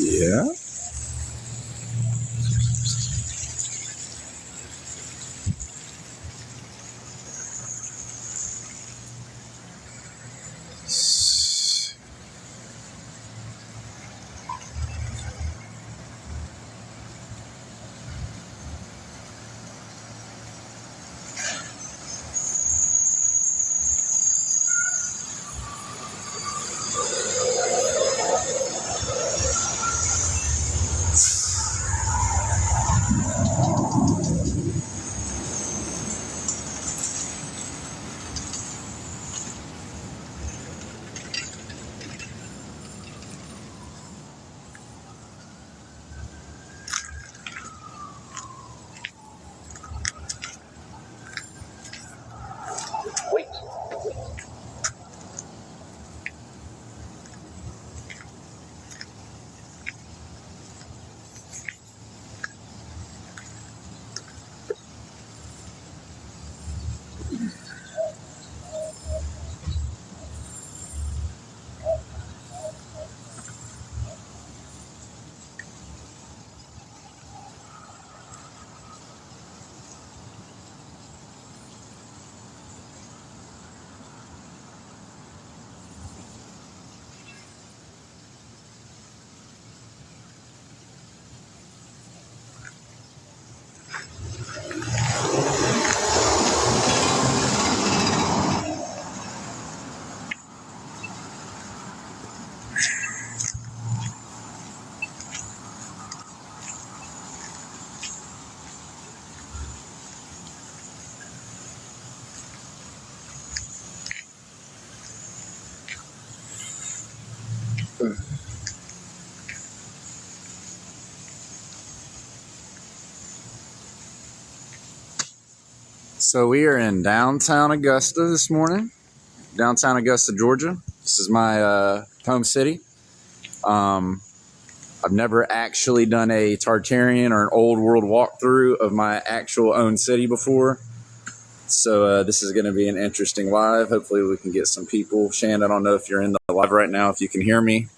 Yeah. So we are in downtown Augusta this morning, downtown Augusta, Georgia. This is my home city. I've never actually done a Tartarian or an old world walkthrough of my actual own city before. So this is going to be an interesting live. Hopefully we can get some people. Shan, I don't know if you're in the live right now, if you can hear me.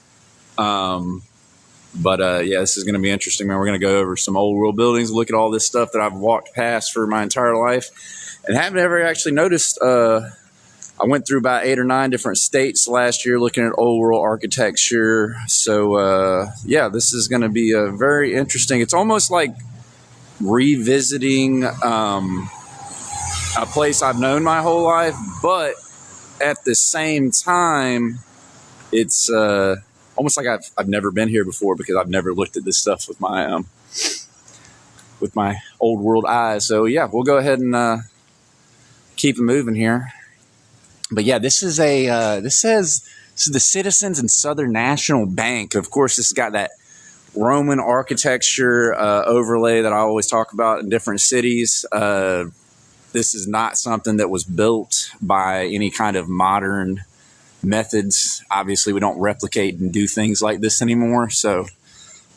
But yeah, this is going to be interesting, man. We're going to go over some old world buildings, look at all this stuff that I've walked past for my entire life and haven't ever actually noticed. I went through about 8 or 9 different states last year looking at old world architecture. So yeah, this is going to be a very interesting. It's almost like revisiting a place I've known my whole life, but at the same time, it's almost like I've never been here before because I've never looked at this stuff with my old world eyes. So yeah, we'll go ahead and keep it moving here. But yeah, this is this is the Citizens and Southern National Bank. Of course, this has got that Roman architecture overlay that I always talk about in different cities. This is not something that was built by any kind of modern methods. Obviously, we don't replicate and do things like this anymore. So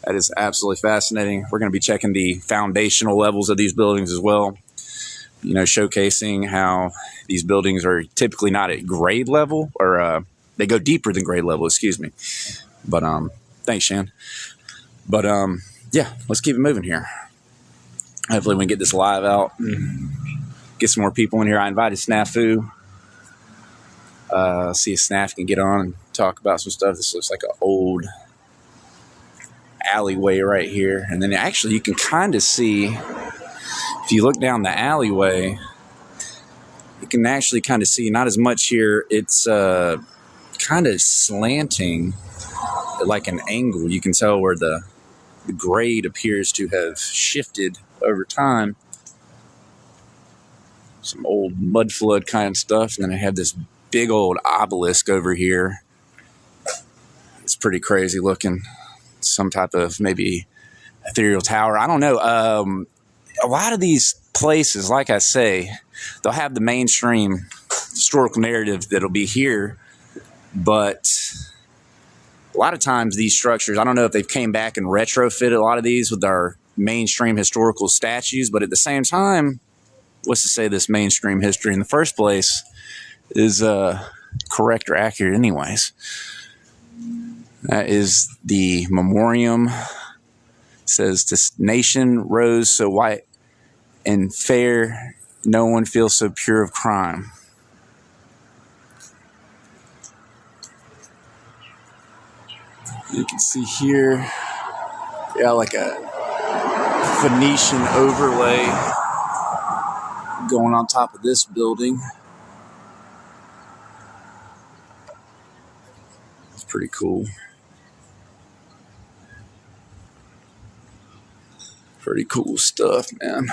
that is absolutely fascinating. We're going to be checking the foundational levels of these buildings as well. You know, showcasing how these buildings are typically not at grade level, or they go deeper than grade level, excuse me. But thanks, Shan. But yeah, let's keep it moving here. Hopefully we can get this live out and get some more people in here. I invited Snafu. See if Snaf can get on and talk about some stuff. This looks like an old alleyway right here. And then actually you can kind of see, if you look down the alleyway, you can actually kind of see, not as much here, it's kind of slanting at like an angle. You can tell where the grade appears to have shifted over time. Some old mud flood kind of stuff. And then I have this big old obelisk over here. It's pretty crazy looking. Some type of maybe ethereal tower. I don't know. A lot of these places, like I say, they'll have the mainstream historical narrative that'll be here, but a lot of times these structures, I don't know if they've came back and retrofitted a lot of these with our mainstream historical statues, but at the same time, what's to say this mainstream history in the first place is correct or accurate anyways. That is the memoriam. It says, "This nation rose so white and fair, no one feels so pure of crime." You can see here, yeah, like a Phoenician overlay going on top of this building. It's pretty cool. Pretty cool stuff, man.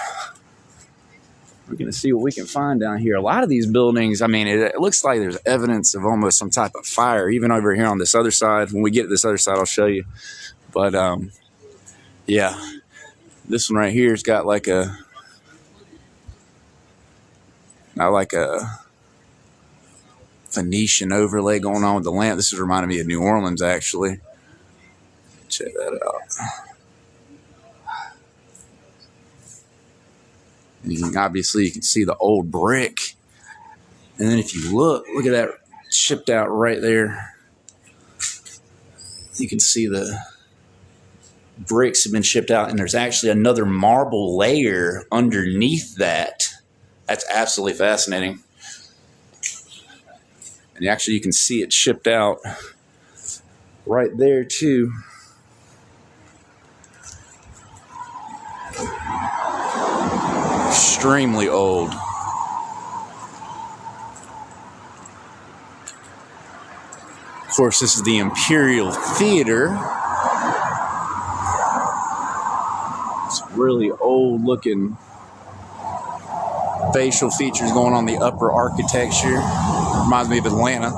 We're going to see what we can find down here. A lot of these buildings, I mean, it looks like there's evidence of almost some type of fire, even over here on this other side. When we get to this other side, I'll show you. But, yeah, this one right here has got like a, not like a Phoenician overlay going on with the lamp. This is reminding me of New Orleans, actually. Check that out. Obviously, you can see the old brick. And then if you look at that shipped out right there. You can see the bricks have been shipped out, and there's actually another marble layer underneath that. That's absolutely fascinating. And actually, you can see it shipped out right there, too. Extremely old. Of course, this is the Imperial Theater. It's really old looking facial features going on the upper architecture. Reminds me of Atlanta.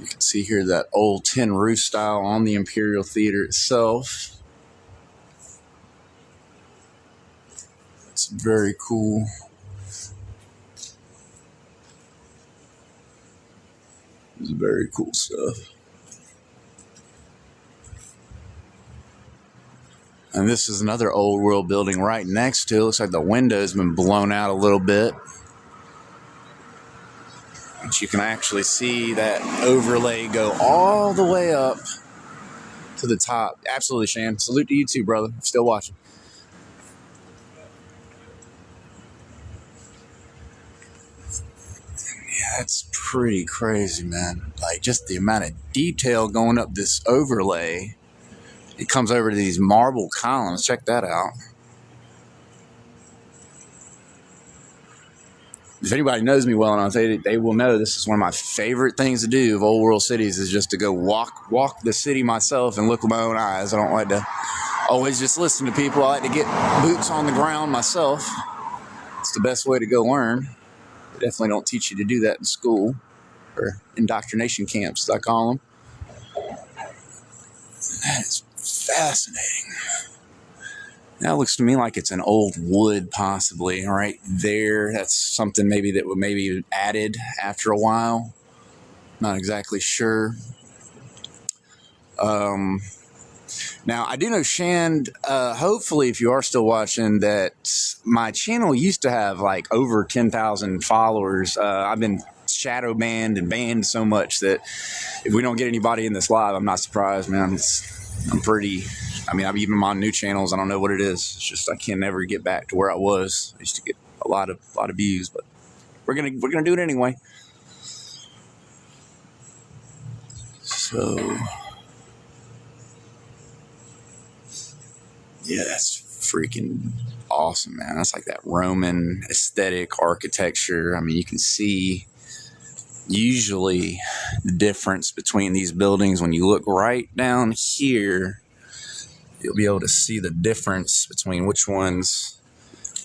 You can see here that old tin roof style on the Imperial Theater itself. It's very cool. It's very cool stuff. And this is another old world building right next to it. Looks like the window's been blown out a little bit. But you can actually see that overlay go all the way up to the top. Absolutely, Shan. Salute to you too, brother. Still watching. Yeah, that's pretty crazy, man. Like, just the amount of detail going up this overlay. It comes over to these marble columns. Check that out. If anybody knows me well enough, they will know this is one of my favorite things to do of old world cities, is just to go walk the city myself and look with my own eyes. I don't like to always just listen to people. I like to get boots on the ground myself. It's the best way to go learn. They definitely don't teach you to do that in school, or indoctrination camps, as I call them. That is fascinating. That looks to me like it's an old wood, possibly, right there. That's something maybe that would maybe added after a while. Not exactly sure. Now, I do know, Shand, hopefully, if you are still watching, that my channel used to have like over 10,000 followers. I've been shadow banned and banned so much that if we don't get anybody in this live, I'm not surprised, man. I'm even on new channels. I don't know what it is. It's just I can never get back to where I was. I used to get a lot of views, but we're gonna do it anyway. So yeah, that's freaking awesome, man. That's like that Roman aesthetic architecture. I mean, you can see usually the difference between these buildings when you look right down here. You'll be able to see the difference between which one's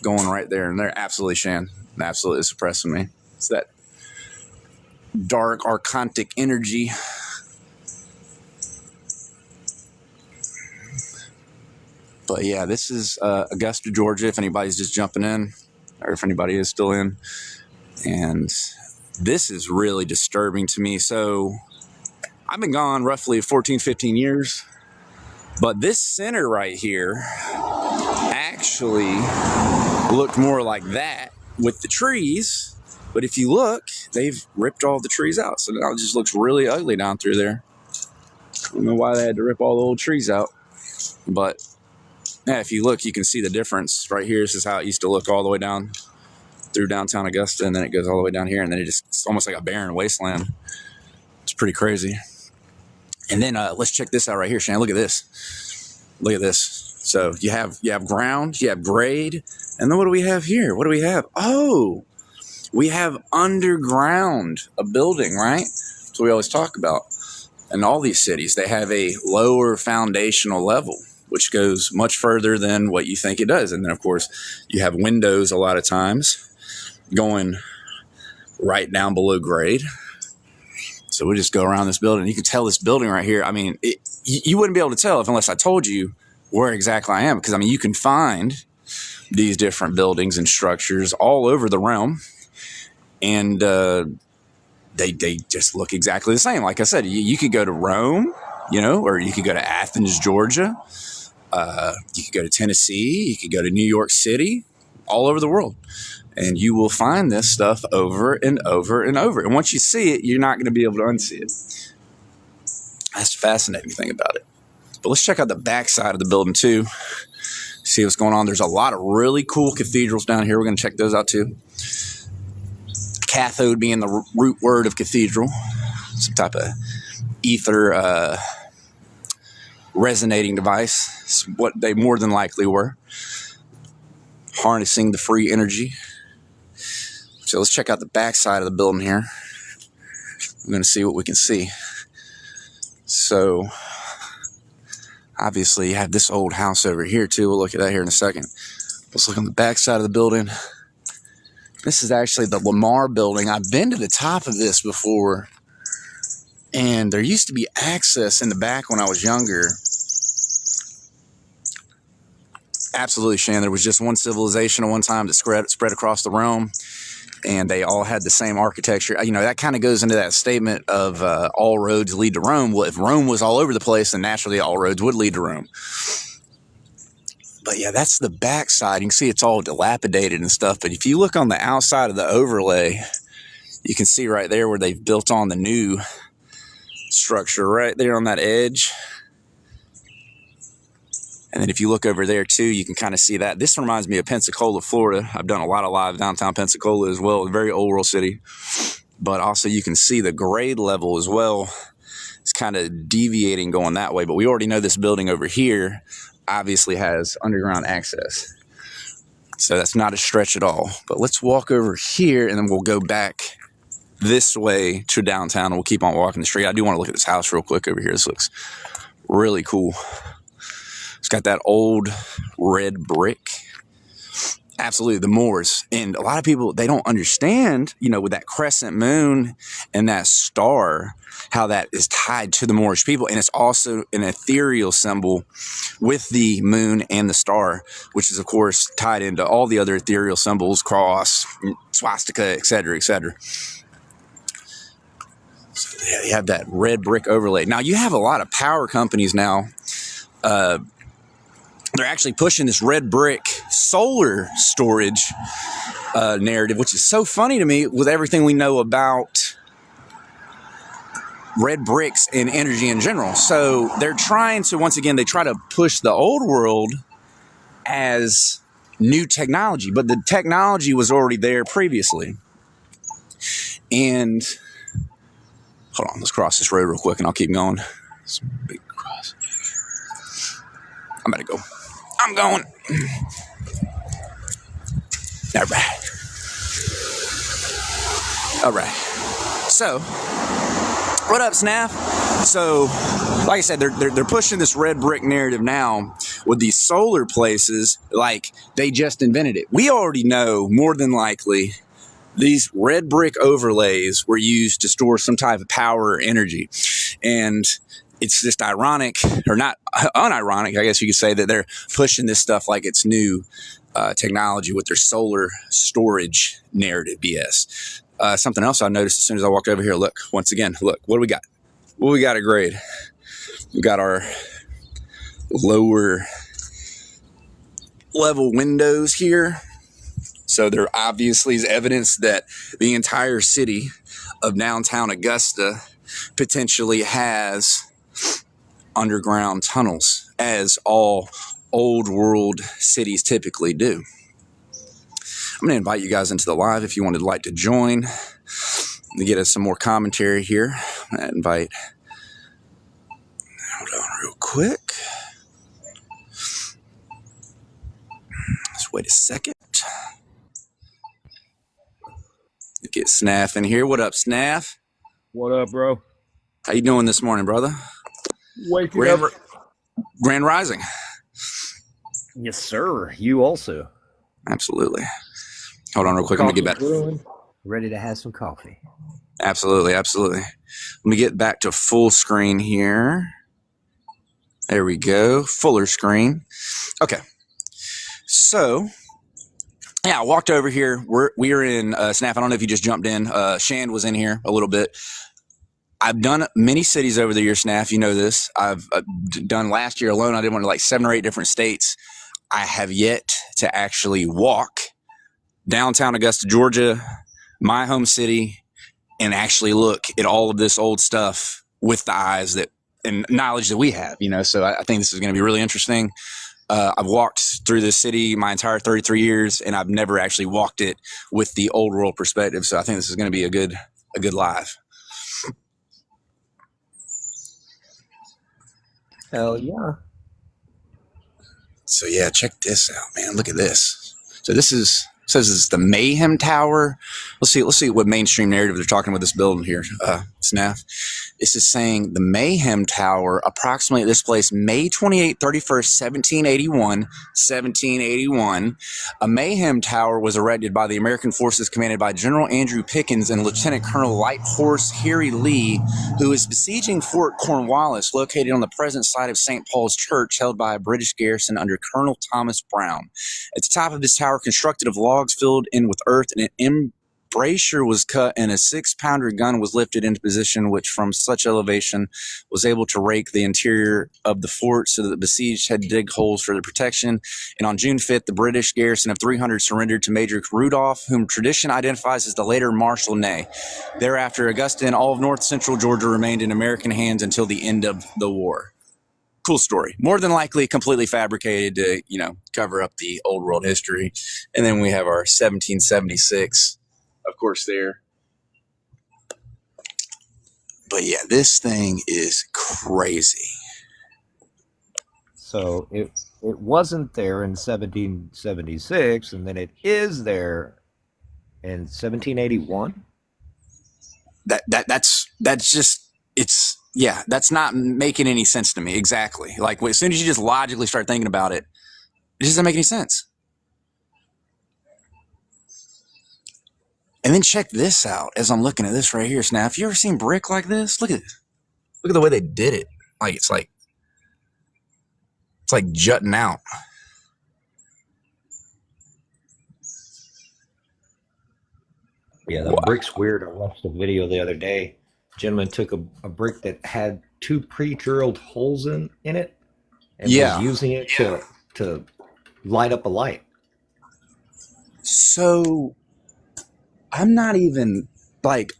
going right there. And they're absolutely, Shan, absolutely suppressing me. It's that dark, archontic energy. But yeah, this is Augusta, Georgia, if anybody's just jumping in, or if anybody is still in. And this is really disturbing to me. So I've been gone roughly 14, 15 years. But this center right here actually looked more like that with the trees. But if you look, they've ripped all the trees out. So now it just looks really ugly down through there. I don't know why they had to rip all the old trees out. But yeah, if you look, you can see the difference right here. This is how it used to look all the way down through downtown Augusta. And then it goes all the way down here. And then it's almost like a barren wasteland. It's pretty crazy. And then let's check this out right here, Shane. Look at this. Look at this. So you have ground, you have grade. And then what do we have here? What do we have? Oh, we have underground, a building, right? That's what we always talk about. In all these cities, they have a lower foundational level, which goes much further than what you think it does. And then, of course, you have windows a lot of times going right down below grade. So we just go around this building. You can tell this building right here. I mean, you wouldn't be able to tell unless I told you where exactly I am. Because, I mean, you can find these different buildings and structures all over the realm. And they just look exactly the same. Like I said, you could go to Rome, or you could go to Athens, Georgia. You could go to Tennessee. You could go to New York City, all over the world. And you will find this stuff over and over and over. And once you see it, you're not going to be able to unsee it. That's the fascinating thing about it. But let's check out the back side of the building too. See what's going on. There's a lot of really cool cathedrals down here. We're going to check those out too. Cathode being the root word of cathedral. Some type of ether resonating device. It's what they more than likely were. Harnessing the free energy. So let's check out the back side of the building here. We're going to see what we can see. So obviously you have this old house over here too. We'll look at that here in a second. Let's look on the back side of the building. This is actually the Lamar building. I've been to the top of this before. And there used to be access in the back when I was younger. Absolutely, Shan. There was just one civilization at one time that spread across the realm. And they all had the same architecture. That kind of goes into that statement of all roads lead to Rome. Well, if Rome was all over the place, then naturally all roads would lead to Rome. But yeah, that's the back side. You can see it's all dilapidated and stuff. But if you look on the outside of the overlay, you can see right there where they've built on the new structure right there on that edge. And then if you look over there too, you can kind of see that. This reminds me of Pensacola, Florida. I've done a lot of live downtown Pensacola as well. A very old world city. But also you can see the grade level as well. It's kind of deviating going that way. But we already know this building over here obviously has underground access. So that's not a stretch at all. But let's walk over here and then we'll go back this way to downtown. And we'll keep on walking the street. I do want to look at this house real quick over here. This looks really cool. It's got that old red brick. Absolutely, the Moors. And a lot of people, they don't understand, with that crescent moon and that star, how that is tied to the Moorish people. And it's also an ethereal symbol with the moon and the star, which is, of course, tied into all the other ethereal symbols, cross, swastika, etc., etc. So yeah, you have that red brick overlay. Now, you have a lot of power companies now. They're actually pushing this red brick solar storage narrative, which is so funny to me with everything we know about red bricks and energy in general. So they're trying to, once again, they try to push the old world as new technology, but the technology was already there previously. And hold on, let's cross this road real quick and I'll keep going. It's a big cross. I'm about to go. I'm going. All right. All right. So, what up, Snap? So, like I said, they're pushing this red brick narrative now with these solar places like they just invented it. We already know, more than likely, these red brick overlays were used to store some type of power or energy. And it's just ironic, or not unironic, I guess you could say, that they're pushing this stuff like it's new technology with their solar storage narrative BS. Something else I noticed as soon as I walked over here. Look, once again, look, what do we got? What do we got at grade? We got our lower level windows here. So there obviously is evidence that the entire city of downtown Augusta potentially has underground tunnels, as all old world cities typically do. I'm going to invite you guys into the live if you would like to join to get us some more commentary here. I'm going to invite, hold on real quick. Just wait a second. Get Snaff in here. What up, Snaff? What up, bro? How you doing this morning, brother? Waking up. Grand Rising. Yes, sir. You also. Absolutely. Hold on real quick. Let me get back. Ready to have some coffee. Absolutely. Let me get back to full screen here. There we go. Fuller screen. Okay. So, yeah, I walked over here. We're in Snaff. I don't know if you just jumped in. Shand was in here a little bit. I've done many cities over the years, Snaff. You know this. I've done last year alone. I did one to like 7 or 8 different states. I have yet to actually walk downtown Augusta, Georgia, my home city, and actually look at all of this old stuff with the eyes that and knowledge that we have. So I think this is going to be really interesting. I've walked through this city my entire 33 years, and I've never actually walked it with the old world perspective. So I think this is going to be a good live. Hell yeah. So yeah, check this out, man. Look at this. So this says it's the Mayhem Tower. Let's see what mainstream narrative they're talking about this building here. Snaff. This is saying the Mayhem Tower, approximately at this place, May 28, 31st, 1781. A Mayhem Tower was erected by the American forces commanded by General Andrew Pickens and Lieutenant Colonel Light Horse Harry Lee, who was besieging Fort Cornwallis, located on the present site of St. Paul's Church, held by a British garrison under Colonel Thomas Brown. At the top of this tower, constructed of logs filled in with earth, and an embrasure was cut, and a 6-pounder gun was lifted into position, which from such elevation was able to rake the interior of the fort so that the besieged had to dig holes for their protection. And on June 5th, the British garrison of 300 surrendered to Major Rudolph, whom tradition identifies as the later Marshal Ney. Thereafter, Augusta and all of north central Georgia remained in American hands until the end of the war. Cool story. More than likely completely fabricated to, cover up the old world history. And then we have our 1776, of course, there. But yeah, this thing is crazy. So it wasn't there in 1776, and then it is there in 1781. That's just, it's, yeah, that's not making any sense to me. Exactly. Like, as soon as you just logically start thinking about it, it just doesn't make any sense. And then check this out as I'm looking at this right here, Snap. You ever seen brick like this? Look at this. Look at the way they did it. It's like jutting out. Yeah, the brick's weird. I watched a video the other day. A gentleman took a brick that had 2 pre-drilled holes in it and was using it to light up a light. So I'm not even like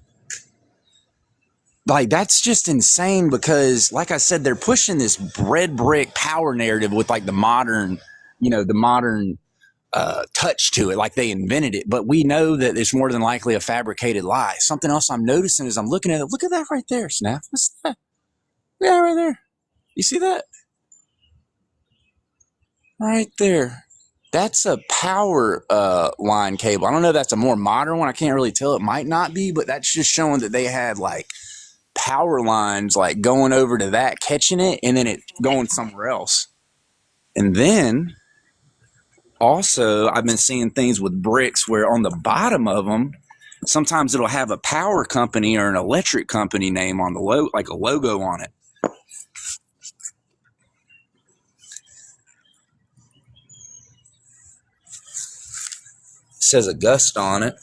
that's just insane, because like I said, they're pushing this red brick power narrative with like the modern touch to it, like they invented it. But we know that it's more than likely a fabricated lie. Something else I'm noticing as I'm looking at it, look at that right there, Snap. What's that? Yeah, right there. You see that? Right there. That's a power line cable. I don't know if that's a more modern one. I can't really tell. It might not be, but that's just showing that they had like power lines like going over to that, catching it, and then it going somewhere else. And then also, I've been seeing things with bricks where on the bottom of them, sometimes it'll have a power company or an electric company name on the like a logo on it. It says Augusta on it.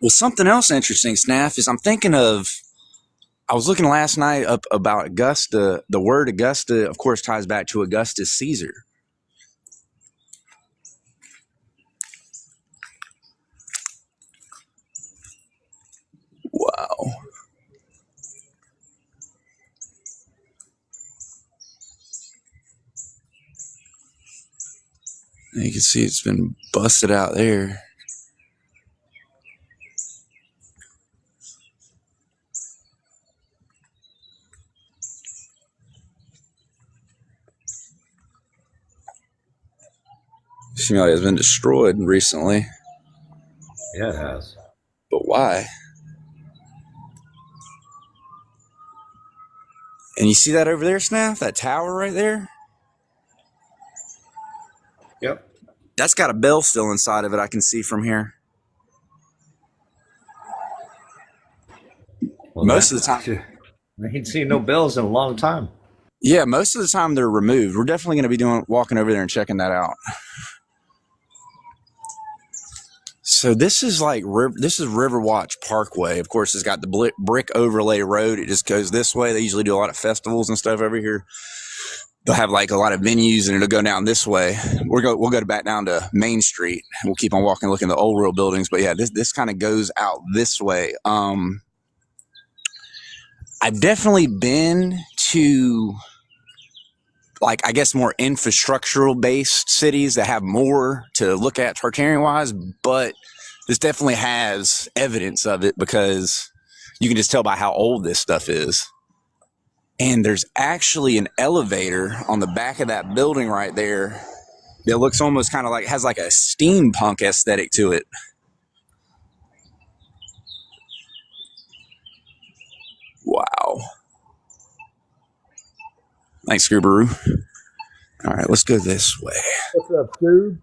Well, something else interesting, Snaff, is I'm thinking of I was looking last night up about Augusta. The word Augusta, of course, ties back to Augustus Caesar. Wow. And you can see it's been busted out there. Seems like it's been destroyed recently. Yeah, it has. But why? And you see that over there, Snap? That tower right there? Yep. That's got a bell still inside of it, I can see from here. Well, Most of the time. I ain't seen no bells in a long time. Yeah, most of the time they're removed. We're definitely going to be walking over there and checking that out. So this is Riverwatch Parkway. Of course, it's got the brick overlay road. It just goes this way. They usually do a lot of festivals and stuff over here. They'll have like a lot of venues, and it'll go down this way. We'll go back down to Main Street. We'll keep on walking, looking at the old real buildings. But yeah, this kind of goes out this way. I've definitely been to, like, I guess more infrastructural based cities that have more to look at Tartarian wise, but this definitely has evidence of it because you can just tell by how old this stuff is. And there's actually an elevator on the back of that building right there that looks almost kind of like, has like a steampunk aesthetic to it. Wow. Thanks, Scoobaroo. All right, let's go this way. What's up, dude?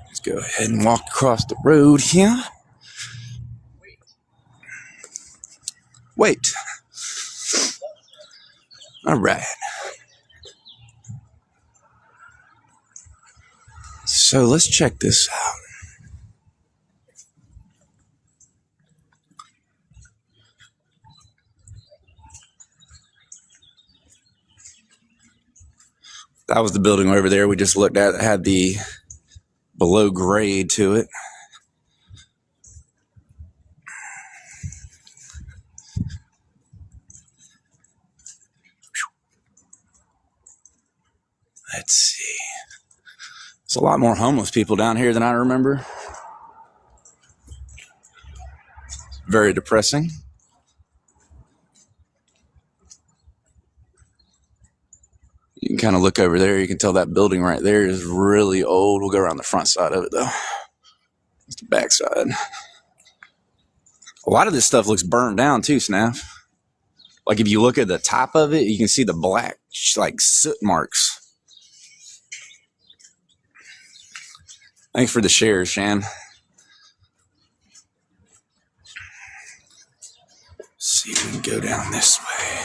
Let's go ahead and walk across the road here. Wait. All right. So let's check this out. That was the building over there we just looked at that had the below grade to it. Let's see. There's a lot more homeless people down here than I remember. Very depressing. You can kind of look over there. You can tell that building right there is really old. We'll go around the front side of it, though. It's the back side. A lot of this stuff looks burned down, too, Snap. Like, if you look at the top of it, you can see the black, like, soot marks. Thanks for the shares, Shan. Let's see if we can go down this way.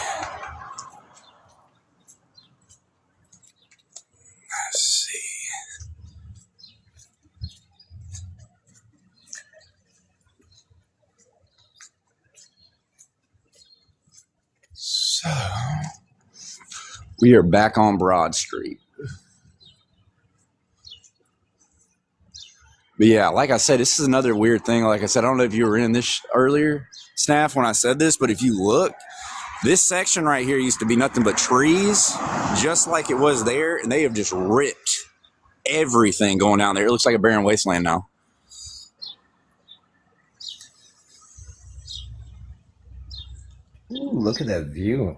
Let's see. So, we are back on Broad Street. But yeah, like I said, this is another weird thing. Like I said, I don't know if you were in this earlier, Snaff, when I said this, but if you look, this section right here used to be nothing but trees, just like it was there, and they have just ripped everything going down there. It looks like a barren wasteland now. Ooh, look at that view.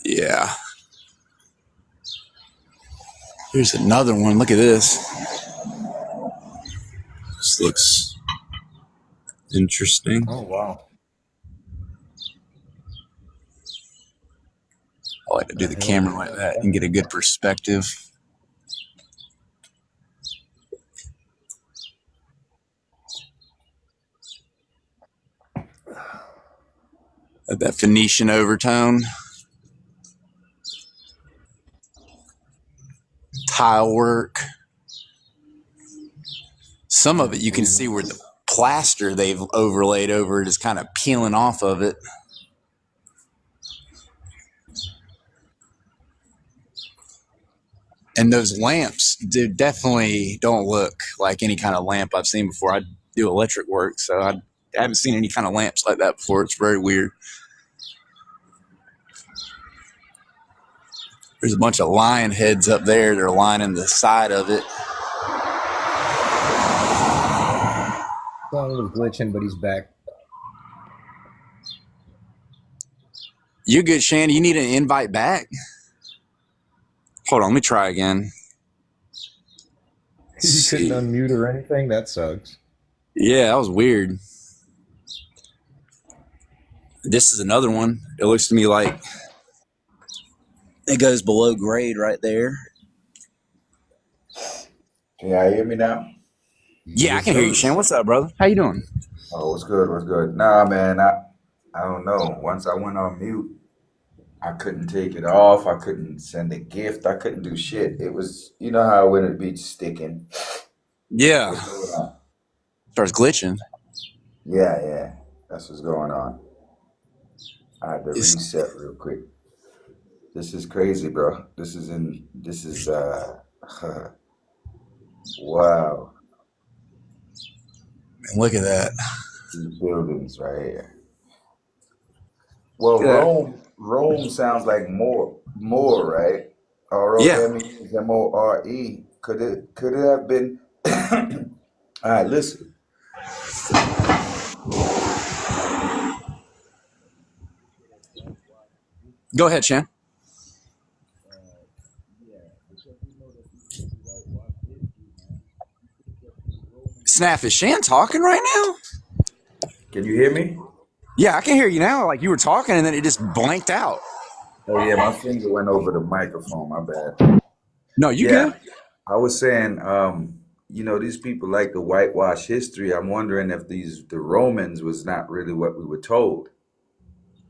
Yeah. Here's another one. Look at this. This looks interesting. Oh, wow. I like to do the camera like that and get a good perspective. That Phoenician overtone. Tile work. Some of it you can see where the plaster they've overlaid over it is kind of peeling off of it. And those lamps definitely don't look like any kind of lamp I've seen before. I do electric work, so I haven't seen any kind of lamps like that before. It's very weird. There's a bunch of lion heads up there. They're lining the side of it. Song was glitching, but he's back. You good, Shandy? You need an invite back? Hold on, let me try again. You couldn't unmute or anything? That sucks. Yeah, that was weird. This is another one. It looks to me like it goes below grade right there. Can y'all hear me now? Yeah, I can hear you, Shan. What's up, brother? How you doing? Oh, what's good? What's good? Nah, man, I don't know. Once I went on mute, I couldn't take it off. I couldn't send a gift. I couldn't do shit. It was, you know how when it be sticking. Yeah. What's going on? Starts glitching. Yeah. That's what's going on. I had to reset real quick. This is crazy, bro. This is wow. Look at that. These buildings right here. Well, Rome sounds like more, right? R-O-M-E, M-O-R-E. Could it have been? All right, listen. Go ahead, Shan. Snap, is Shan talking right now? Can you hear me? Yeah, I can hear you now. Like you were talking and then it just blanked out. Oh yeah, my finger went over the microphone. My bad. No, you good? I was saying, these people like to whitewash history. I'm wondering if the Romans was not really what we were told.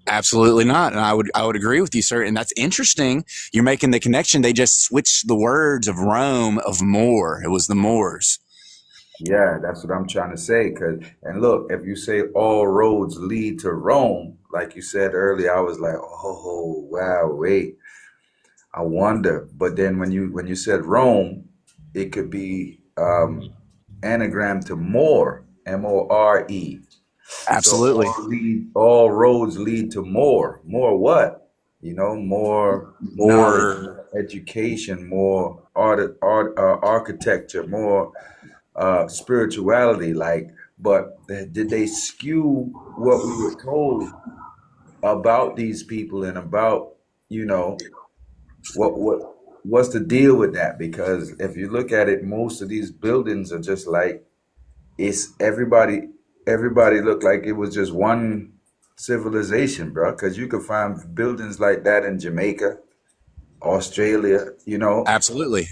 Absolutely not. And I would agree with you, sir. And that's interesting. You're making the connection. They just switched the words of Rome of Moor. It was the Moors. Yeah, that's what I'm trying to say. And look, if you say all roads lead to Rome, like you said earlier, I was like, oh wow, wait, I wonder. But then when you said Rome, it could be anagram to more, M-O-R-E. Absolutely. So all roads lead to more. More what? More knowledge, education, more architecture, more spirituality. But did they skew what we were told about these people and about, what's the deal with that? Because if you look at it, most of these buildings are just like it's everybody looked like it was just one civilization, bro. Because you could find buildings like that in Jamaica, Australia, Absolutely.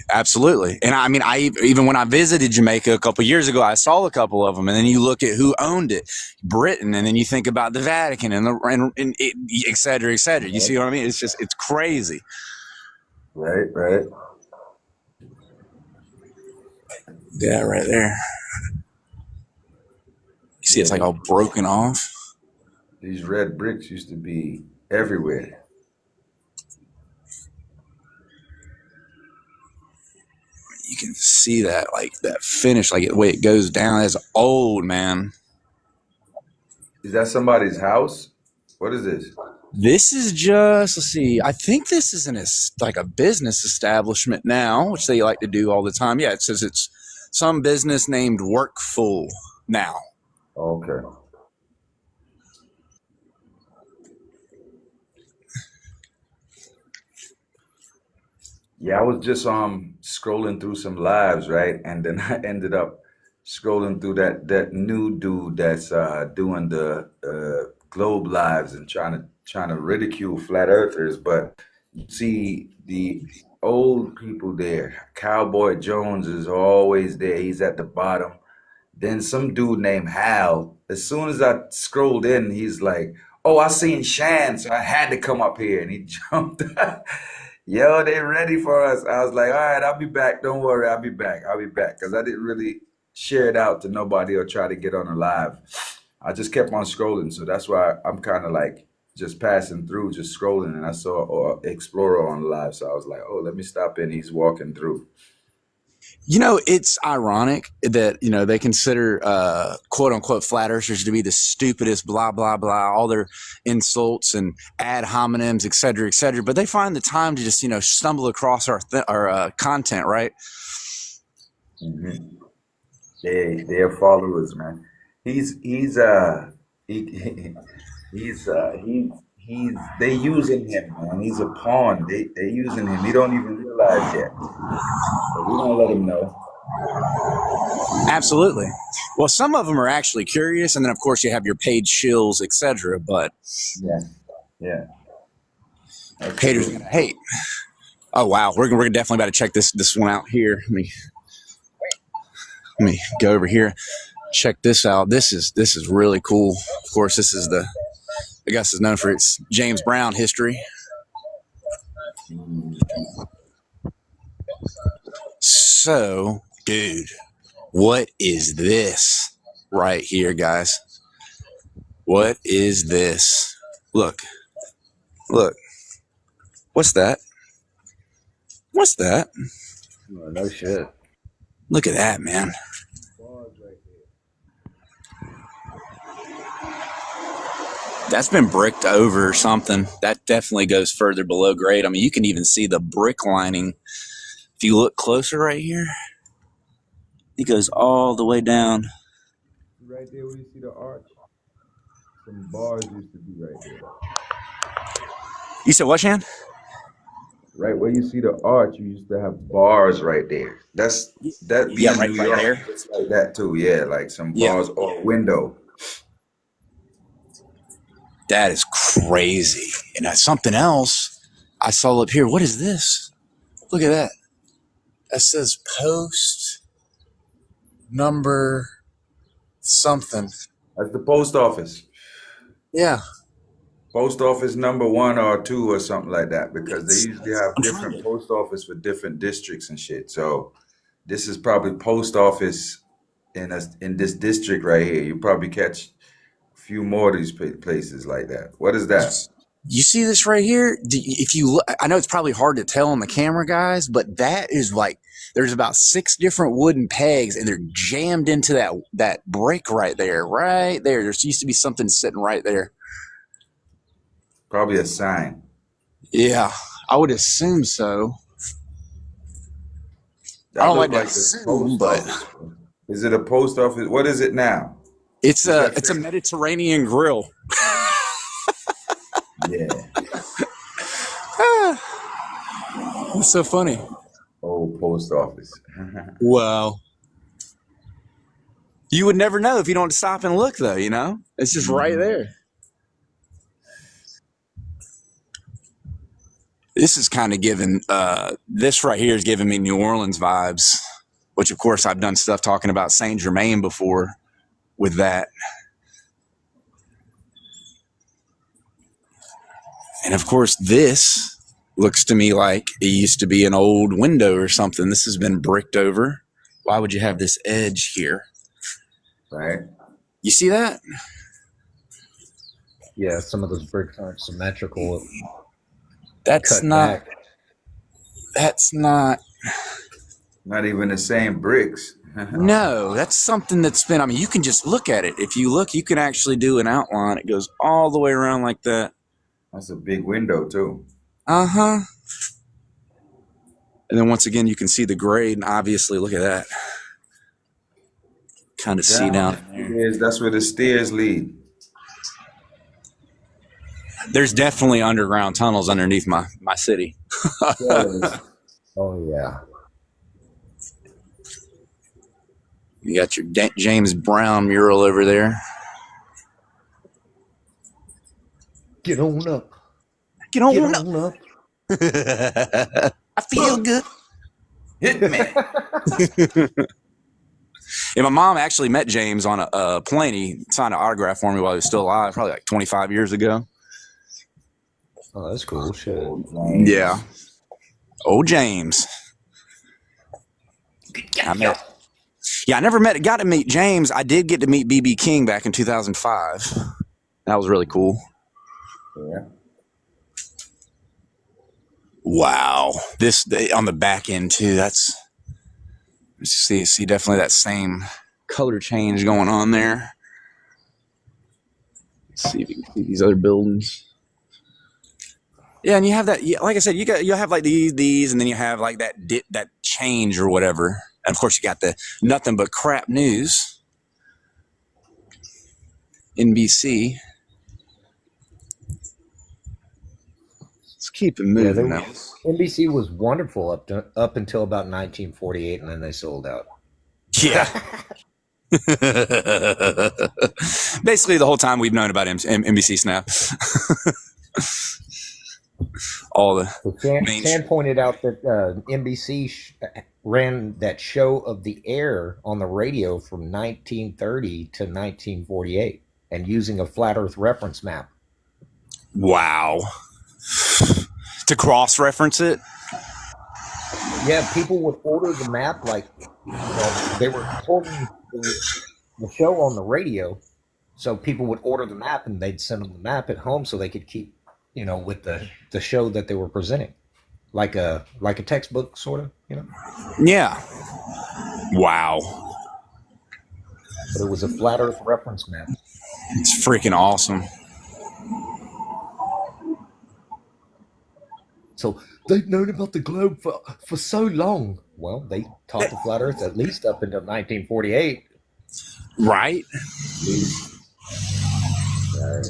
And I mean, even when I visited Jamaica a couple of years ago, I saw a couple of them. And then you look at who owned it, Britain, and then you think about the Vatican and et cetera, et cetera. You see what I mean? It's crazy. Right. Yeah, right there. You see, it's like all broken off. These red bricks used to be everywhere. You can see that, like that finish, like the way it goes down. It's old, man. Is that somebody's house? What is this? This is just, let's see, I think this is like a business establishment now, which they like to do all the time. Yeah, it says it's some business named Workful now. Okay. Yeah, I was just scrolling through some lives, right? And then I ended up scrolling through that new dude that's doing the globe lives and trying to ridicule flat earthers. But you see the old people there. Cowboy Jones is always there. He's at the bottom. Then some dude named Hal, as soon as I scrolled in, he's like, "Oh, I seen Shan, so I had to come up here." And he jumped. Yo, they ready for us. I was like, "All right, I'll be back. Don't worry, I'll be back. Because I didn't really share it out to nobody or try to get on a live. I just kept on scrolling, so that's why I'm kind of like just passing through, just scrolling, and I saw Explorer on live, so I was like, oh, let me stop in. He's walking through. You know, it's ironic that, you know, they consider quote unquote flat earthers to be the stupidest, blah, blah, blah, all their insults and ad hominems, et cetera, but they find the time to just, you know, stumble across our content, right? Mm-hmm. They're followers, man. He's he, they using him, man. He's a pawn. They using him. He don't even realize yet. But we don't let him know. Absolutely. Well, some of them are actually curious, and then of course you have your paid shills, etc. But Yeah. haters are gonna hate. Oh wow, we're definitely about to check this one out here. Let me go over here, check this out. This is really cool. Of course, this is Augusta is known for its James Brown history. So, dude, what is this right here, guys? What is this? Look. What's that? What's that? Oh, no shit. Look at that, man. That's been bricked over or something. That definitely goes further below grade. I mean, you can even see the brick lining. If you look closer right here, it goes all the way down. Right there where you see the arch, some bars used to be right there. You said what, Shan? Right where you see the arch, you used to have bars right there. That being Yeah, right New York, there. it's like that too. Yeah, like some Yeah. bars or a window. That is crazy. And that's something else I saw up here. What is this? Look at that. That says post number something. That's the post office. Yeah. Post office number 1 or 2 or something like that, because they usually have I'm trying different to- post office for different districts and shit. So this is probably post office in this district right here. You probably catch a few more of these places like that. What is that? You see this right here? If you look, I know it's probably hard to tell on the camera, guys, but that is like, there's about 6 different wooden pegs, and they're jammed into that brick right there. Right there. There used to be something sitting right there. Probably a sign. Yeah, I would assume so. That I don't look like to the assume, post but office. Is it a post office? What is it now? it's got a Mediterranean grill. Yeah. It's so funny. Old post office. Wow. You would never know if you don't stop and look, though, you know? It's just right there. This is kind of giving, this right here is giving me New Orleans vibes, which, of course, I've done stuff talking about Saint Germain before with that. And, of course, this looks to me like it used to be an old window or something. This has been bricked over. Why would you have this edge here? Right. You see that? Yeah, some of those bricks aren't symmetrical. That's Cut not. back. That's not. Not even the same bricks. No, that's something that's been. I mean, you can just look at it. If you look, you can actually do an outline. It goes all the way around like that. That's a big window too. Uh-huh. And then once again, you can see the grade, and obviously, look at that. Kind of see down there. That's where the stairs lead. There's definitely underground tunnels underneath my city. Oh, yeah. You got your James Brown mural over there. Get on up. Get on Get up. on up. I feel good. Hit me. Yeah, my mom actually met James on a plane. He signed an autograph for me while he was still alive, probably like 25 years ago. Oh, that's cool. Shit. Yeah. Old James. I met. Yeah, I never got to meet James. I did get to meet BB King back in 2005. That was really cool. Yeah. Wow. This on the back end too. That's see definitely that same color change going on there. Let's see if you can see these other buildings. Yeah, and you have that. Yeah, like I said, you'll have like these, and then you have like that change or whatever. And of course, you got the nothing but crap news. NBC. Let's keep it moving now. NBC was wonderful up until about 1948, and then they sold out. Yeah. Basically, the whole time we've known about NBC Snap. All the Stan pointed out that NBC ran that show of the air on the radio from 1930 to 1948 and using a flat earth reference map. Wow. To cross-reference it? Yeah, people would order the map like they were recording the show on the radio, so people would order the map and they'd send them the map at home so they could keep, with the show that they were presenting, like a textbook sort of, Yeah. Wow. But it was a flat Earth reference map. It's freaking awesome. So they've known about the globe for so long. Well, they taught the flat Earth at least up until 1948. Right? I'm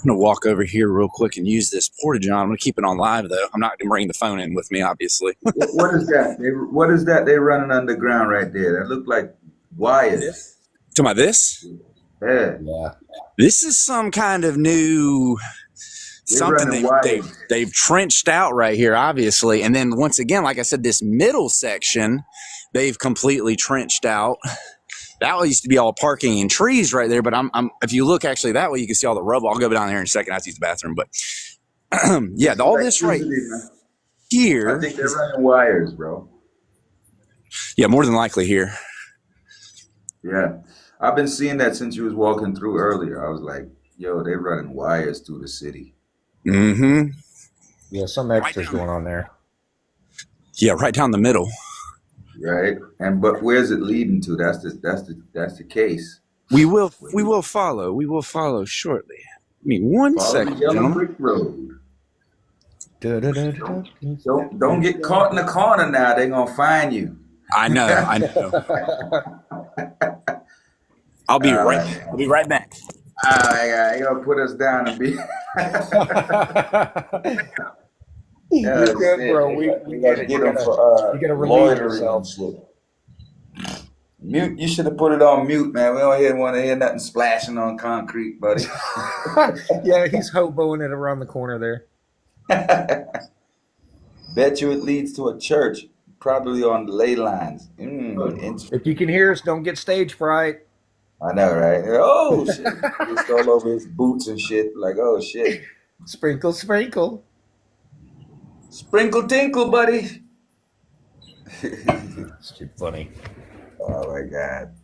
going to walk over here real quick and use this porta-john. I'm going to keep it on live, though. I'm not going to bring the phone in with me, obviously. What is that? What is that they're running underground right there? That look like wires. Talking about this? Yeah. This is some kind of new... something they've trenched out right here, obviously. And then once again, like I said, this middle section, they've completely trenched out. That used to be all parking and trees right there. But if you look actually that way, you can see all the rubble. I'll go down there in a second. I have to use the bathroom. But yeah, all this right here. I think they're running wires, bro. Yeah, more than likely here. Yeah. I've been seeing that since you was walking through earlier. I was like, yo, they're running wires through the city. Mm-hmm. Yeah, some extras going on there. Yeah, right down the middle. Right, but where's it leading to? That's the case. We will follow. We will follow shortly. I mean, one second, gentlemen. Brick road. Don't get caught in the corner now. They're gonna find you. I know. I'll be right back. You're gonna put us down and be. You're good, bro. We gotta get them for you gotta relieve yourself. Mute. You should have put it on mute, man. We don't want to hear nothing splashing on concrete, buddy. Yeah, he's hoboing it around the corner there. Bet you it leads to a church, probably on the ley lines. If you can hear us, don't get stage fright. I know, right? Oh shit! It's all over his boots and shit. Like, oh shit! Sprinkle, sprinkle. Sprinkle tinkle, buddy. It's too funny. Oh my god.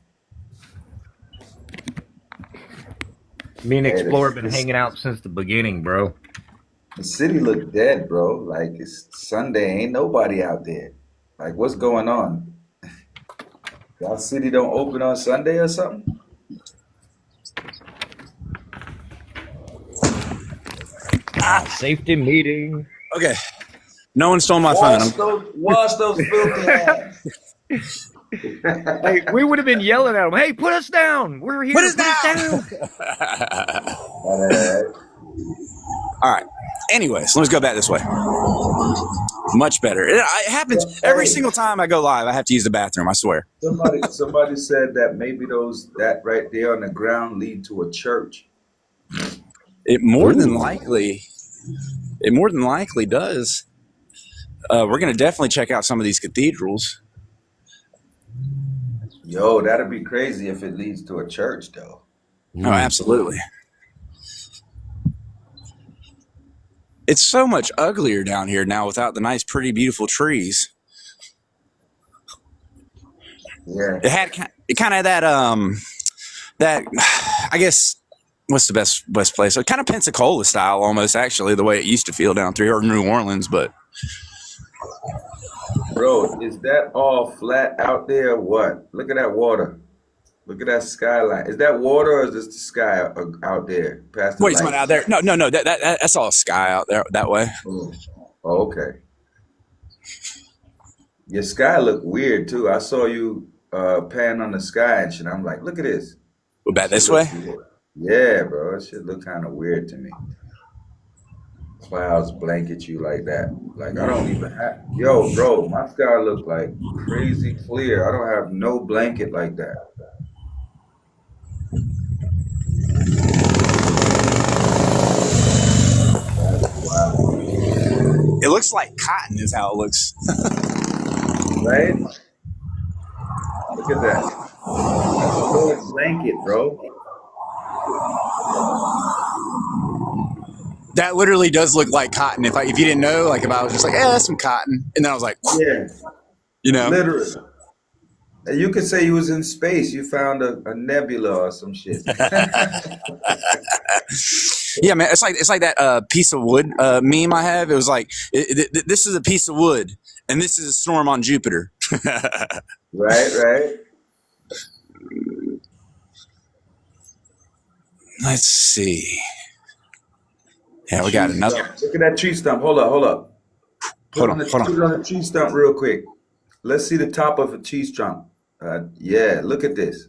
Me and Explorer have been hanging out since the beginning, bro. The city look dead, bro. Like, it's Sunday, ain't nobody out there. Like, what's going on? Y'all city don't open on Sunday or something? Safety meeting. Okay. No one stole my phone. Wash those filthy hands. Hey, we would have been yelling at them. Hey, put us down. We're here. Put us down. All right. Anyways, let's go back this way. Much better. It happens every single time I go live. I have to use the bathroom. I swear. Somebody said that maybe that right there on the ground lead to a church. It more than likely does. We're going to definitely check out some of these cathedrals. Yo, that'd be crazy if it leads to a church, though. Oh, absolutely. It's so much uglier down here now without the nice, pretty, beautiful trees. Yeah. It had it kind of that I guess what's the best place? So kind of Pensacola style almost, actually, the way it used to feel down through or New Orleans, but Bro, is that all flat out there or what? Look at that water. Look at that skyline. Is that water or is this the sky out there past the wait, someone out lights? there? No, that's all sky out there that way. Oh, okay. Your sky looked weird too. I saw you pan on the sky and shit. I'm like, look at this. We're back Shit this look way. weird. Yeah, bro. It shit look kind of weird to me. Clouds blanket you like that. Like I don't even have. Yo, bro, my sky look like crazy clear. I don't have no blanket like that. That's wild, It looks like cotton is how it looks. right? Look at that. That's a whole blanket, bro. That literally does look like cotton. If you didn't know, like if I was just like, that's some cotton, and then I was like, Yeah, you know, literally. You could say you was in space. You found a nebula or some shit. yeah, man. It's like that piece of wood meme I have. It was like this is a piece of wood, and this is a storm on Jupiter. Right, right. Let's see. Yeah, we Tree got another. stump. Look at that tree stump. Hold up, hold up. Hold on. Put it on the tree stump real quick. Let's see the top of a tree stump. Yeah, look at this.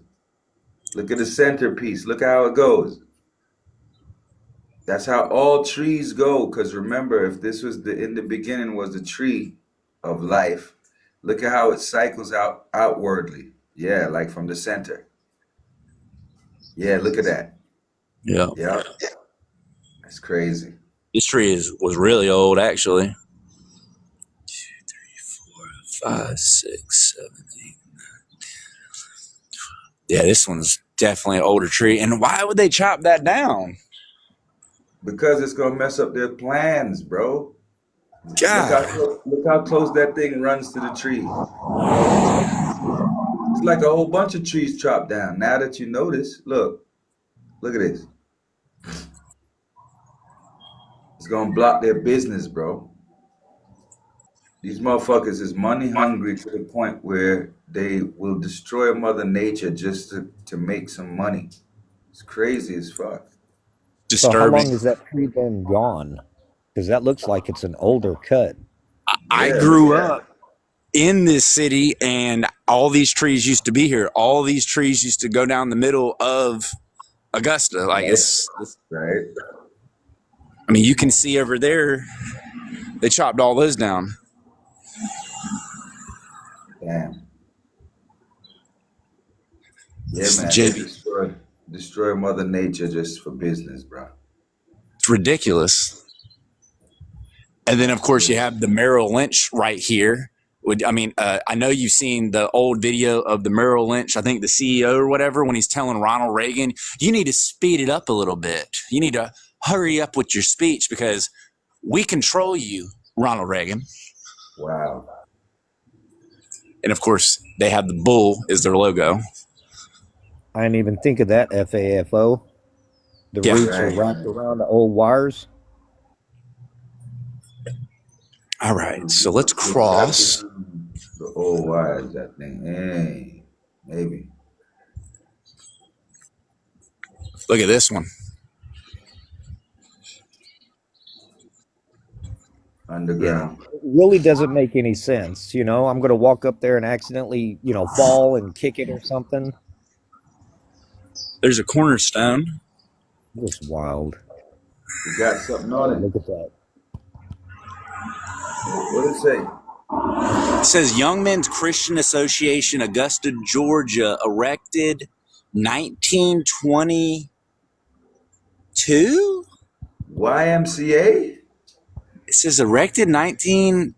Look at the centerpiece. Look how it goes. That's how all trees go. Because remember, if this was in the beginning was the tree of life, look at how it cycles outwardly. Yeah, like from the center. Yeah, look at that. Yeah, Yeah, that's crazy. this tree was really old, actually. 2, 3, 4, 5, 6, 7, 8, 9. Yeah, this one's definitely an older tree. And why would they chop that down? Because it's gonna mess up their plans, bro. God, Look how close that thing runs to the tree. It's like a whole bunch of trees chopped down. Now that you notice, look at this. It's gonna block their business, bro. These motherfuckers is money hungry to the point where they will destroy Mother Nature just to make some money. It's crazy as fuck. So how long disturbing. has that tree been gone? Because that looks like it's an older cut. I Yeah, look grew at that. up in this city, and all these trees used to be here. All these trees used to go down the middle of Augusta. Like Right, it's right. I mean, you can see over there, they chopped all those down. Damn. Yeah, It's man. They legit. destroy Mother Nature just for business, bro. It's ridiculous. And then, of course, you have the Merrill Lynch right here. I know you've seen the old video of the Merrill Lynch, I think the CEO or whatever, when he's telling Ronald Reagan, you need to speed it up a little bit. You need to hurry up with your speech because we control you, Ronald Reagan. Wow. And, of course, they have the bull as their logo. I didn't even think of that, FAFO. The Yeah. roots are Right. wrapped around the old wires. All right, so let's cross. Why is that thing? Hey, maybe. Look at this one. Underground. It really doesn't make any sense. You know, I'm going to walk up there and accidentally, fall and kick it or something. There's a cornerstone. It's wild. You got something on it. Look at that. What did it say? It says Young Men's Christian Association, Augusta, Georgia, erected 1922. YMCA? It says erected 19.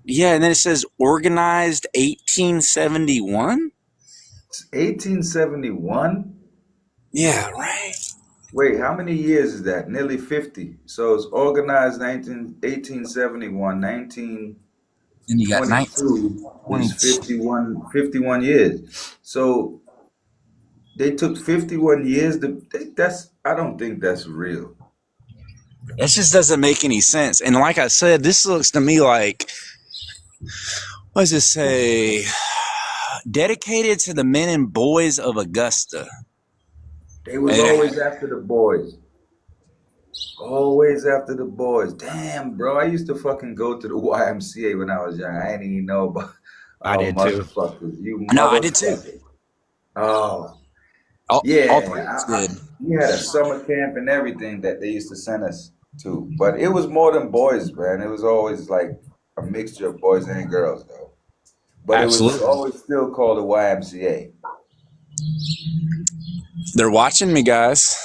Yeah, and then it says organized 1871. It's 1871? Yeah, right. Wait, how many years is that? Nearly 50. So it's organized 1871, 19. And you got 22 is 1922. 51 years. So they took 51 years that's I don't think that's real. It just doesn't make any sense. And like I said, this looks to me like, what does it say? Dedicated to the men and boys of Augusta. They was And always after the boys. Always after the boys. Damn, bro. I used to fucking go to the YMCA when I was young. I didn't even know about I oh did too. motherfuckers. You no, I did too. motherfuckers. Oh, All three yeah. of us did. We had a summer camp and everything that they used to send us to. But it was more than boys, man. It was always like a mixture of boys and girls, though. But it was Absolutely. always still called the YMCA. They're watching me, guys.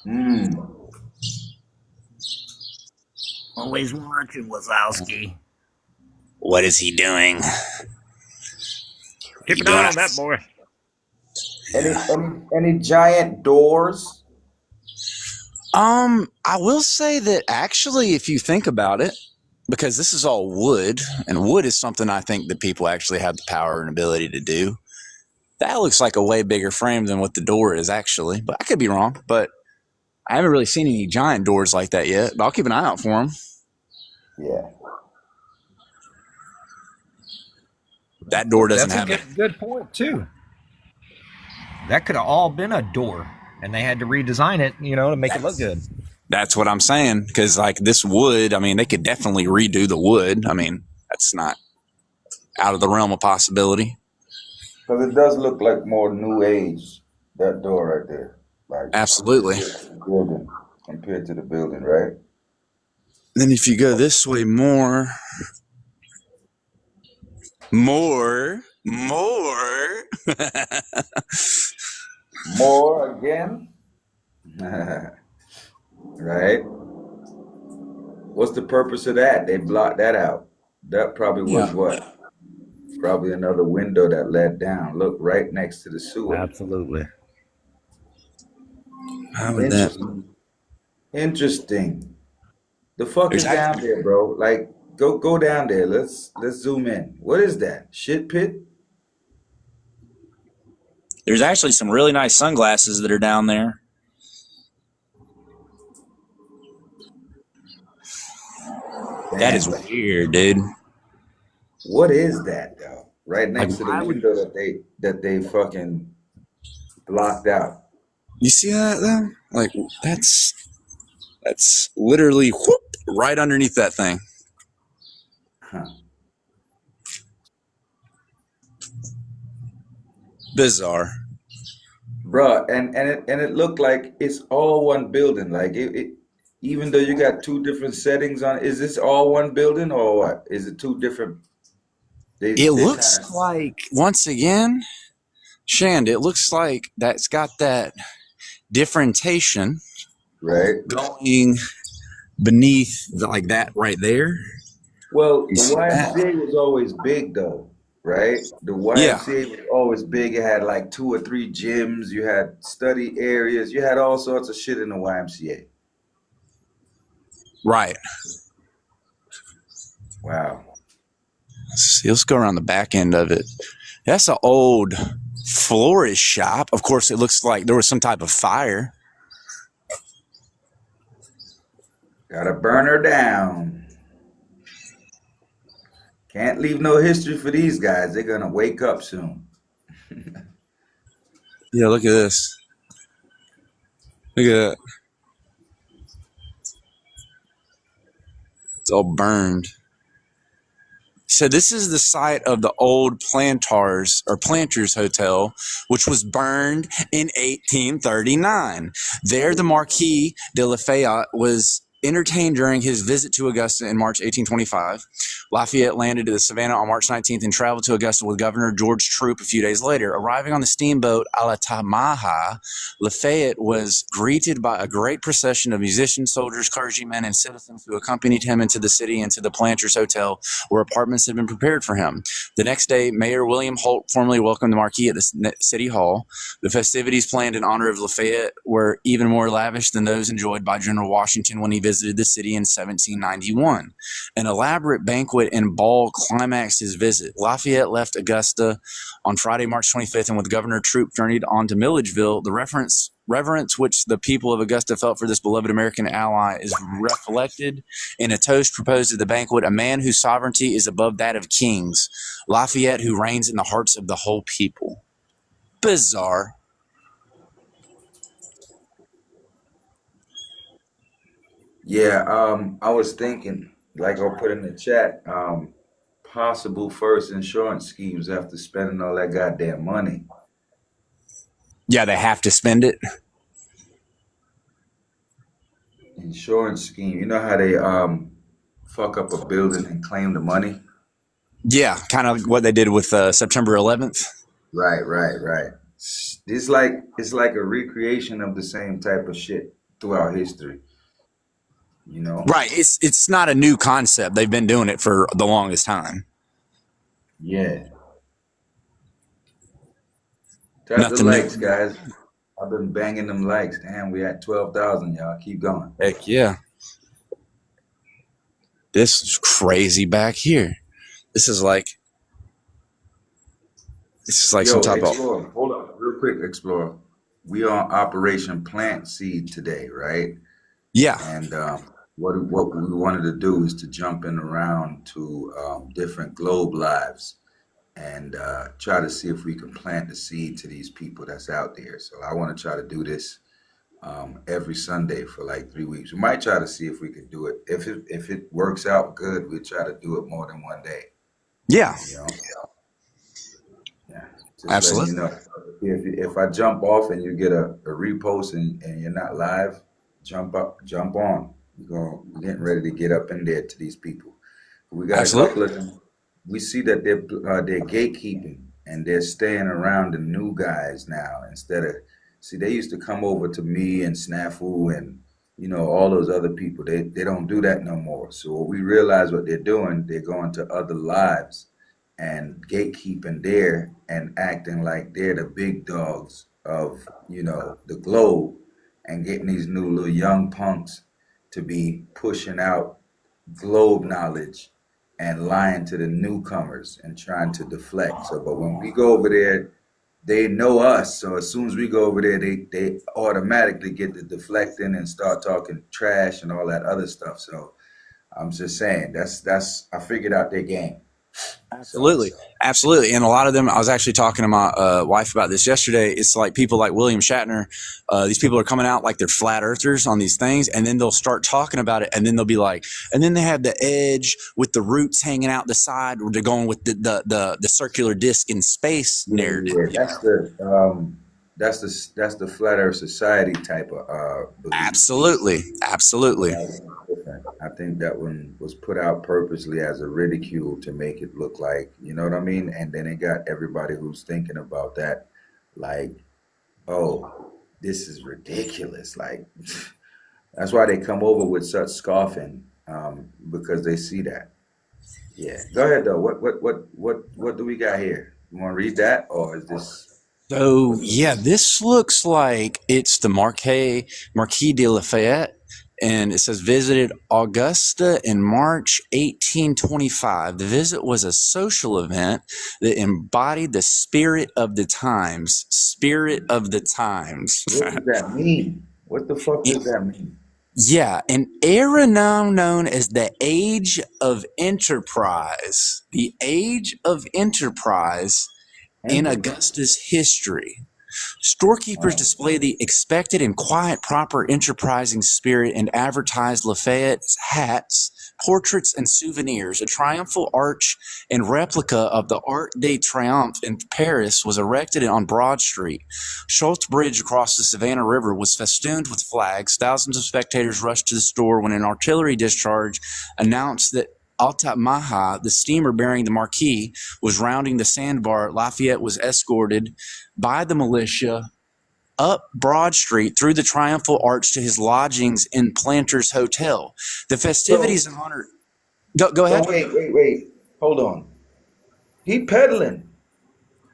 Mm. Always watching Wazowski. What is he doing? Keep an eye on that boy. Any giant doors? I will say that actually, if you think about it, because this is all wood, and wood is something I think that people actually have the power and ability to do. That looks like a way bigger frame than what the door is actually, but I could be wrong. But I haven't really seen any giant doors like that yet, but I'll keep an eye out for them. Yeah. That door doesn't That's have a good point too. That could have all been a door, and they had to redesign it, to make it look good. That's what I'm saying, because like this wood, I mean, they could definitely redo the wood. I mean, that's not out of the realm of possibility. Because it does look like more new age, that door right there. Like Absolutely. compared to the building, right? Then if you go this way more. More again? Right? What's the purpose of that? They blocked that out. That probably was what? Probably another window that led down. Look, right next to the sewer. Absolutely. How would that? Interesting. The fuck is down there, bro? Like, go down there. Let's zoom in. What is that? Shit pit? There's actually some really nice sunglasses that are down there. Damn. That is weird, dude. What is that though? Right next to the window that they fucking blocked out. You see that though? Like that's literally whoop, right underneath that thing. Huh. Bizarre. Bruh, and it looked like it's all one building. Like it even though you got two different settings on, is this all one building or what? Is it two different? It looks like, once again, Shand, it looks like that's got that differentiation, right, going beneath like that right there. Well, the YMCA was always big though, right? The YMCA was always big. It had like 2 or 3 gyms. You had study areas. You had all sorts of shit in the YMCA. Right. Wow. Let's go around the back end of it. That's an old florist shop. Of course, it looks like there was some type of fire. Gotta burn her down. Can't leave no history for these guys. They're gonna wake up soon. Yeah, look at this. Look at that. It's all burned. So this is the site of the old Planters Hotel, which was burned in 1839. There, the Marquis de Lafayette was entertained during his visit to Augusta in March 1825. Lafayette landed at the Savannah on March 19th and traveled to Augusta with Governor George Troup a few days later. Arriving on the steamboat Altamaha, Lafayette was greeted by a great procession of musicians, soldiers, clergymen, and citizens who accompanied him into the city and to the Planters Hotel, where apartments had been prepared for him. The next day, Mayor William Holt formally welcomed the Marquis at the City Hall. The festivities planned in honor of Lafayette were even more lavish than those enjoyed by General Washington when he visited visited the city in 1791. An elaborate banquet and ball climaxed his visit. Lafayette left Augusta on Friday, March 25th, and with governor Troup journeyed on to Milledgeville. The reverence which the people of Augusta felt for this beloved American ally is reflected in a toast proposed at the banquet: a man whose sovereignty is above that of kings, Lafayette, who reigns in the hearts of the whole people. Bizarre. Yeah, I was thinking, like I put in the chat, possible first insurance schemes after spending all that goddamn money. Yeah, they have to spend it. Insurance scheme. You know how they fuck up a building and claim the money? Yeah, kind of what they did with September 11th. Right. It's like a recreation of the same type of shit throughout history. You know? Right. It's not a new concept. They've been doing it for the longest time. Yeah. Tap the Nothing likes, new. guys. I've been banging them likes. Damn, we at 12,000, y'all. Keep going. Heck yeah. This is crazy back here. This is like Yo, some type of... Explorer, hold on, real quick, Explorer. We on Operation Plant Seed today, right? Yeah. And what we wanted to do is to jump in around to different globe lives and try to see if we can plant the seed to these people that's out there. So I want to try to do this every Sunday for like 3 weeks. We might try to see if we could do it. If it works out good, we'll try to do it more than one day. Yeah. You know? Yeah. Just Absolutely. letting you know. If I jump off and you get a repost and you're not live, jump on. We're getting ready to get up in there to these people. We got Absolutely. a couple of them. We see that they're gatekeeping and they're staying around the new guys now instead of. See, they used to come over to me and Snafu and all those other people. They don't do that no more. So what we realize what they're doing, they're going to other lives and gatekeeping there and acting like they're the big dogs of the globe and getting these new little young punks to be pushing out globe knowledge and lying to the newcomers and trying to deflect. So, but when we go over there, they know us. So as soon as we go over there, they automatically get to deflecting and start talking trash and all that other stuff. So I'm just saying that's I figured out their game. Absolutely. Absolutely. And a lot of them, I was actually talking to my wife about this yesterday. It's like people like William Shatner. These people are coming out like they're flat earthers on these things, and then they'll start talking about it, and then they'll be like, and then they have the edge with the roots hanging out the side, where they're going with the circular disc in space narrative. Yeah, that's the flat earth society type of belief. Absolutely. I think that one was put out purposely as a ridicule to make it look like, you know what I mean? And then it got everybody who's thinking about that like, oh, this is ridiculous. Like, that's why they come over with such scoffing, because they see that. Yeah. Go ahead though. What do we got here? You want to read that, or is this? So yeah, this looks like it's the Marquis de Lafayette. And it says visited Augusta in March 1825. The visit was a social event that embodied the spirit of the times. Spirit of the times. What does that mean? What the fuck does that mean? Yeah, an era now known as the Age of Enterprise. The Age of Enterprise in Augusta's history. Storekeepers display the expected and quiet, proper, enterprising spirit and advertise Lafayette's hats, portraits, and souvenirs. A triumphal arch and replica of the Arc de Triomphe in Paris was erected on Broad Street. Schultz Bridge across the Savannah River was festooned with flags. Thousands of spectators rushed to the store when an artillery discharge announced that Altamaha, the steamer bearing the Marquis, was rounding the sandbar. Lafayette was escorted by the militia up Broad Street through the Triumphal Arch to his lodgings in Planters Hotel. The festivities in honor... Go ahead. Wait. Hold on. He peddling.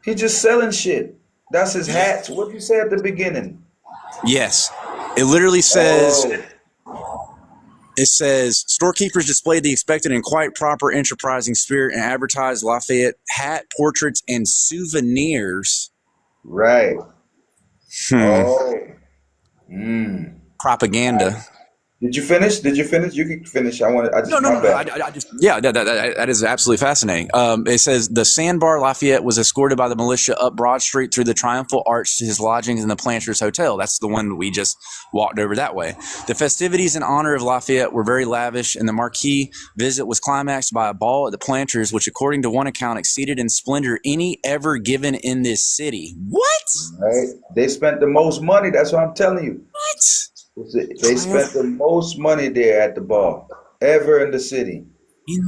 He just selling shit. That's his hats. What did you say at the beginning? Yes. It literally says... It says storekeepers displayed the expected and quite proper enterprising spirit and advertised Lafayette hat, portraits, and souvenirs. Right. Hmm. Oh. Mm. Propaganda. Did you finish? Did you finish? You can finish. I No, just, no, my no, no. bad. I just, yeah, that is absolutely fascinating. It says the Sandbar Lafayette was escorted by the militia up Broad Street through the Triumphal Arch to his lodgings in the Planters Hotel. That's the one we just walked over that way. The festivities in honor of Lafayette were very lavish, and the marquee visit was climaxed by a ball at the Planters, which, according to one account, exceeded in splendor any ever given in this city. What? Right? They spent the most money. That's what I'm telling you. What? They spent the most money there at the ball ever in the city. In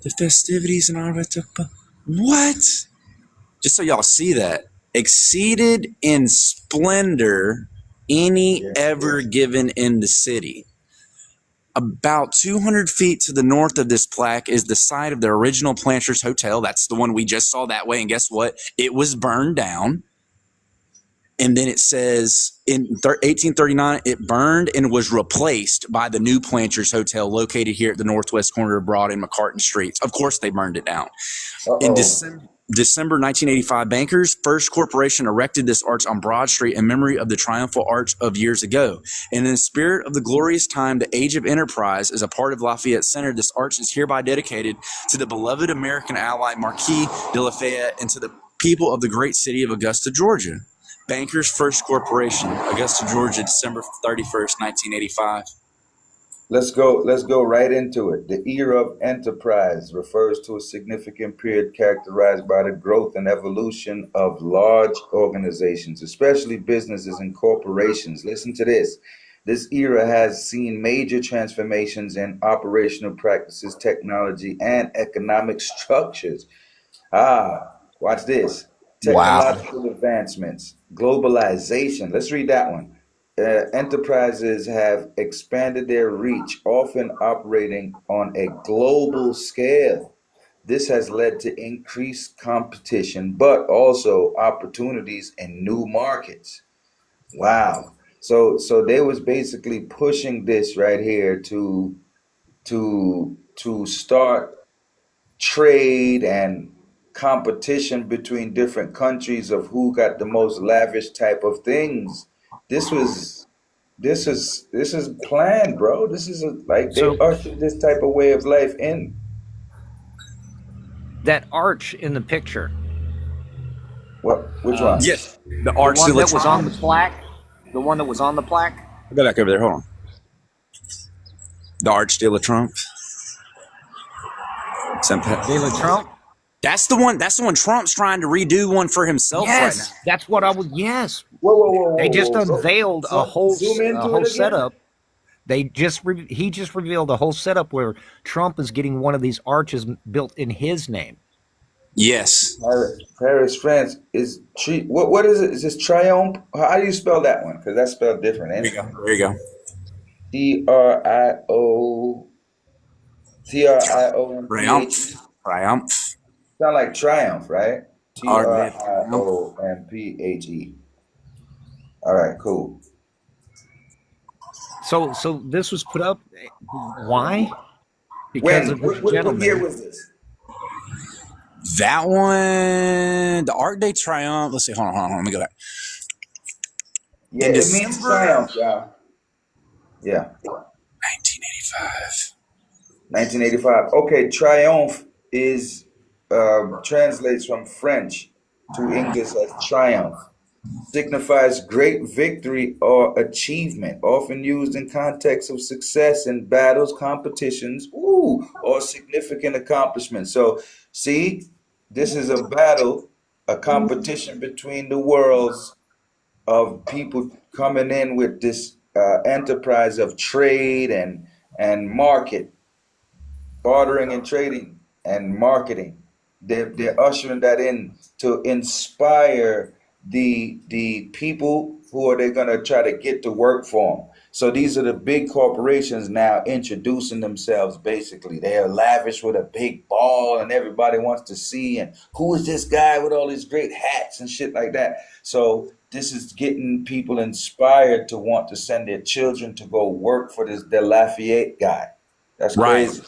the festivities and honor of the what? Just so y'all see that, exceeded in splendor any Yeah. ever given in the city. About 200 feet to the north of this plaque is the site of the original Planters Hotel. That's the one we just saw that way. And guess what? It was burned down. And then it says in 1839, it burned and was replaced by the new Planters Hotel located here at the northwest corner of Broad and McCartan Streets. Of course, they burned it down. In December 1985, bankers First Corporation erected this arch on Broad Street in memory of the triumphal arch of years ago. And in the spirit of the glorious time, the age of enterprise, as a part of Lafayette Center, this arch is hereby dedicated to the beloved American ally Marquis de Lafayette and to the people of the great city of Augusta, Georgia. Bankers First Corporation, Augusta, Georgia, December 31st, 1985. Let's go right into it. The era of enterprise refers to a significant period characterized by the growth and evolution of large organizations, especially businesses and corporations. Listen to this. This era has seen major transformations in operational practices, technology, and economic structures. Watch this. Wow. Technological advancements, globalization. Let's read that one. Enterprises have expanded their reach, often operating on a global scale. This has led to increased competition, but also opportunities in new markets. Wow. So they was basically pushing this right here to start trade and competition between different countries of who got the most lavish type of things. This was this is planned, bro. This is like they So ushered this type of way of life in. that arch in the picture, What? Which one? Yes. The the Arch de one la that was on the Triomphe. plaque, the one that was on the plaque, I'll go back over there. Hold on. The Arch de la Triomphe. De La Trump. That's the one. That's the one. Trump's trying to redo one for himself right now. Yes, that's what I was. Yes, Whoa, whoa, whoa, they whoa, just whoa. Go. unveiled a whole Zoom a into whole it again. setup. He just revealed a whole setup where Trump is getting one of these arches built in his name. Yes. Paris, France is what is it? Is this Triumph? How do you spell that one? Because that's spelled different, There ain't you it? go. There you go. T-R-I-O T-R-I-O-M-P-H. Triumph. Triumph. Sound like Triumph, right? Art de Triomphe. Triumphe. All right, cool. So this was put up. Why? Because When? of this What year gentleman. was this? That one, the Arc de Triomphe. Let's see. Hold on. Let me go back. Yeah, In it means December Triumph, y'all. Yeah, 1985. 1985. Okay, Triomphe is translates from French to English as triumph. Signifies great victory or achievement, often used in context of success in battles, competitions, or significant accomplishments. So, see, this is a battle, a competition between the worlds of people coming in with this enterprise of trade and market, bartering and trading and marketing. They're ushering that in to inspire the people who are they going to try to get to work for them? So these are the big corporations now introducing themselves. Basically, they are lavish with a big ball, and everybody wants to see. And who is this guy with all these great hats and shit like that? So this is getting people inspired to want to send their children to go work for this the Lafayette guy. That's Right. crazy.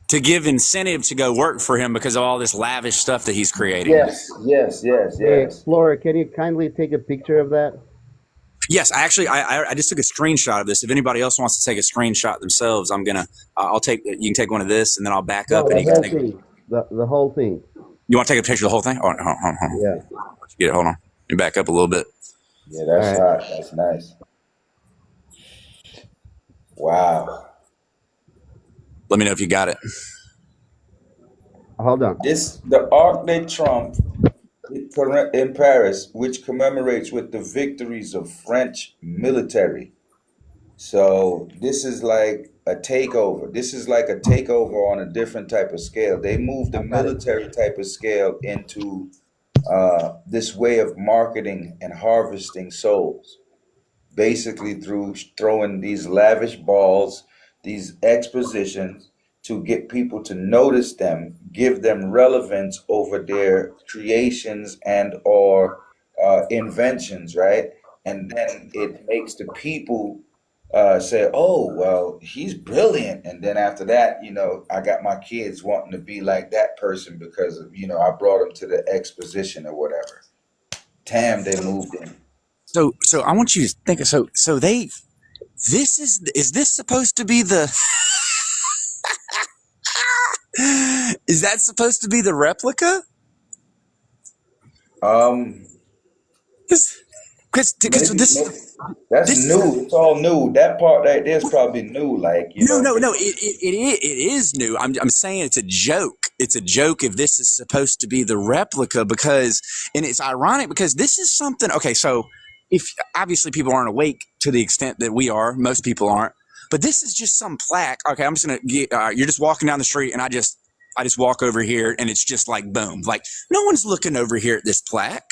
To give incentive to go work for him because of all this lavish stuff that he's creating. Yes, yes, yes, Hey, yes. Explorer, can you kindly take a picture of that? Yes, actually, I just took a screenshot of this. If anybody else wants to take a screenshot themselves, I'll take. You can take one of this, and then I'll back up, No, and the you can whole take. thing. The whole thing. You want to take a picture of the whole thing? Oh, hold on. Yeah. Get it. Hold on. Let me back up a little bit. Yeah, that's All right. hot. That's nice. Wow. Let me know if you got it. Hold on. The Arc de Triomphe in Paris, which commemorates with the victories of French military. So this is like a takeover. This is like a takeover on a different type of scale. They moved the I got it. military type of scale into this way of marketing and harvesting souls, basically through throwing these lavish balls, these expositions to get people to notice them, give them relevance over their creations and or inventions, right? And then it makes the people say, "Oh, well, he's brilliant." And then after that, I got my kids wanting to be like that person because of, I brought them to the exposition or whatever. Tam, they moved in. So I want you to think. So they. Is this supposed to be the? Is that supposed to be the replica? Um, Because maybe, this that's this new. It's all new. That part right there is probably new. Like, no. It is new. I'm saying it's a joke. It's a joke if this is supposed to be the replica and it's ironic because this is something. Okay, so if obviously people aren't awake to the extent that we are, most people aren't. But this is just some plaque. Okay, I'm just gonna get. You're just walking down the street, and I just walk over here, and it's just like boom. Like no one's looking over here at this plaque.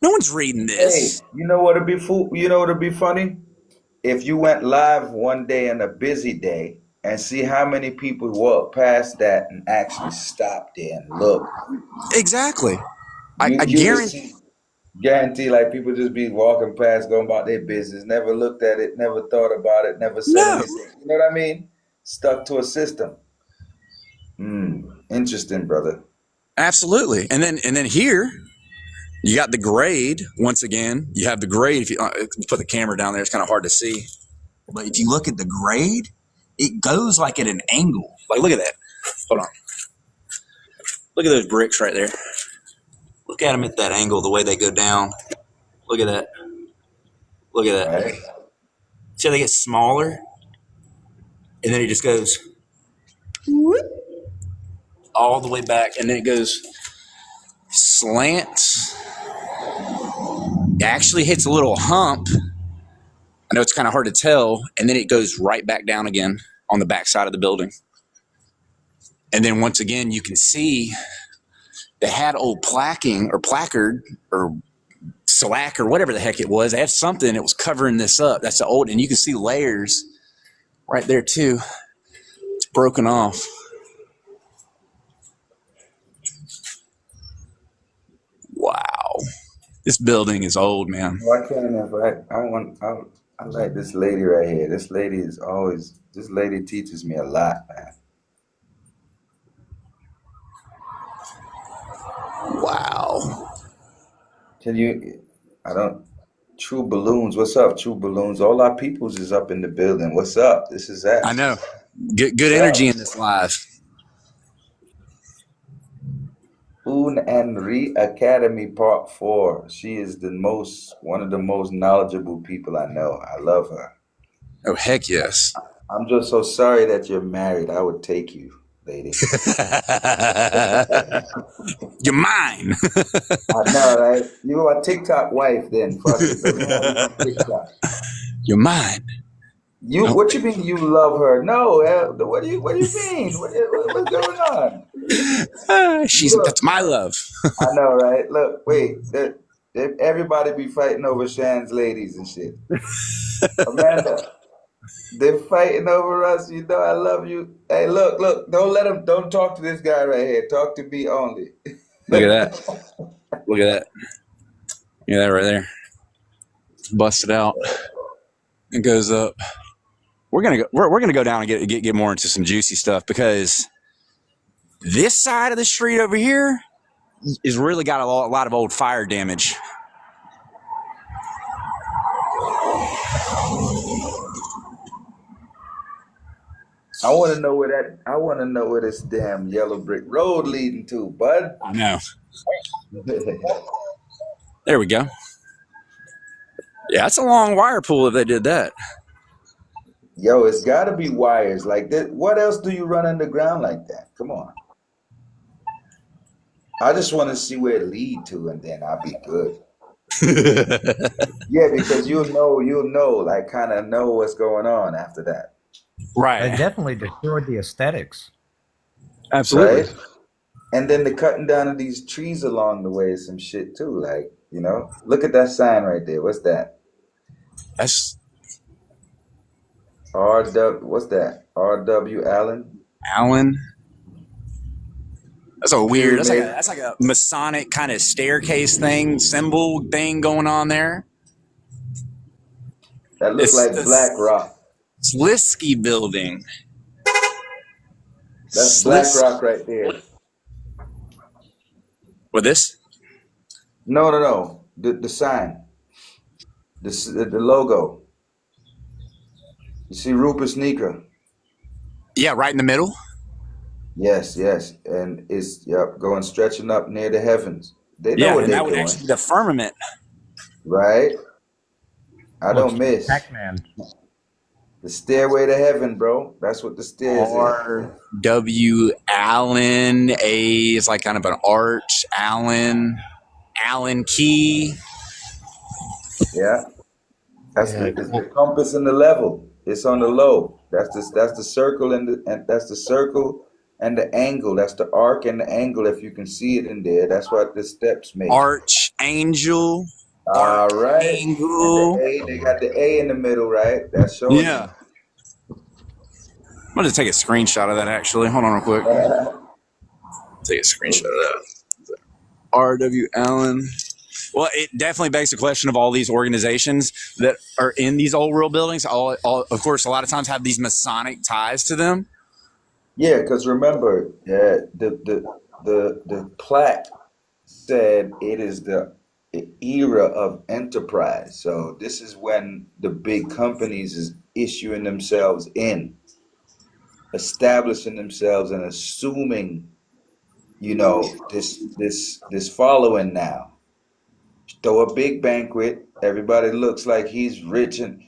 No one's reading hey, this. you know what'd be You know what'd be funny? If you went live one day on a busy day and see how many people walk past that and actually stop there and look. Exactly. I You would guarantee. guarantee like people just be walking past, going about their business, never looked at it, never thought about it, never said No. anything. You know what I mean? Stuck to a system. Interesting, brother. Absolutely. And then here you got the grade. Once again, you have the grade. If you put the camera down there, it's kind of hard to see. But if you look at the grade, it goes like at an angle. Like look at that. Hold on. Look at those bricks right there. Look at them at that angle, the way they go down. Look at that. Look at that. Right? See how they get smaller? And then it just goes all the way back. And then it goes slants. It actually hits a little hump. I know it's kind of hard to tell. And then it goes right back down again on the back side of the building. And then once again, you can see they had old placard or slack or whatever the heck it was. They had something that was covering this up. That's the old, and you can see layers right there too. It's broken off. Wow. This building is old, man. Well, I can't invite. I like this lady right here. This lady teaches me a lot, man. Wow. True Balloons, what's up, True Balloons? All our peoples is up in the building. What's up? This is that. I know. Good What's energy up? in this live. Un Henry Academy Part 4. She is one of the most knowledgeable people I know. I love her. Oh, heck yes. I'm just so sorry that you're married. I would take you, lady. You're mine. I know, right? You are a TikTok wife then. Fuck it. Let me have you on TikTok. You're mine. What you mean you love her? No, what do you mean? What's going on? That's my love. I know, right? Look, wait. Everybody be fighting over Shan's ladies and shit. Amanda, they're fighting over us. You know, I love you. Hey, look, don't talk to this guy right here. Talk to me only. Look at that. Look at that. Yeah, that right there. Busted out. It goes up. We're gonna go down and get more into some juicy stuff, because this side of the street over here is really got a lot of old fire damage. I want to know where this damn yellow brick road leading to, bud. I know. There we go. Yeah, that's a long wire pull if they did that. Yo, it's got to be wires like that. What else do you run underground like that? Come on. I just want to see where it lead to, and then I'll be good. Yeah, because you'll know, like kind of know what's going on after that. Right. They definitely destroyed the aesthetics. Absolutely. Right? And then the cutting down of these trees along the way is some shit too. Like, you know, look at that sign right there. What's that? That's What's that? R.W. Allen? Allen. That's a weird. Dude, That's like a Masonic kind of staircase symbol thing going on there. That looks like Black Rock. Slisky building. That's Black Rock right there. With this? No. The sign. The logo. You see Rupert Sneaker? Yeah, right in the middle. Yes. And it's going stretching up near the heavens. They know what they're doing. Actually be the firmament. Right? I don't miss. Pac-Man. The stairway to heaven, bro. That's what the stairs is. R.W. Allen. It's like kind of an arch. Allen key. Yeah. That's the compass and the level. It's on the low. That's the circle and that's the circle and the angle. That's the arc and the angle. If you can see it in there, that's what the steps make. Arch angel. All right. Angle. They got the A in the middle, right? That's showing. Yeah. I'm going to take a screenshot of that, actually. Hold on real quick. Take a screenshot of that. R.W. Allen. Well, it definitely begs the question of all these organizations that are in these old world buildings. All, of course, a lot of times have these Masonic ties to them. Yeah, because remember, the plaque said it is the era of enterprise. So this is when the big companies is issuing themselves in, establishing themselves, and assuming, this following now. Throw a big banquet. Everybody looks like he's rich, and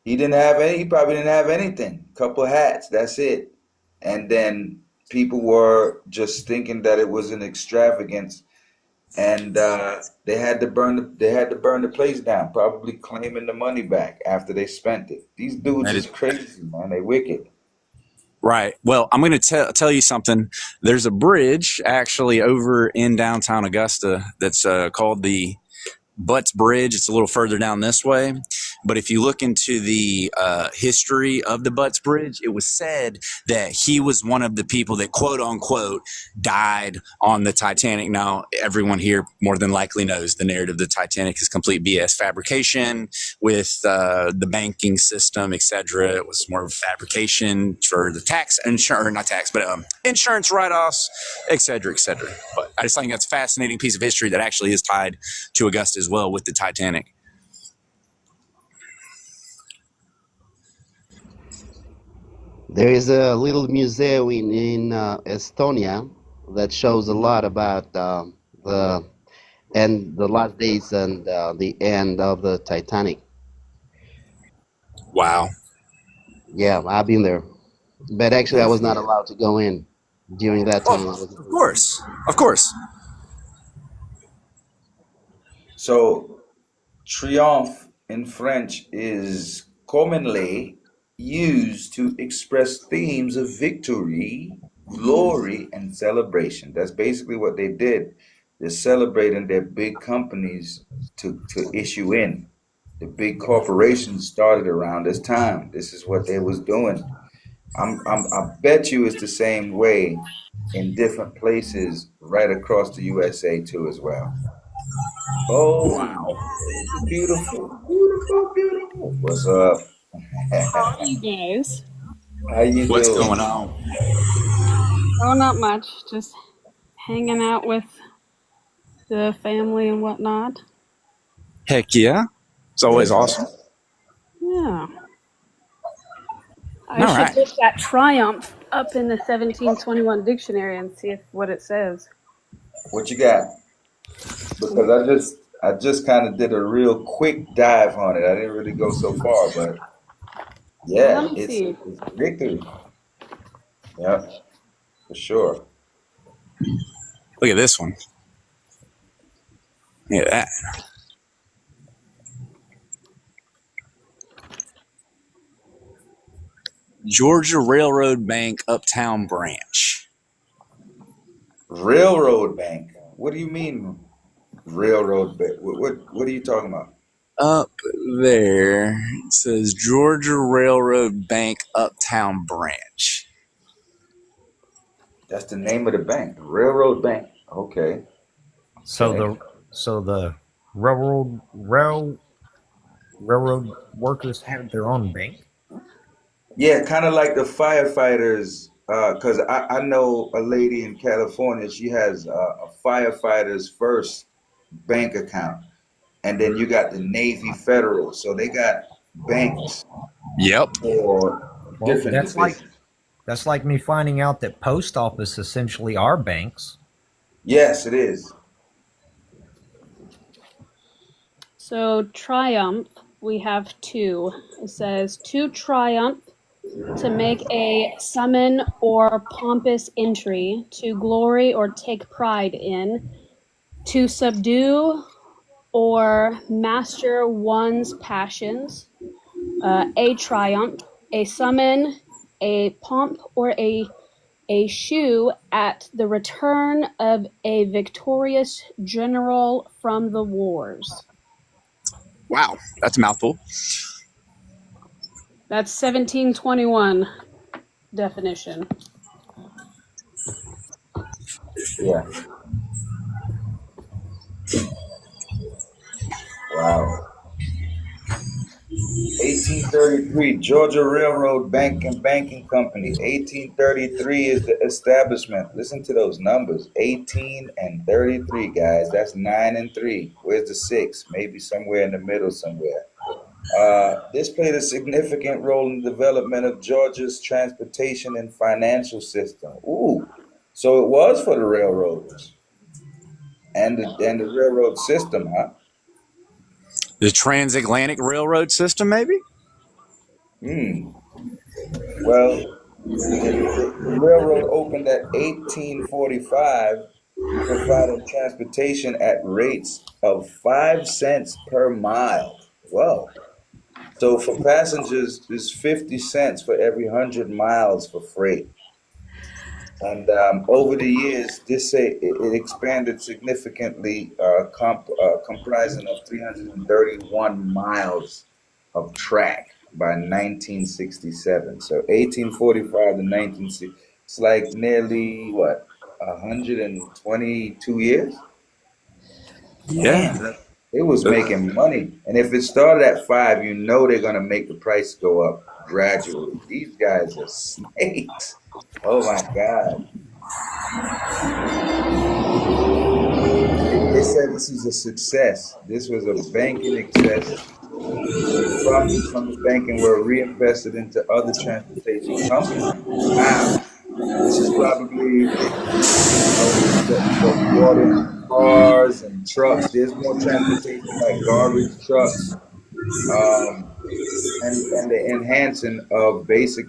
he probably didn't have anything. Couple hats, that's it. And then people were just thinking that it was an extravagance, and they had to burn the place down, probably claiming the money back after they spent it. These dudes is crazy, man. They wicked. Right. Well, I'm going to tell you something. There's a bridge actually over in downtown Augusta that's called the Butts Bridge. It's a little further down this way. But if you look into the history of the Butts Bridge, it was said that he was one of the people that, quote unquote, died on the Titanic. Now, everyone here more than likely knows the narrative of the Titanic is complete BS fabrication with the banking system, etc. It was more of a fabrication for the insurance write-offs, etc., etc. But I just think that's a fascinating piece of history that actually is tied to Augusta as well with the Titanic. There is a little museum in Estonia that shows a lot about the last days and the end of the Titanic. Wow. Yeah, I've been there, but actually I was not allowed to go in during that time. Of course. So, triomphe in French is commonly used to express themes of victory, glory, and celebration. That's basically what they did. They're celebrating their big companies to issue in. The big corporations started around this time. This is what they was doing. I bet you it's the same way in different places right across the USA too as well. Oh, beautiful, beautiful, beautiful. What's up? How are you guys? How you What's doing? going on? Oh, not much. Just hanging out with the family and whatnot. Heck yeah. It's always Yes, awesome. Yeah. I All should right. look that triumph up in the 1721 dictionary and see what it says. what you got? Because I just kind of did a real quick dive on it. I didn't really go so far, but Let yeah, me it's see. it's victory. Yeah, for sure. Look at this one. Look at that. Georgia Railroad Bank Uptown Branch. Railroad Bank. What do you mean railroad bank? What are you talking about? Up there, it says Georgia Railroad Bank Uptown Branch. That's the name of the bank, Railroad Bank. Okay, So okay. the railroad workers have their own bank. Yeah, kind of like the firefighters. Because I know a lady in California. She has a firefighters first bank account, and then you got the Navy Federal. So they got banks Yep. for Well, different divisions. that's like me finding out that post office essentially are banks. Yes, it is. So, triumph, we have two. It says to triumph, to make a summon or pompous entry, to glory or take pride in, to subdue or master one's passions, a triumph, a summon, a pomp, or a shew at the return of a victorious general from the wars. Wow, that's a mouthful. That's 1721 definition. Yeah. Wow. 1833, Georgia Railroad Bank and Banking Company. 1833 is the establishment. Listen to those numbers. 18 and 33, guys. That's 9 and 3. Where's the 6? Maybe somewhere in the middle somewhere. This played a significant role in the development of Georgia's transportation and financial system. Ooh, so it was for the railroads and the railroad system, huh? The Transatlantic Railroad System, maybe? Hmm. Well, the railroad opened at 1845, providing transportation at rates of 5 cents per mile. Whoa. So for passengers, it's 50 cents for every 100 miles for freight. And over the years, it expanded significantly, comprising of 331 miles of track by 1967. So 1845 to 1960, it's like nearly what, 122 years? Yeah. Man, it was making money. And if it started at 5, you know they're gonna make the price go up gradually. These guys are snakes. Oh my God. They said this is a success. This was a banking success. The profits from the banking were reinvested into other transportation companies. Wow. This is probably, the water cars and trucks. There's more transportation like garbage trucks, um, and the enhancing of basic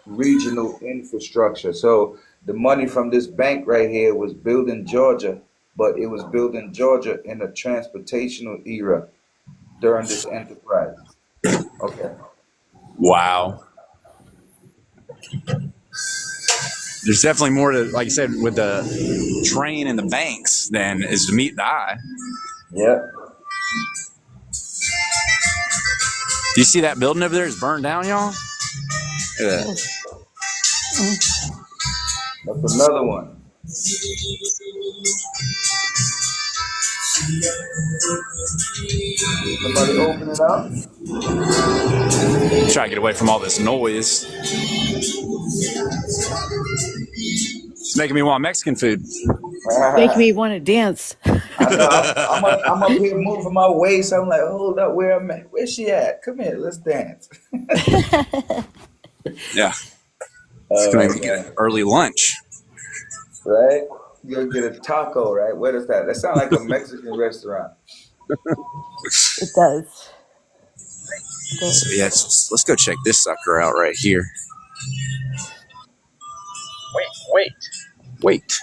regional infrastructure. So the money from this bank right here was building Georgia, but it was building Georgia in a transportational era during this enterprise. Okay. Wow. there's definitely more to, like you said, with the train and the banks than is to meet the eye. Yep. Do you see that building over there is burned down, y'all? Look at that. That's another one. Somebody open it up. Try to get away from all this noise. It's making me want Mexican food. Make me want to dance. I know. I'm up here moving my waist. I'm like, hold up, where's she at? Come here, let's dance. Yeah. It's going to get an early lunch. Right? You'll get a taco, right? What is that? That sounds like a Mexican restaurant. It does. So yeah, let's go check this sucker out right here. Wait.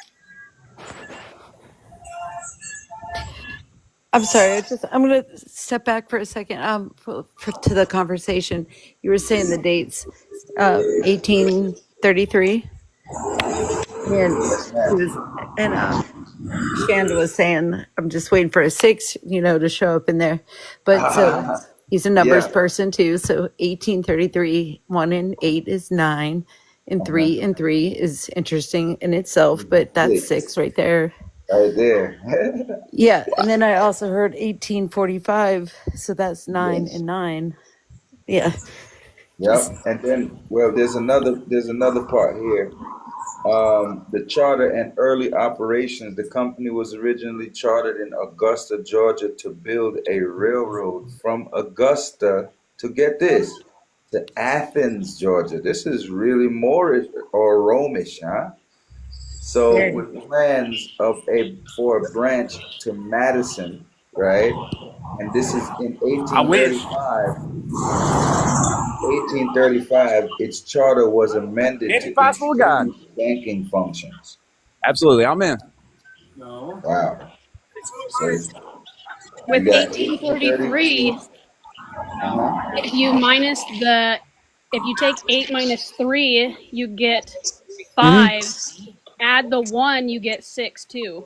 I'm sorry. I'm going to step back for a second. To the conversation, you were saying the dates, 1833, and Yes, he ma'am. was, and Shanda was saying, I'm just waiting for a 6, to show up in there. But so he's a numbers Yeah. person too. So 1833, 1 and 8 is 9, and 3 and 3 is interesting in itself. But that's 6 right there. Right there. Yeah, and then I also heard 1845, so that's 9 Yes. and 9. Yeah. Yep. And then, well, there's another part here. The charter and early operations. The company was originally chartered in Augusta, Georgia, to build a railroad from Augusta to, get this, to Athens, Georgia. This is really Moorish or Romish, huh? So Very. with plans for a branch to Madison, right? And this is in I wish. 1835, its charter was amended to Impossible God. include banking functions. Absolutely, I'm in. Wow. So With you got 1833, 1832. Uh-huh. if you take 8 minus 3, you get 5. Add the 1, you get 6 too.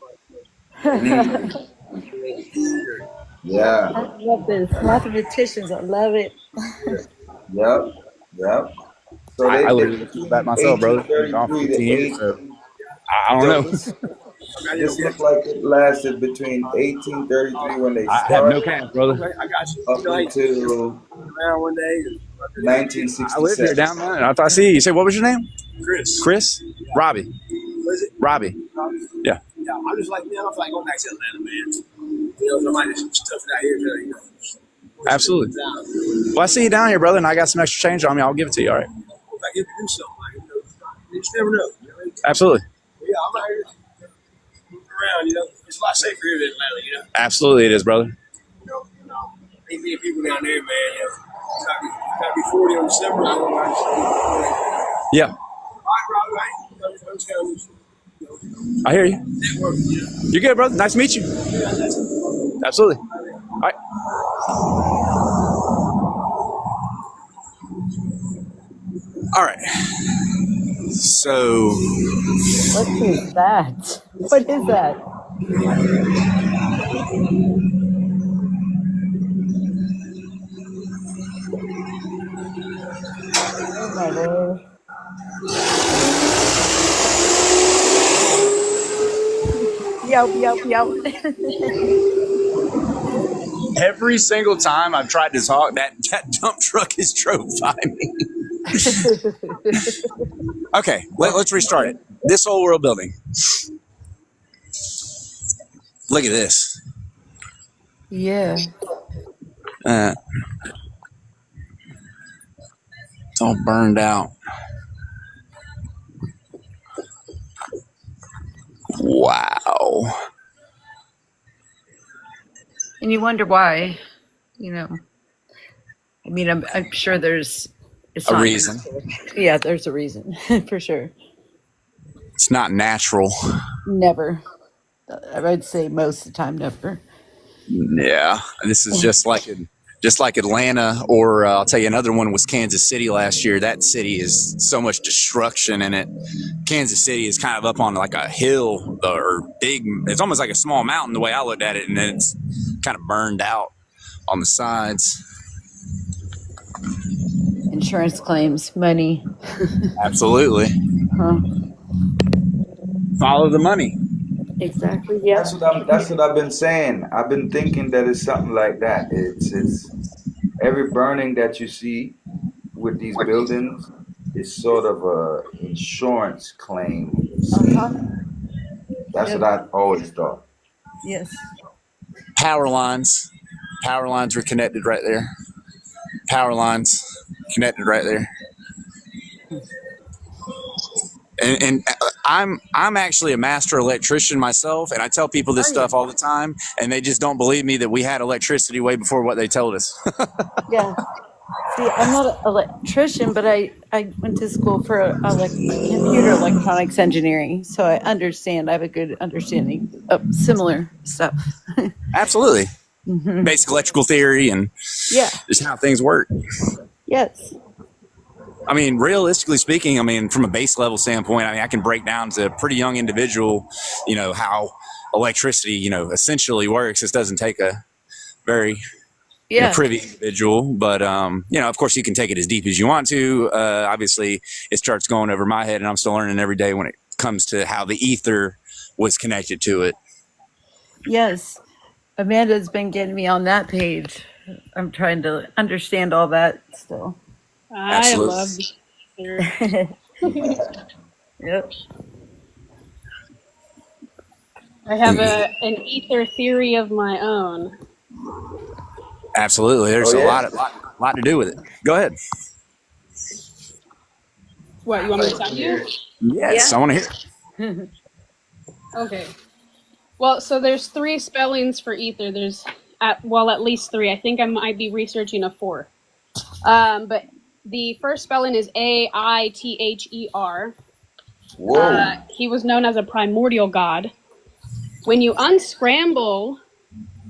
Yeah. I love this. Mathematicians, I love it. Yep. So I they literally looked at that myself, brother. I've been gone for 1833 15 to years, so 18. I don't know. This looked like it lasted between 1833 when they I have no started cash, brother. up until I live here 1967. down there. I thought I see you. You said, what was your name? Chris? Robbie. Robbie. Yeah. I'm just like, man, I'm like going back to Atlanta, man. Somebody some stuff out here, Absolutely. Well, I see you down here, brother, and I got some extra change on me. I'll give it to you. All right. If I get to do something, you just never know. Absolutely. Yeah, I'm out here moving around, It's a lot safer here than Atlanta, Absolutely, it is, brother. Ain't many people down there, man. Gotta be 40 on December. I don't know. Yeah, Right. I hear you. You're good, brother. Nice to meet you. Absolutely. All right. All right. So, What is that? What is that? Oh my Lord. Yelp. every single time I've tried to talk, that dump truck has drove by me. Okay, let's restart it. This old world building. Look at this. Yeah. It's all burned out. Wow. And you wonder why, I mean, I'm sure it's A not reason. natural. Yeah, there's a reason for sure. It's not natural. Never. I would say most of the time, never. Yeah. This is just like just like Atlanta, or I'll tell you another one was Kansas City last year. That city is so much destruction in it. Kansas City is kind of up on like a hill or big. It's almost like a small mountain the way I looked at it, and then it's kind of burned out on the sides. Insurance claims, money. Absolutely. Huh. Follow the money. Exactly. Yeah. That's what I've been saying. I've been thinking that it's something like that. It's every burning that you see with these buildings is sort of a insurance claim scheme. That's what I always thought. Yes. Power lines. Power lines were connected right there. Power lines connected right there. And I'm actually a master electrician myself, and I tell people this stuff all the time, and they just don't believe me that we had electricity way before what they told us. Yeah. See, I'm not an electrician, but I went to school for computer electronics engineering, so I understand. I have a good understanding of similar stuff. Absolutely. Basic electrical theory and just how things work. Yes. I mean, realistically speaking, I mean, from a base level standpoint, I mean, I can break down to a pretty young individual, how electricity, essentially works. This doesn't take a very privy individual, but, of course you can take it as deep as you want to. Obviously it starts going over my head, and I'm still learning every day when it comes to how the ether was connected to it. Yes. Amanda's been getting me on that page. I'm trying to understand all that still. I love the ether. Yep. I have an ether theory of my own. Absolutely. There's a lot to do with it. Go ahead. What, you want me to tell you? Yes, I want to hear. Okay. Well, so there's 3 spellings for ether. There's at least 3. I think I might be researching a 4. But the first spelling is Aither. Whoa. He was known as a primordial god. When you unscramble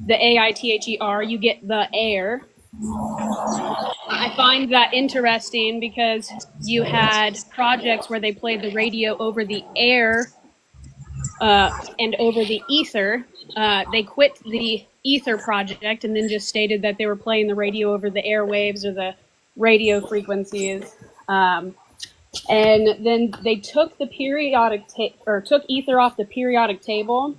the Aither, you get the air. I find that interesting because you had projects where they played the radio over the air and over the ether. They quit the ether project and then just stated that they were playing the radio over the airwaves or the radio frequencies. And then they took the took ether off the periodic table,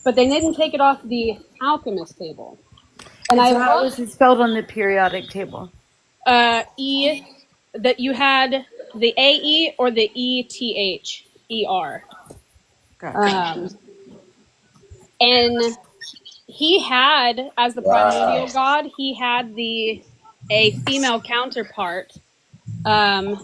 but they didn't take it off the alchemist table. And how was it spelled on the periodic table? That you had the AE or the ETHER. Gotcha. And he had, as the primordial god, he had a female counterpart. And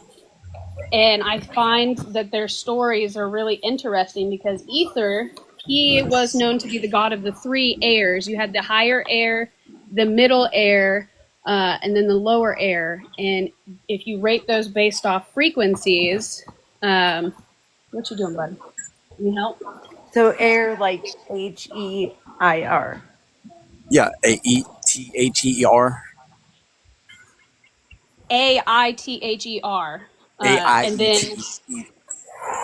I find that their stories are really interesting because Ether, he was known to be the god of the 3 airs. You had the higher air, the middle air, and then the lower air. And if you rate those based off frequencies, what you doing, bud? Need help? So air like HEIR. Yeah, AETHER. AITHER. And then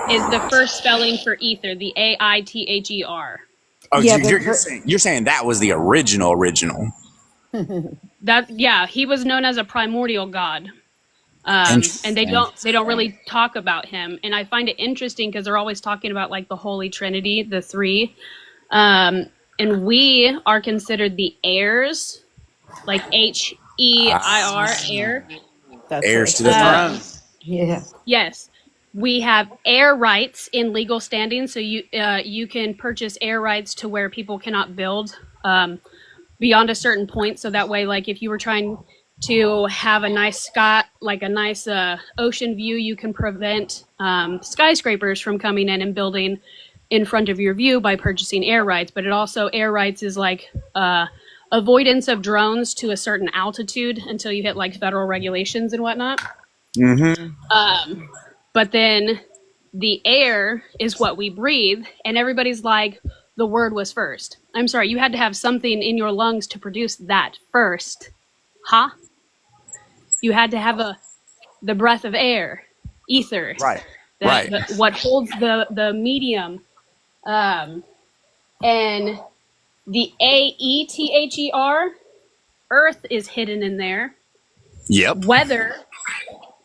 is the first spelling for ether, the AITHER. Oh, yeah, you're saying that was the original. He was known as a primordial god. And they don't really talk about him. And I find it interesting because they're always talking about like the Holy Trinity, the 3. And we are considered the heirs, like HEIR, heir. That's heirs to the throne. Yeah. Yes. We have air rights in legal standing. So you can purchase air rights to where people cannot build beyond a certain point. So that way, like if you were trying to have a nice sky, like a nice ocean view, you can prevent skyscrapers from coming in and building in front of your view by purchasing air rights. But it also, air rights is like avoidance of drones to a certain altitude until you hit like federal regulations and whatnot. Mm-hmm. But then the air is what we breathe, and everybody's like, the word was first. I'm sorry, you had to have something in your lungs to produce that first. ha. You had to have the breath of air, ether. Right. Right. What holds the medium. And the AETHER, earth is hidden in there. Yep. Weather,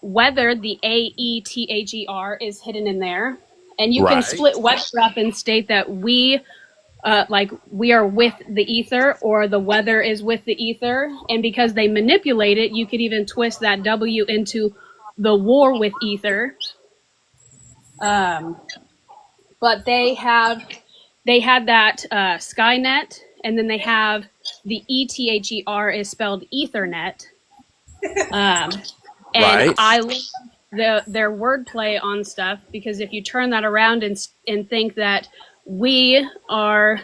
the AETHER is hidden in there. And you can split weather up and state that we are with the ether, or the weather is with the ether. And because they manipulate it, you could even twist that W into the war with ether. But they had that Skynet, and then they have the ETHER is spelled Ethernet. And I love their wordplay on stuff, because if you turn that around and think that we are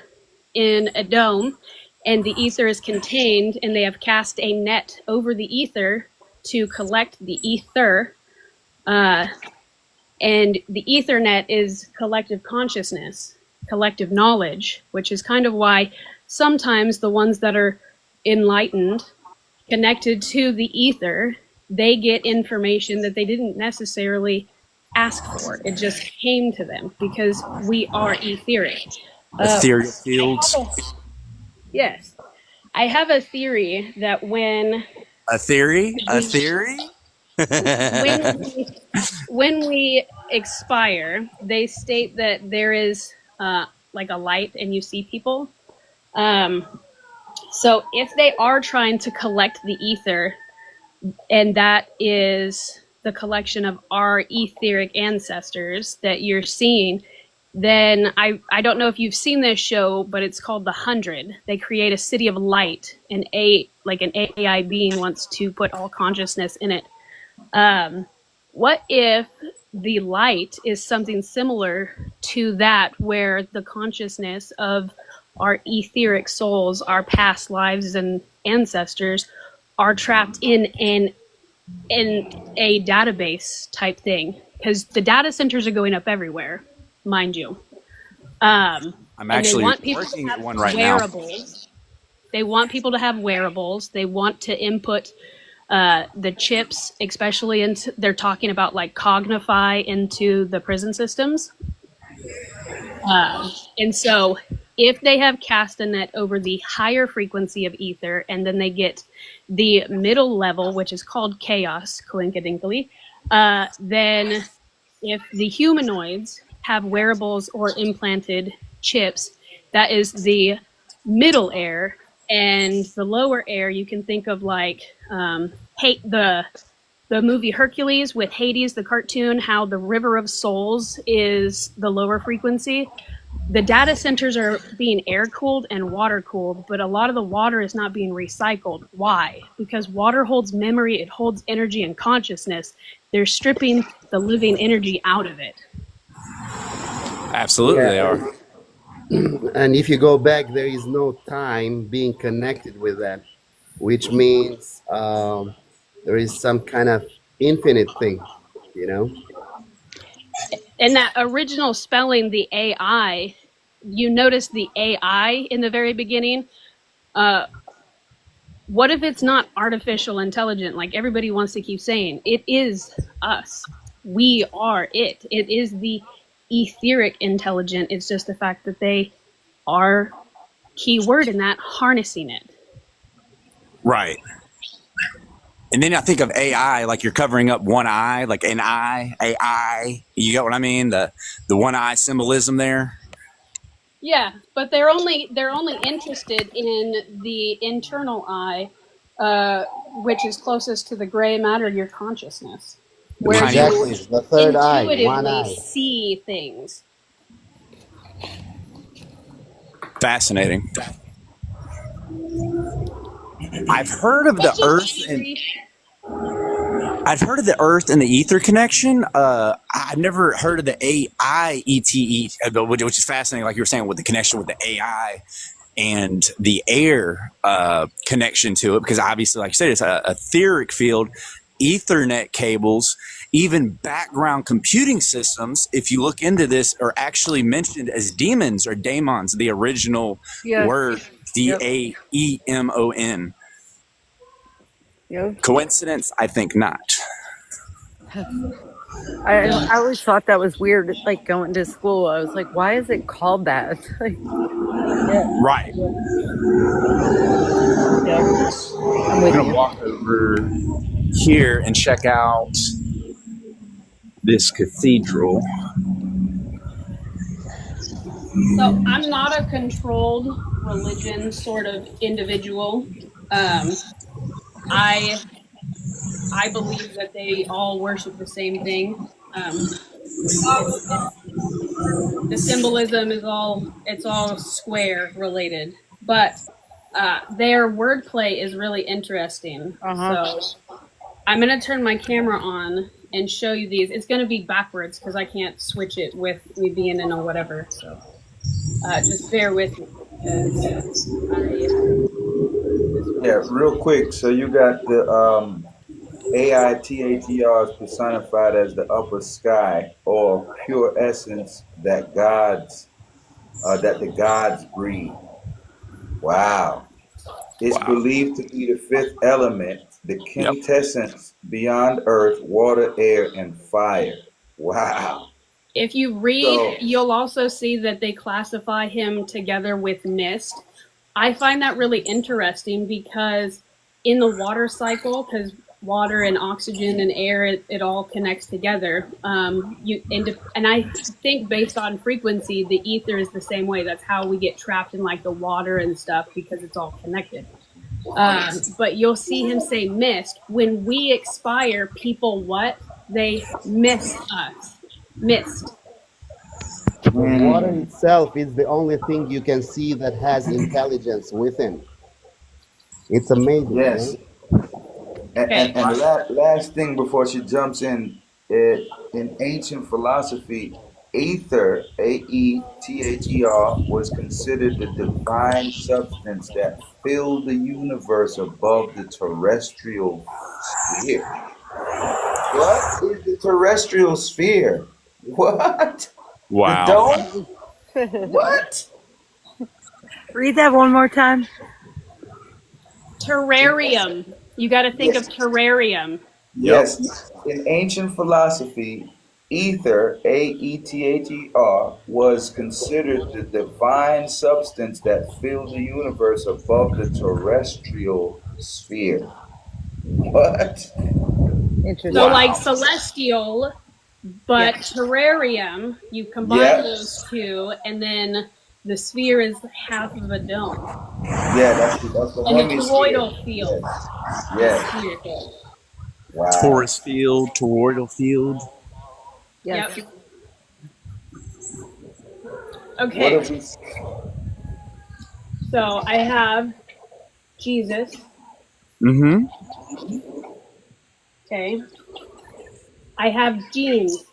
in a dome and the ether is contained, and they have cast a net over the ether to collect the ether, and the Ethernet is collective consciousness, collective knowledge, which is kind of why sometimes the ones that are enlightened, connected to the ether, they get information that they didn't necessarily ask for. It just came to them because we are etheric. Ethereal fields. Yes. I have a theory that when... A theory? When we expire, they state that there is like a light and you see people. So if they are trying to collect the ether, and that is the collection of our etheric ancestors that you're seeing, then I don't know if you've seen this show, but it's called The 100. They create a city of light, and an AI being wants to put all consciousness in it. What if the light is something similar to that, where the consciousness of our etheric souls, our past lives and ancestors, are trapped in a database type thing? Because the data centers are going up everywhere, mind you. I'm actually working at one right wearables. Now. They want people to have wearables. They want to input the chips, especially into, they're talking about like Cognify into the prison systems. And so if they have cast a net over the higher frequency of ether, and then they get the middle level, which is called chaos, coinkadinkly, then if the humanoids have wearables or implanted chips, that is the middle air. And the lower air, you can think of like the movie Hercules with Hades, the cartoon, how the River of Souls is the lower frequency. The data centers are being air cooled and water cooled, but a lot of the water is not being recycled. Why? Because water holds memory, it holds energy and consciousness. They're stripping the living energy out of it. Absolutely, they are. And if you go back, there is no time being connected with that, which means there is some kind of infinite thing, you know? And that original spelling, the AI, you notice the AI in the very beginning. What if it's not artificial intelligent, like everybody wants to keep saying? It is us. We are it. It is the etheric intelligent. It's just the fact that they are, key word in that, harnessing it. Right. And then I think of AI, like you're covering up one eye, like an eye, AI. You get what I mean? The one eye symbolism there. Yeah, but they're only interested in the internal eye, which is closest to the gray matter, your consciousness, where exactly. you the third eye, one intuitively eye. see things. Fascinating. I've heard of the Earth and the ether connection. I've never heard of the AIETE, which is fascinating. Like you were saying, with the connection with the AI and the air connection to it, because obviously, like you said, it's a etheric field. Ethernet cables, even background computing systems, if you look into this, are actually mentioned as demons or daemons, the original word, DAEMON. Yep. Coincidence? I think not. I always thought that was weird. Like going to school, I was like, why is it called that? It's like, yeah, Right. yeah. I'm I'm with gonna you. walk over here and check out this cathedral. So I'm not a controlled religion sort of individual. I believe that they all worship the same thing. It's the symbolism is all square related, but their wordplay is really interesting. So I'm gonna turn my camera on and show you these. It's gonna be backwards because I can't switch it with me being in a whatever. So just bear with me because Yeah, real quick. So you got the AITATRs personified as the upper sky or pure essence that that the gods breathe. Wow. It's Wow. believed to be the fifth element, the Yep. quintessence beyond earth, water, air, and fire. Wow. if you read, So, you'll also see that they classify him together with mist. I find that really interesting because in the water cycle, because water and oxygen and air, it all connects together. And I think based on frequency, the ether is the same way. That's how we get trapped in like the water and stuff because it's all connected. But you'll see him say mist. When we expire, people what? They miss us. Mist. The water itself is the only thing you can see that has intelligence within. It's amazing, yes. right? And last thing before she jumps in ancient philosophy, ether, AETHER, was considered the divine substance that filled the universe above the terrestrial sphere. What is the terrestrial sphere? What? The Wow. dome? What? Read that one more time. Terrarium. You got to think of Yes. terrarium. Yep. Yes. In ancient philosophy, ether, AETHER, was considered the divine substance that filled the universe above the terrestrial sphere. What? Interesting. So, Wow. like celestial, but Yeah. terrarium, you combine Yeah. those two, and then the sphere is half of a dome. Yeah, that's the And the hemisphere. toroidal field Yes. is spherical. Wow. Taurus field, toroidal field. Yes. Yep. What Okay. have we? So I have Jesus. Mm-hmm. Okay. I have genes.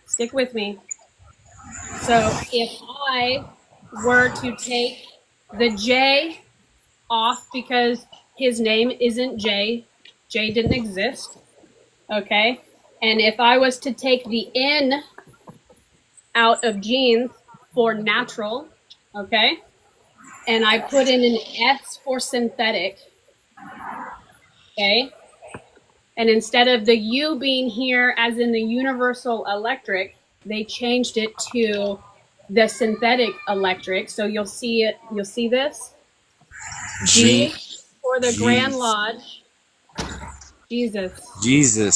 Stick with me. So if I were to take the J off because his name isn't J, J didn't exist. Okay. And if I was to take the N out of genes for natural, okay, and I put in an S for synthetic, okay, and instead of the U being here as in the universal electric, they changed it to the synthetic electric. So you'll see it, you'll see this. G for the Grand Lodge. Jesus.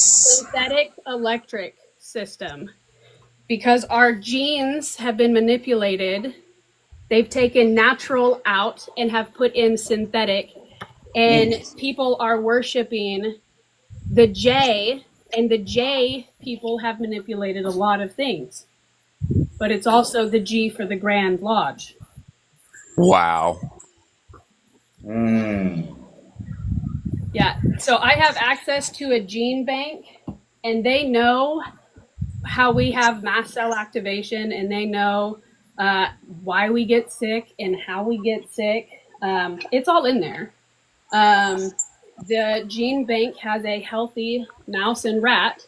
Synthetic electric system. Because our genes have been manipulated, they've taken natural out and have put in synthetic. And people are worshiping the J, and the J people have manipulated a lot of things. But it's also the G for the Grand Lodge. Wow. Yeah. So I have access to a gene bank, and they know how we have mast cell activation, and they know why we get sick and how we get sick. It's all in there. The gene bank has a healthy mouse and rat,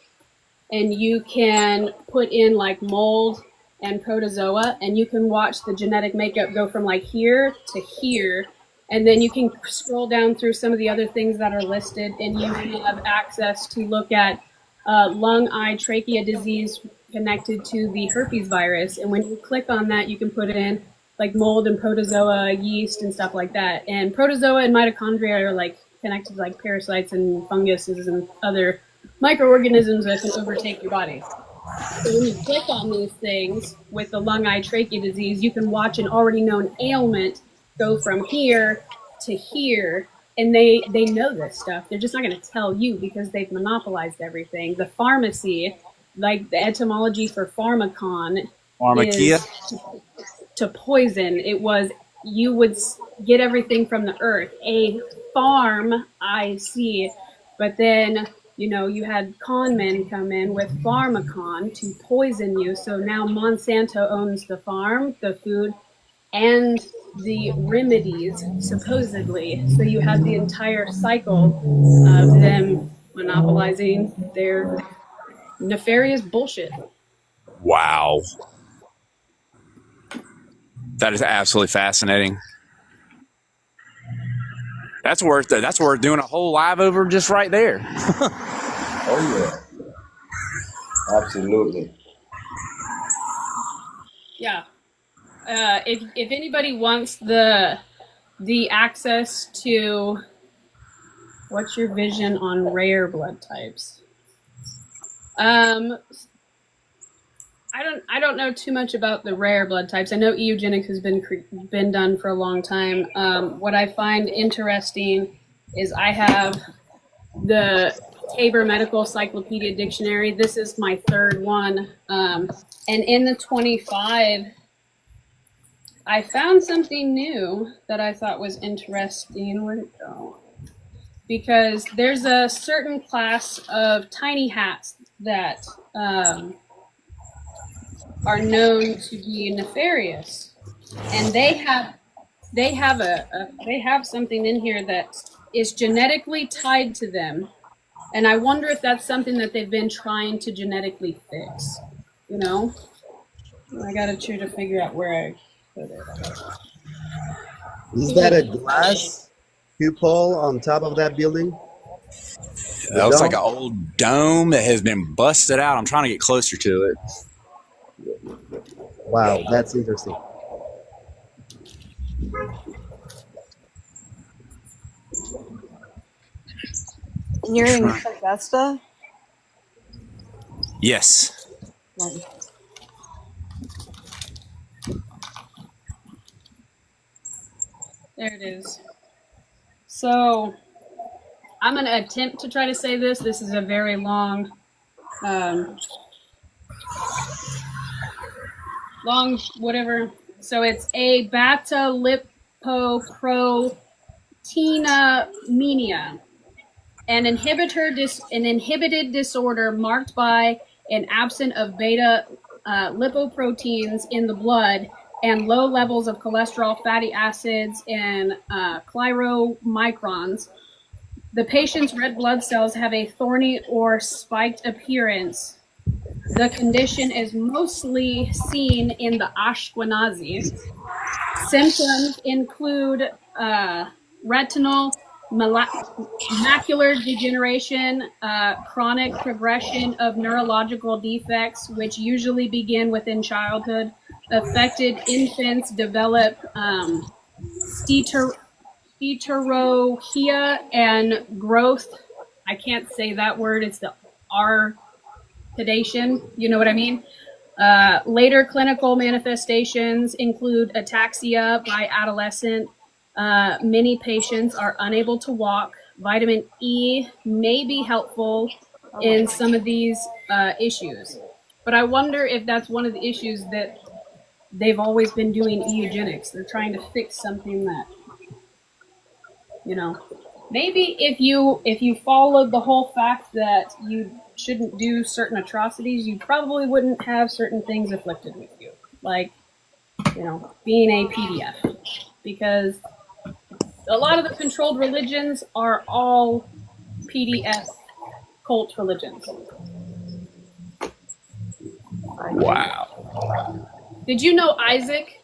and you can put in like mold and protozoa, and you can watch the genetic makeup go from like here to here And then you can scroll down through some of the other things that are listed, and you have access to look at lung, eye, trachea disease connected to the herpes virus. And when you click on that, you can put in like mold and protozoa, yeast, and stuff like that. And protozoa and mitochondria are like connected to like parasites and funguses and other microorganisms that can overtake your body. So when you click on these things with the lung, eye, trachea disease, you can watch an already known ailment go from here to here. And they know this stuff. They're just not going to tell you because they've monopolized everything. The pharmacy, like the etymology for pharmacon, Pharmakia. is to poison. It was you would get everything from the earth. A farm, I see, but then you had con men come in with pharmacon to poison you. So now Monsanto owns the farm, the food, and the remedies, supposedly. So you have the entire cycle of them monopolizing their nefarious bullshit. Wow. That is absolutely fascinating. That's worth doing a whole live over just right there. Oh yeah, absolutely. Yeah. If anybody wants the access to, what's your vision on rare blood types? I don't know too much about the rare blood types. I know eugenics has been done for a long time. What I find interesting is I have the Tabor Medical Encyclopedia Dictionary. This is my third one, and in the 25. I found something new that I thought was interesting. Where'd it go? Because there's a certain class of tiny hats that are known to be nefarious, and they have something in here that is genetically tied to them, and I wonder if that's something that they've been trying to genetically fix. I gotta try to figure out where I. Is that a glass cupola on top of that building? That looks like an old dome that has been busted out. I'm trying to get closer to it. Wow, that's interesting. And you're in Augusta? Yes. Nice. There it is. So I'm going to attempt to try to say this. This is a very long, whatever. So it's a beta-lipoproteinemia, an inhibited disorder marked by an absence of beta lipoproteins in the blood and low levels of cholesterol, fatty acids, and chylomicrons. The patient's red blood cells have a thorny or spiked appearance. The condition is mostly seen in the Ashkenazi. Symptoms include retinal, macular degeneration, chronic progression of neurological defects, which usually begin within childhood. Affected infants develop steatorrhea and growth. I can't say that word. It's the R pedation. You know what I mean? Later clinical manifestations include ataxia by adolescent. Many patients are unable to walk. Vitamin E may be helpful in some of these issues. But I wonder if that's one of the issues that they've always been doing eugenics. They're trying to fix something that, maybe if you followed the whole fact that you shouldn't do certain atrocities, you probably wouldn't have certain things afflicted with you, like, being a PDF, because a lot of the controlled religions are all PDF cult religions. Wow. Did you know Isaac,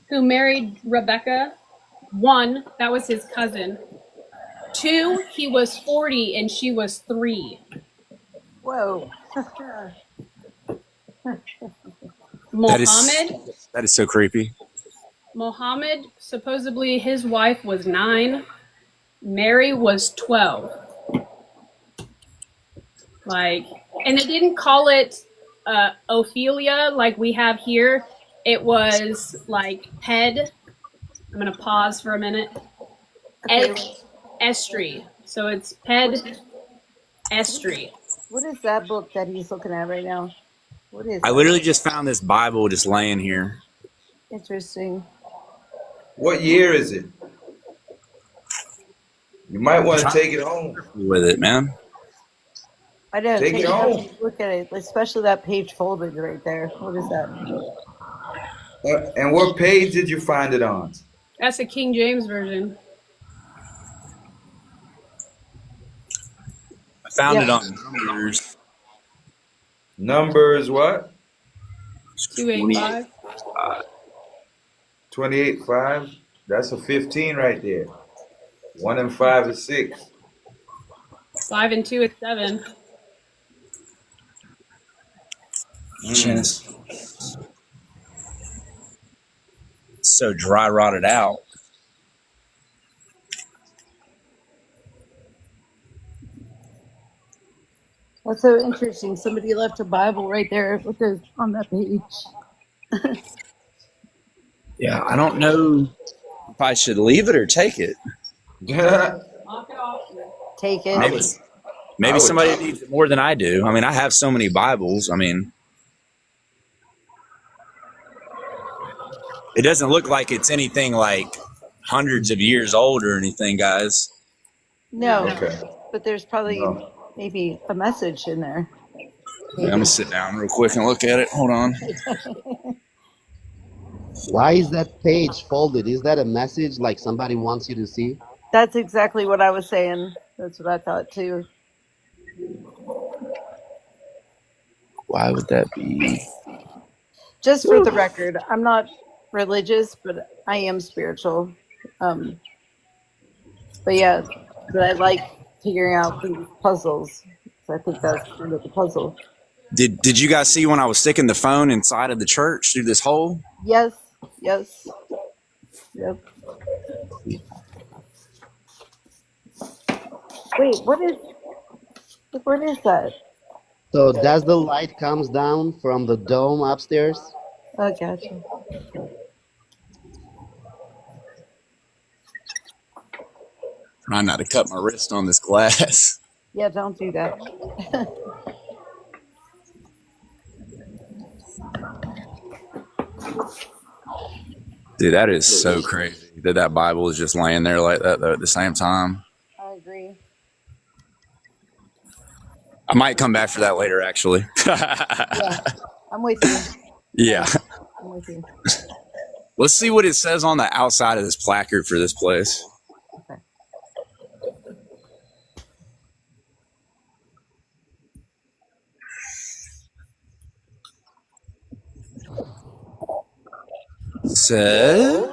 who married Rebecca, 1, that was his cousin. 2, he was 40 and she was 3. Whoa. Muhammad, That is so creepy. Muhammad, supposedly his wife was 9. Mary was 12. Like, and they didn't call it Ophelia like we have here. It was like Ped. I'm going to pause for a minute. Okay. Estri. So it's Ped Estri. What is that book that he's looking at right now? What is I that? literally just found this Bible just laying here. Interesting. What year is it? You might want to take it home. With it, man. I know. Take it home. Look at it, especially that page folded right there. What is that? And what page did you find it on? That's a King James version. I found it on Numbers. Numbers what? 285. 28:5. That's a 15 right there. 1 and 5 is 6. 5 and 2 is 7. Genesis. It's so dry rotted out. That's so interesting. Somebody left a Bible right there with those on that page. Yeah, I don't know if I should leave it or take it. Take it. Maybe somebody needs it more than I do. I mean, I have so many Bibles. I mean, it doesn't look like it's anything like hundreds of years old or anything, guys. No, Okay. but there's probably maybe a message in there. Yeah, I'm gonna sit down real quick and look at it. Hold on. Why is that page folded? Is that a message like somebody wants you to see? That's exactly what I was saying. That's what I thought too. Why would that be? Just for the record, I'm not religious, but I am spiritual. But yeah, but I like figuring out these puzzles. So I think that's kind of the puzzle. Did you guys see when I was sticking the phone inside of the church through this hole? Yes, yes. Yep. Wait, what is that? So does the light comes down from the dome upstairs? Oh, gotcha. Trying not to cut my wrist on this glass. Yeah, don't do that. Dude, that is so crazy that Bible is just laying there like that, though, at the same time. I agree. I might come back for that later, actually. Yeah, I'm with you. Yeah. I'm with you. Let's see what it says on the outside of this placard for this place. Okay. Says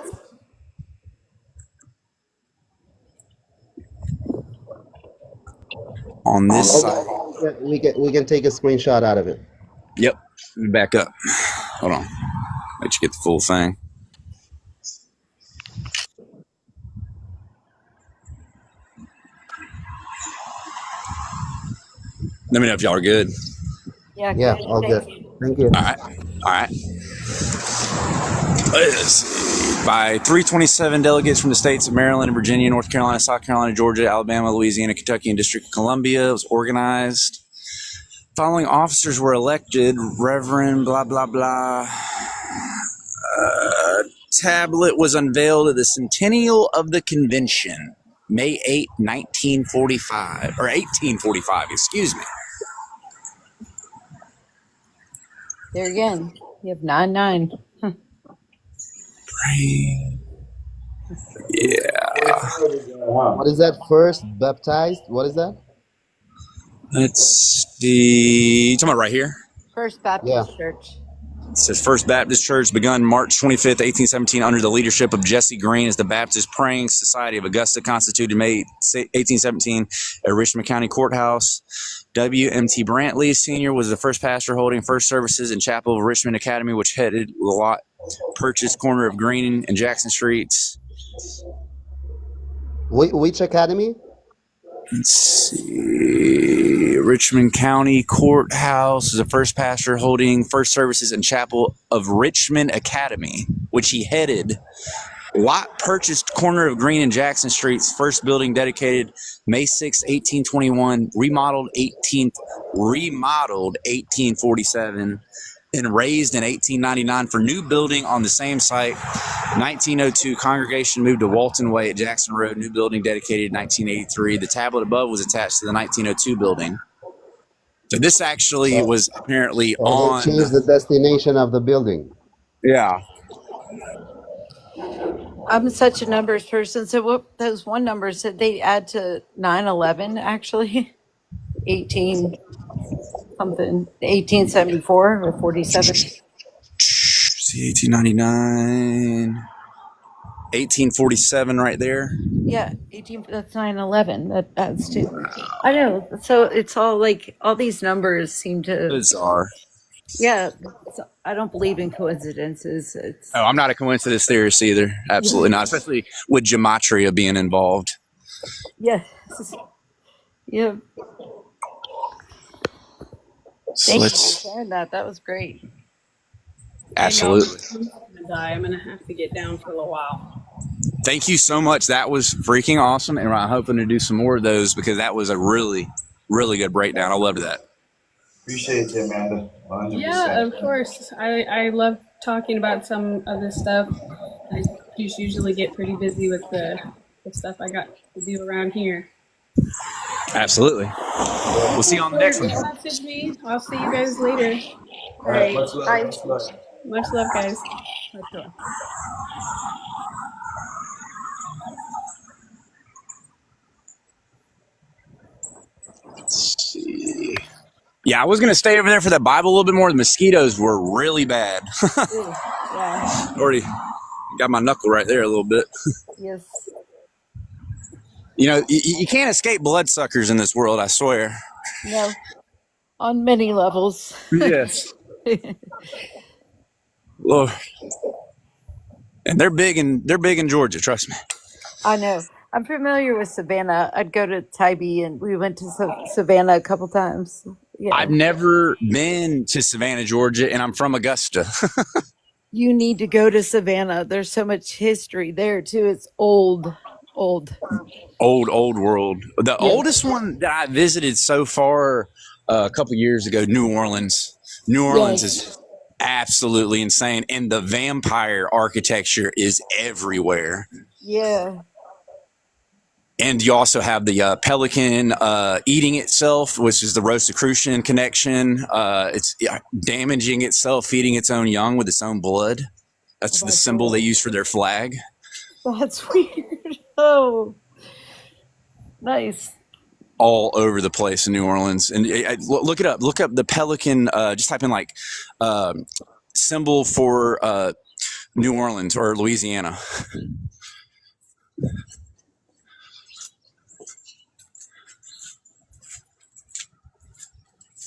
on this side. Yeah, we can take a screenshot out of it. Yep. Let me back up. Hold on. Let you get the full thing. Let me know if y'all are good. Yeah. Yeah, all good. Thank you. All right. All right. Let's see. By 327 delegates from the states of Maryland and Virginia, North Carolina, South Carolina, Georgia, Alabama, Louisiana, Kentucky, and District of Columbia. It was organized. Following officers were elected. Reverend blah, blah, blah. Tablet was unveiled at the centennial of the convention, May 8, 1945, or 1845, excuse me. There again. You have 9-9. Yeah. What is that? First baptized? What is that? Let's see. You talking about right here? First Baptist Church. It says First Baptist Church begun March 25th, 1817, under the leadership of Jesse Green as the Baptist Praying Society of Augusta, constituted May 1817 at Richmond County Courthouse. W.M.T. Brantley Sr. was the first pastor holding first services in Chapel of Richmond Academy, which headed the lot purchased corner of Green and Jackson Streets. Which academy? Let's see. Richmond County Courthouse is the first pastor holding first services in Chapel of Richmond Academy, which he headed. Lot purchased corner of Green and Jackson Streets, first building dedicated May 6, 1821, remodeled 1847, and raised in 1899 for new building on the same site. 1902, congregation moved to Walton Way at Jackson Road, new building dedicated 1983. The tablet above was attached to the 1902 building. So this actually was apparently on. They changed the destination of the building. Yeah. I'm such a numbers person. So what those one numbers that they add to 9/11 actually? 18 something, 1874 or 47. See, 1899, 1847 right there. Yeah, 18. That's 9/11. That adds to. I know. So it's all like all these numbers seem to. Bizarre. Yeah, so I don't believe in coincidences. It's. Oh, I'm not a coincidence theorist either. Absolutely not, especially with gematria being involved. Yeah. Yeah. So Thank you for sharing that. That was great. Absolutely. I'm gonna have to get down for a little while. Thank you so much. That was freaking awesome, and I'm hoping to do some more of those because that was a really, really good breakdown. I loved that. Appreciate you, Amanda. 100%. Yeah, of course. I love talking about some of this stuff. I just usually get pretty busy with the stuff I got to do around here. Absolutely. We'll see you on the next one. Message me. I'll see you guys later. All right, All much love. Bye. Much love. Much love, guys. Much love. Let's see. Yeah, I was going to stay over there for the Bible a little bit more. The mosquitoes were really bad. Ooh, yeah. Already got my knuckle right there a little bit. Yes. You know, you can't escape bloodsuckers in this world, I swear. No. On many levels. Yes. Lord. And they're big in Georgia, trust me. I know. I'm familiar with Savannah. I'd go to Tybee, and we went to Savannah a couple times. Yeah. I've never been to Savannah, Georgia, and I'm from Augusta. You need to go to Savannah. There's so much history there too. It's old. Old world. The oldest one that I visited so far a couple years ago, New Orleans. New Orleans is absolutely insane, and the vampire architecture is everywhere. Yeah. And you also have the pelican eating itself, which is the Rosicrucian connection. It's damaging itself, feeding its own young with its own blood. That's the symbol they use for their flag. That's weird. Oh, nice. All over the place in New Orleans. And look it up. Look up the pelican. Just type in like symbol for New Orleans or Louisiana.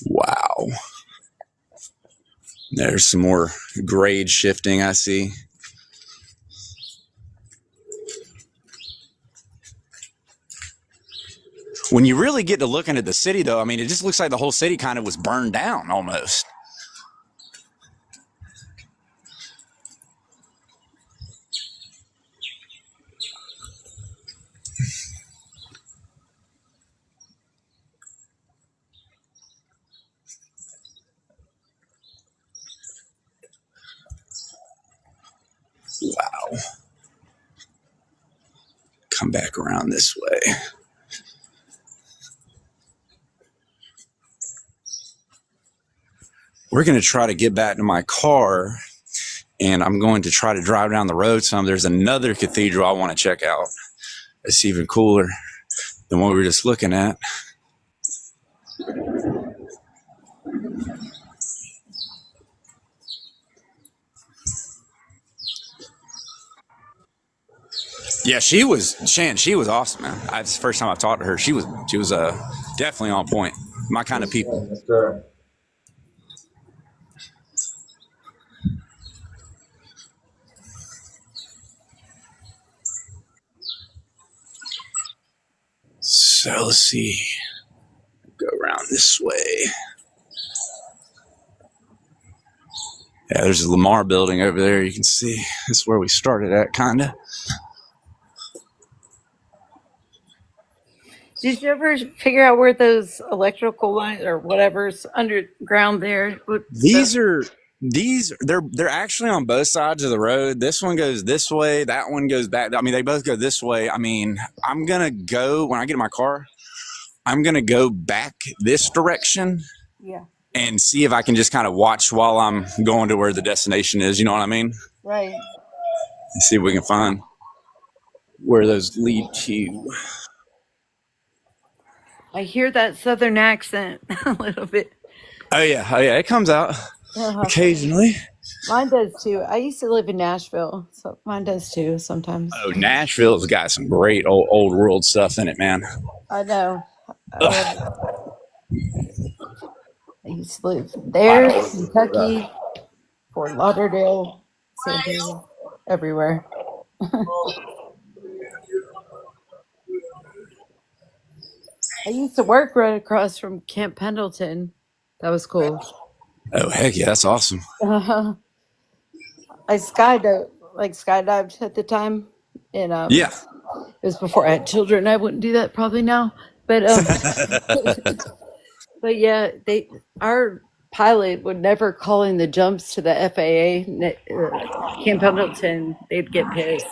Wow. There's some more grade shifting I see. When you really get to looking at the city, though, I mean, it just looks like the whole city kind of was burned down almost. Wow. Come back around this way. We're going to try to get back to my car, and I'm going to try to drive down the road some. There's another cathedral I want to check out. It's even cooler than what we were just looking at. Yeah, she was awesome, man. It's the first time I've talked to her. She was definitely on point. My kind of Yes, sir. people. Yes, sir. So let's see. Go around this way. Yeah, there's a Lamar building over there. You can see that's where we started at, kind of. Did you ever figure out where those electrical lines or whatever's underground there? They're actually on both sides of the road. This one goes this way. That one goes back. I mean, they both go this way. I mean, I'm gonna go when I get in my car. I'm gonna go back this direction. Yeah. And see if I can just kind of watch while I'm going to where the destination is. You know what I mean? Right. And see if we can find where those lead to. I hear that southern accent a little bit. Oh yeah, it comes out occasionally. Mine does too. I used to live in Nashville, so mine does too sometimes. Oh, Nashville's got some great old world stuff in it, man. I know. I used to live there, Kentucky, Fort Lauderdale, San Diego, everywhere. I used to work right across from Camp Pendleton. That was cool. Oh heck yeah, that's awesome. I skydived at the time, and Yeah. it was before I had children. I wouldn't do that probably now, but but yeah, our pilot would never call in the jumps to the FAA. Camp Pendleton, they'd get pissed.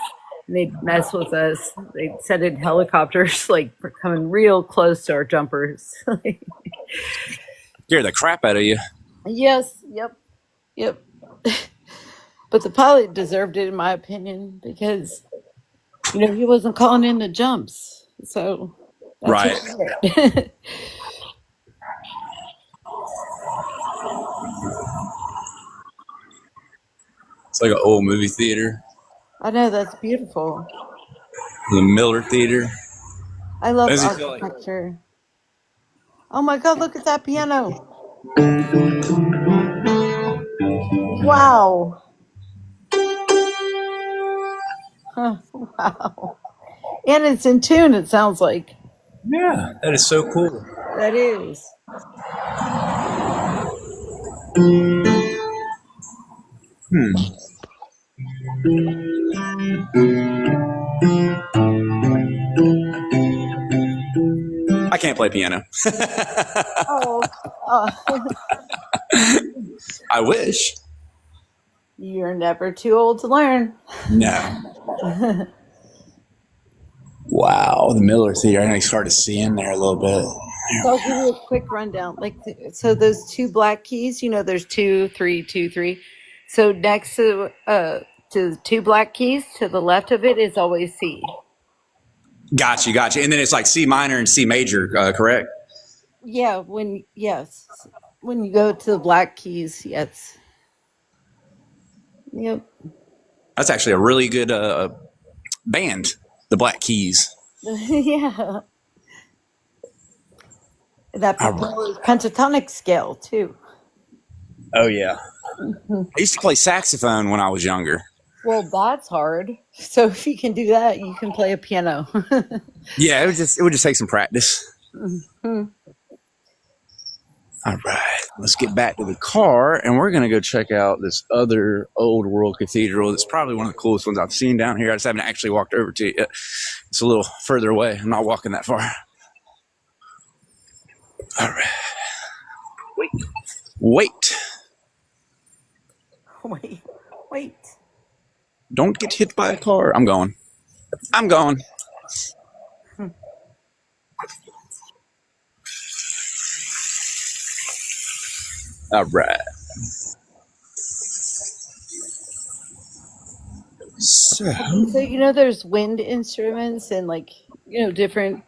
And they'd mess with us. They'd send in helicopters, like coming real close to our jumpers. Scare the crap out of you. Yes. Yep. But the pilot deserved it, in my opinion, because he wasn't calling in the jumps. So that's right. It's like an old movie theater. I know, that's beautiful. The Miller Theater. I love architecture. Oh my God, look at that piano. Wow. Wow. And it's in tune, it sounds like. Yeah, that is so cool. That is. I can't play piano. I wish. You're never too old to learn. No. Wow, the Miller Theater. I started seeing there a little bit. So I'll give you a quick rundown. So those two black keys, there's 2, 3, 2, 3. So next to the two black keys, to the left of it is always C. Gotcha. And then it's like C minor and C major, correct? Yeah, when you go to the black keys, yes. Yep. That's actually a really good band, the Black Keys. Yeah. That pentatonic scale too. Oh yeah. I used to play saxophone when I was younger. Well, that's hard. So if you can do that, you can play a piano. Yeah, it would just take some practice. Mm-hmm. All right, let's get back to the car, and we're gonna go check out this other old world cathedral. It's probably one of the coolest ones I've seen down here. I just haven't actually walked over to it yet. It's a little further away. I'm not walking that far. All right. Wait. Don't get hit by a car. I'm going. All right. So there's wind instruments and different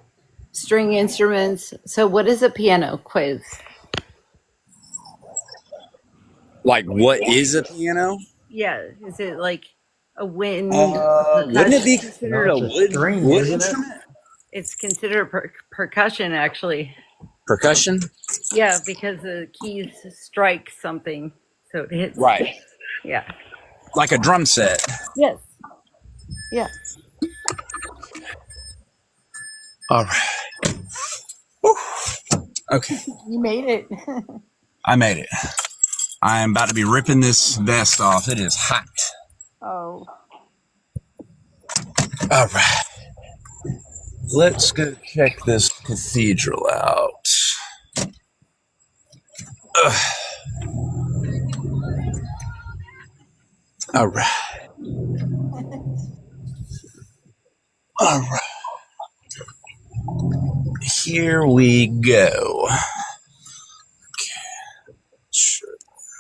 string instruments. So what is a piano? Quiz. Like, what is a piano? Yeah. Is it like a wind Wouldn't it be percussion. considered No, a it's a string, wood isn't it? instrument? It's considered percussion, actually. Percussion? Yeah, because the keys strike something, so it hits. Right. Yeah. Like a drum set. Yes. Yeah. All right. Whew. Okay. You made it. I made it. I am about to be ripping this vest off. It is hot. Oh. All right. Let's go check this cathedral out. Ugh. All right. All right. Here we go. Okay.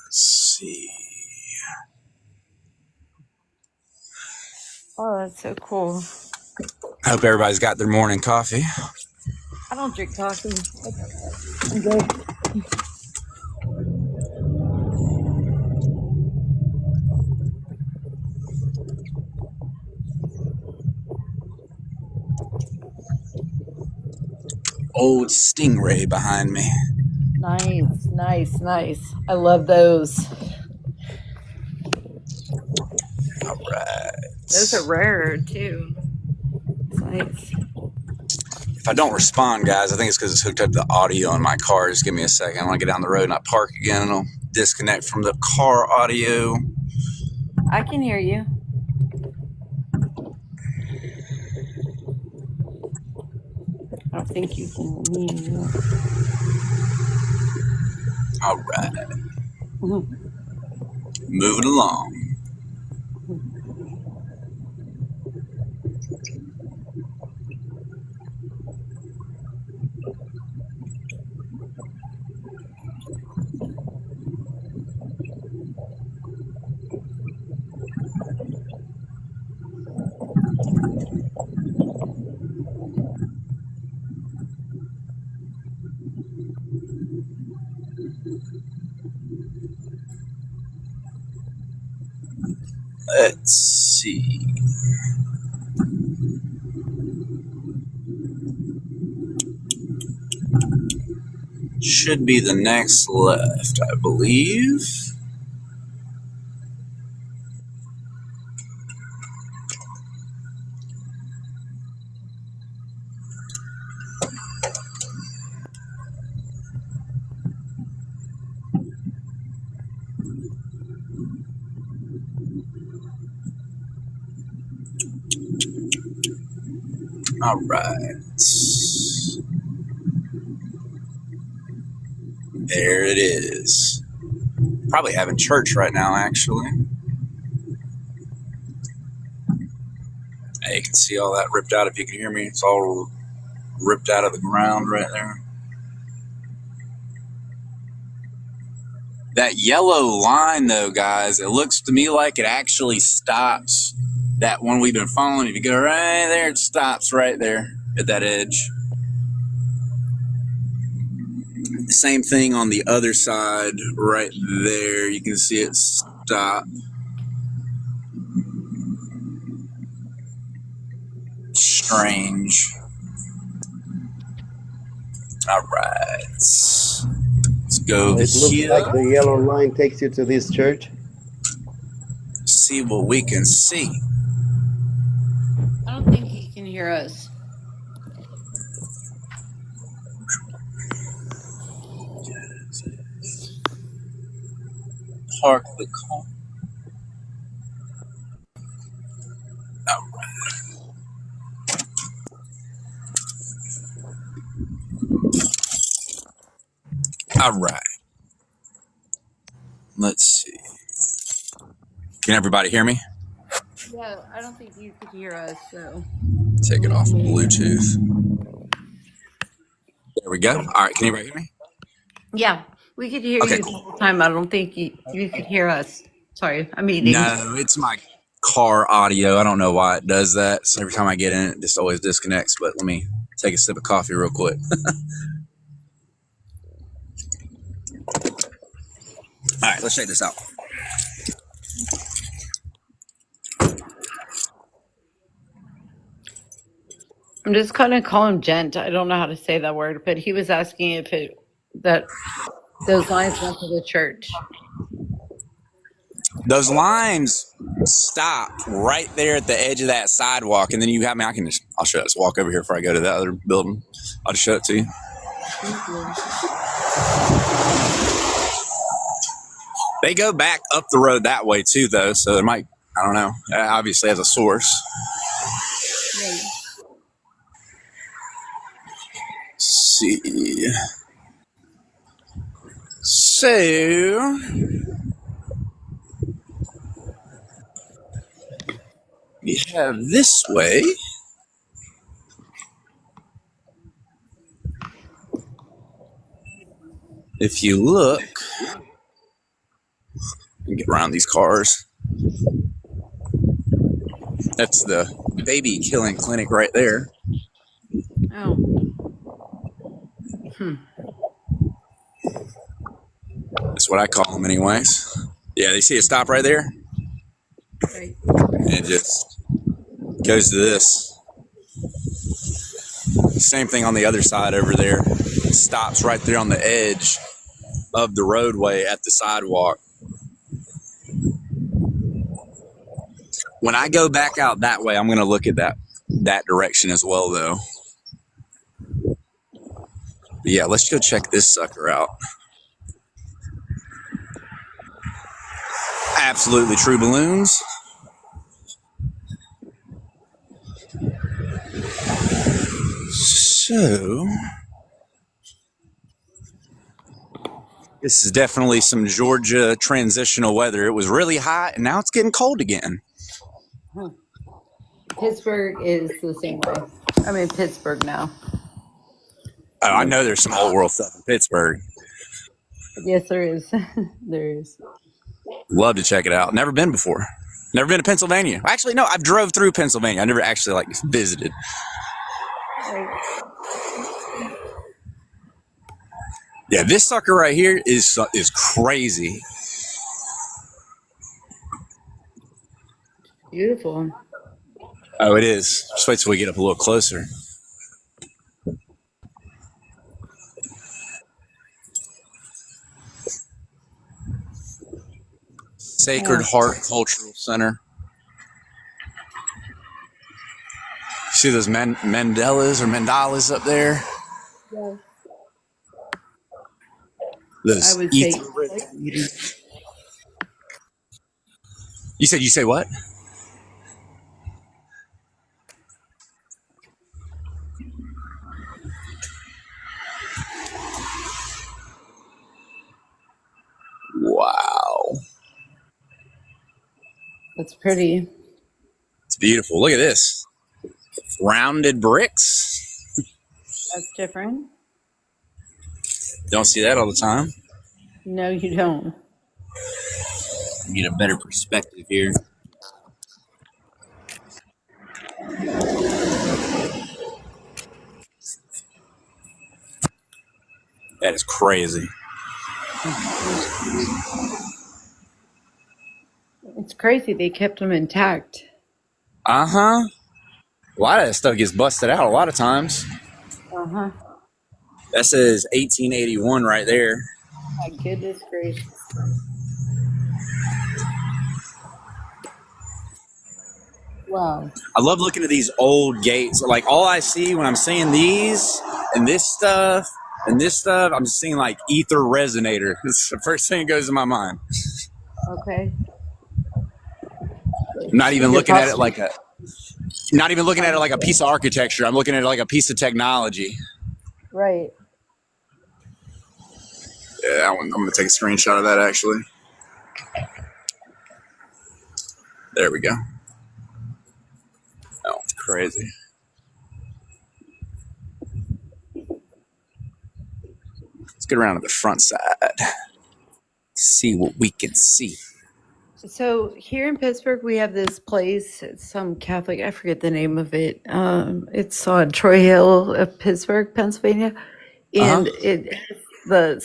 Let's see. Oh, that's so cool. I hope everybody's got their morning coffee. I don't drink coffee. I'm good. Old Stingray behind me. Nice, nice, nice. I love those. All right. Those are rarer too. It's nice. If I don't respond, guys, I think it's because it's hooked up to the audio in my car. Just give me a second. I want to get down the road and I park again and it'll disconnect from the car audio. I can hear you. I don't think you can hear me. All right. Mhm. Moving along. Let's see. Should be the next left, I believe. All right. There it is. Probably having church right now, actually. Hey, you can see all that ripped out if you can hear me. It's all ripped out of the ground right there. That yellow line, though, guys, it looks to me like it actually stops. That one we've been following, if you go right there, it stops right there at that edge. Same thing on the other side right there. You can see it stop. Strange. All right. Let's go over It looks here. like the yellow line takes you to this church. See what we can see. I don't think he can hear us. Park the car. All right. All right. Let's see. Can everybody hear me? Yeah, I don't think you could hear us, so. Take it off of Bluetooth. There we go. All right. Can anybody hear me? Yeah, we could hear Okay, you the cool. whole time. I don't think you could hear us. Sorry, I'm eating. No, it's my car audio. I don't know why it does that. So every time I get in, it just always disconnects. But let me take a sip of coffee real quick. All right, let's check this out. I'm just gonna call him Gent. I don't know how to say that word, but he was asking if those lines went to the church. Those lines stop right there at the edge of that sidewalk, and then you have me. I'll show you. Let's walk over here before I go to the other building. I'll just show it to you. Thank you. They go back up the road that way too, though. So there might, I don't know. It obviously has a source. Right. Let's see. So we have this way. If you look, and get around these cars. That's the baby killing clinic right there. Oh. That's what I call them anyways. Yeah, they see a stop right there? Right. And it just goes to this. Same thing on the other side over there. It stops right there on the edge of the roadway at the sidewalk. When I go back out that way, I'm going to look at that direction as well, though. But yeah, let's go check this sucker out. Absolutely true balloons. So, this is definitely some Georgia transitional weather. It was really hot, and now it's getting cold again. Pittsburgh is the same way. I'm in Pittsburgh now. Oh, I know there's some old world stuff in Pittsburgh. Yes, there is. There is. Love to check it out. Never been before. Never been to Pennsylvania. Actually, no, I've drove through Pennsylvania. I never actually visited. Right. Yeah, this sucker right here is crazy. Beautiful. Oh, it is. Just wait till we get up a little closer. Sacred Heart Cultural Center. See those mandalas up there? Yes. Those I would say. You say what? Wow. That's pretty. It's beautiful. Look at this. Rounded bricks. That's different. Don't see that all the time. No, you don't. Get a better perspective here. That is crazy. It's crazy they kept them intact. Uh-huh. A lot of that stuff gets busted out a lot of times. Uh-huh. That says 1881 right there. My goodness gracious. Wow. I love looking at these old gates. Like, all I see when I'm seeing these and this stuff, I'm just seeing like ether resonator. It's the first thing that goes to my mind. Okay. I'm not even looking at it like a piece of architecture. I'm looking at it like a piece of technology. Right. Yeah, I'm going to take a screenshot of that, actually. There we go. Oh, it's crazy. Let's get around to the front side. See what we can see. So here in Pittsburgh, we have this place. It's some Catholic. I forget the name of it. It's on Troy Hill of Pittsburgh, Pennsylvania, and it's the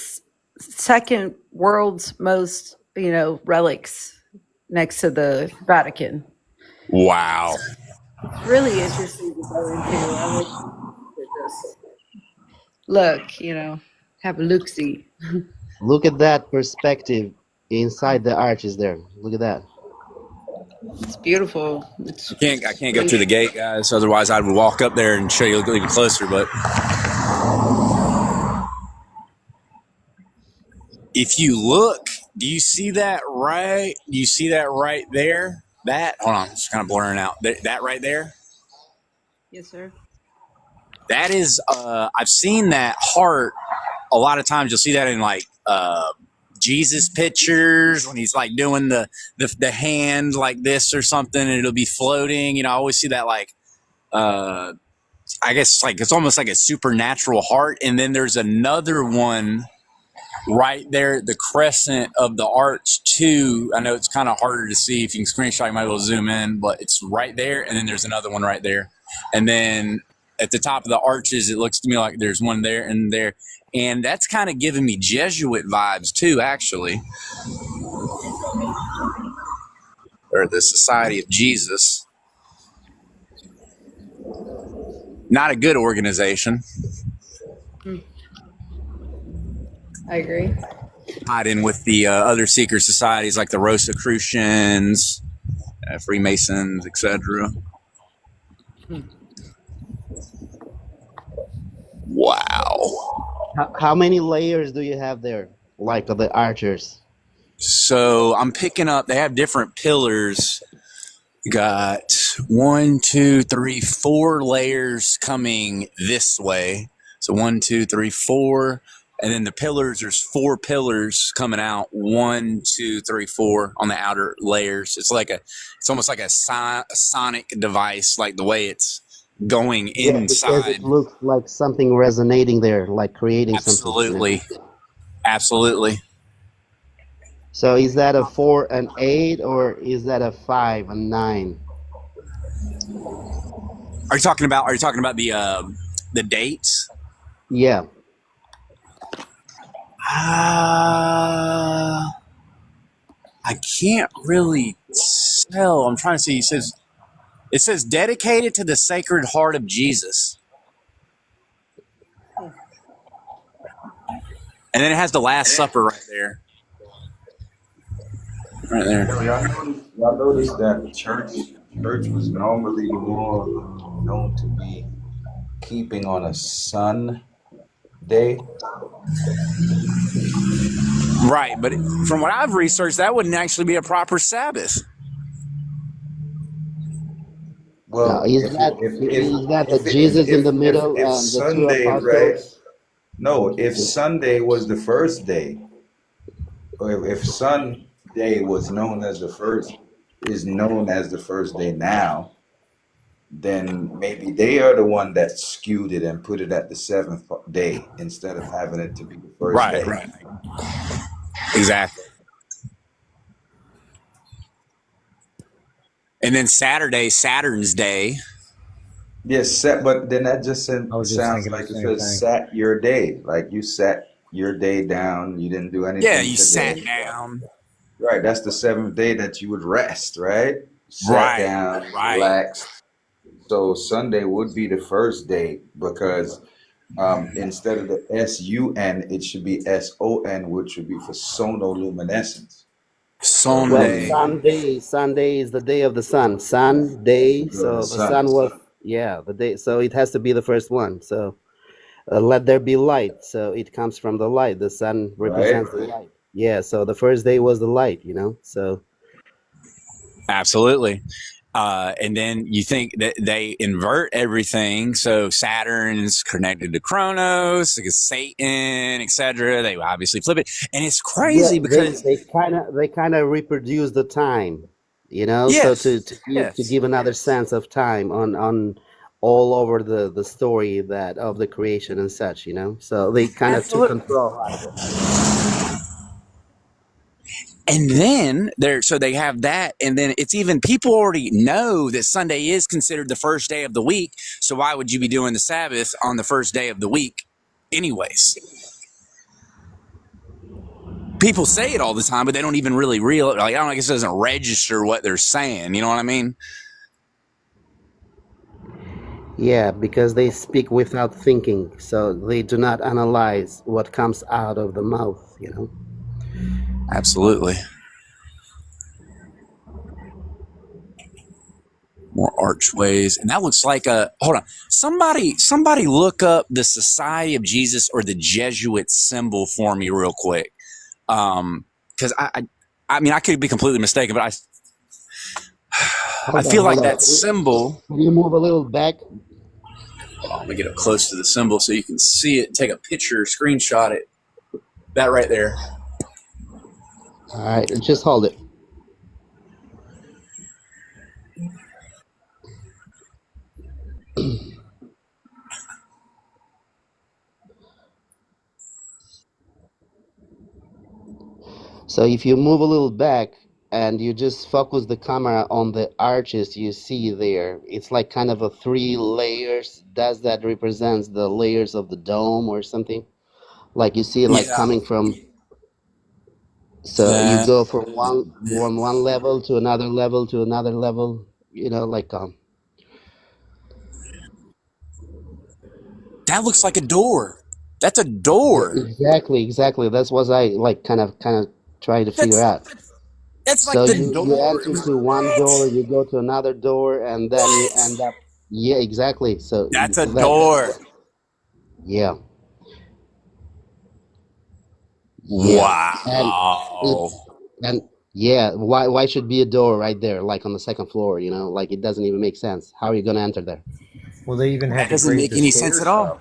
second world's most relics next to the Vatican. Wow. It's really interesting to go into. I like to just look, have a look-see. Look at that perspective inside the arches there. Look at that. It's beautiful. It's I can't go through the gate, guys. Otherwise, I would walk up there and show you even closer. But if you look, do you see that right? Do you see that right there? Hold on, it's kind of blurring out. That right there? Yes, sir. That is, I've seen that heart a lot of times. You'll see that in like Jesus pictures when he's like doing the hand like this or something, and it'll be floating. I always see that like, I guess like it's almost like a supernatural heart. And then there's another one right there, the crescent of the arch too. I know it's kind of harder to see. If you can screenshot, you might be able to zoom in, but it's right there. And then there's another one right there. And then at the top of the arches, it looks to me like there's one there and there. And that's kind of giving me Jesuit vibes too, actually. Or the Society of Jesus. Not a good organization. I agree. Tied in with the other secret societies like the Rosicrucians, Freemasons, etc. Wow. How many layers do you have there, like of the archers? So I'm picking up, they have different pillars. Got 1, 2, 3, 4 layers coming this way. So 1, 2, 3, 4. And then the pillars, there's 4 pillars coming out. 1, 2, 3, 4 on the outer layers. It's almost like a sonic device, like the way it's going inside. Because it looks like something resonating there, like creating something. Absolutely. So is that a 4 and 8, or is that a 5 and 9? Are you talking about the dates? Yeah. I can't really tell. I'm trying to see. It says dedicated to the Sacred Heart of Jesus. And then it has the Last Supper right there. Right there. Y'all noticed that church was normally more known to be keeping on a Sunday. Right, but from what I've researched, that wouldn't actually be a proper Sabbath. Well, is that the Jesus in the middle if and Sunday, the 2 apostles? right? No, if Sunday was the first day, or if Sunday was known as the first day now, then maybe they are the one that skewed it and put it at the 7th day instead of having it to be the first day. Right. Exactly. And then Saturday, Saturn's Day. Yes, but then that just sounds like it says sat your day. Like you sat your day down, you didn't do anything. Yeah, you sat down. Right, that's the 7th day that you would rest, right? Sat down, relaxed. So Sunday would be the first day because instead of the S-U-N, it should be S-O-N, which would be for sonoluminescence. Sunday. Well, Sunday is the day of the sun. Sunday. So the sun was, the day. So it has to be the first one. So let there be light. So it comes from the light. The sun represents the light. Yeah. So the first day was the light, so. Absolutely. And then you think that they invert everything. So Saturn's connected to Kronos, Satan, etc. They obviously flip it, and it's crazy because they kind of reproduce the time, Yes. So to give another sense of time on all over the story of the creation and such, So they kind of took control out of it. And then they have that, and then it's even people already know that Sunday is considered the first day of the week. So why would you be doing the Sabbath on the first day of the week, anyways? People say it all the time, but they don't even really I guess it doesn't register what they're saying. You know what I mean? Yeah, because they speak without thinking, so they do not analyze what comes out of the mouth, you know? Absolutely. More archways, and that looks like a. Hold on, somebody, look up the Society of Jesus or the Jesuit symbol for me real quick, because I mean I could be completely mistaken, but I Hold on, feel hold like on. that symbol. Can you move a little back? Hold on, let me get up close to the symbol so you can see it. Take a picture, screenshot it. That right there. All right, just hold it. So if you move a little back and you just focus the camera on the arches you see there, it's like kind of a 3 layers. Does that represents the layers of the dome or something? Like you see, like Yeah. coming from. So you That go from one level to another level to another level. You know, like that looks like a door. That's a door. exactly. That's what I like, kind of try to figure That's out. that's like So the you door. enter to one door, you go to another door, and then you What? end up. Yeah, exactly. So That's a that's door. yeah, yeah, and it Wow. and yeah. Why should be a door right there, like on the second floor? You know, like it doesn't even make sense. How are you gonna enter there? Well, they even That had to doesn't grade make the any sense at stairs all. up.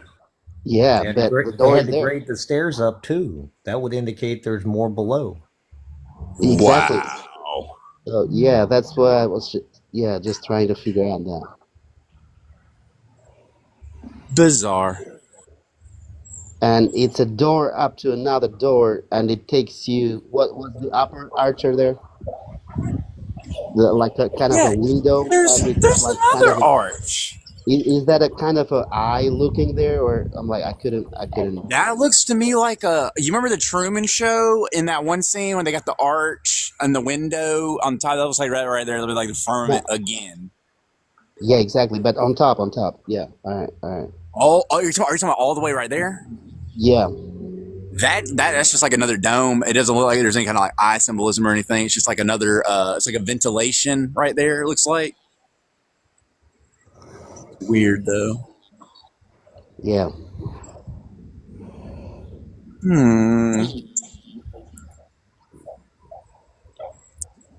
Yeah, but the They door had is to there. grade the stairs up too. That would indicate there's more below. Exactly. Wow. So yeah, that's what I was. Yeah, just trying to figure out that. Bizarre. And it's a door up to another door, and it takes you. What was the upper archer there? Like a kind of a Yeah. window, There's and it's there's like kind another of a. arch. Is that a kind of a eye looking there, or I'm like I couldn't. That looks to me like a. You remember the Truman Show in that one scene when they got the arch and the window on top? That was like right there. It'll be like the firmament No, again. yeah, exactly. But on top. Yeah. All right. Oh, are you talking about all the way right there? Yeah, That's just like another dome. It doesn't look like there's any kind of like eye symbolism or anything. It's just like another. It's like a ventilation right there. It looks like weird though. yeah.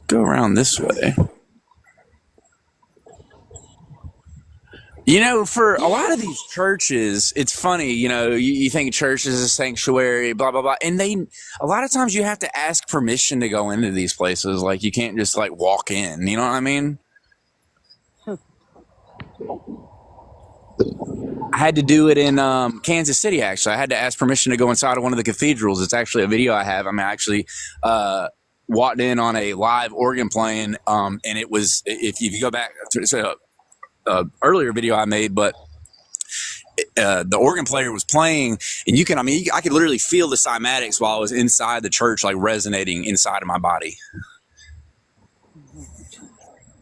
Go around this way. You know, for a lot of these churches, it's funny, you think church is a sanctuary, blah, blah, blah. And a lot of times you have to ask permission to go into these places. Like, you can't just, like, walk in. You know what I mean? I had to do it in Kansas City, actually. I had to ask permission to go inside of one of the cathedrals. It's actually a video I have. I mean, I actually walked in on a live organ playing, and it was, if you go back to earlier video I made, but the organ player was playing, and I could literally feel the cymatics while I was inside the church, like resonating inside of my body.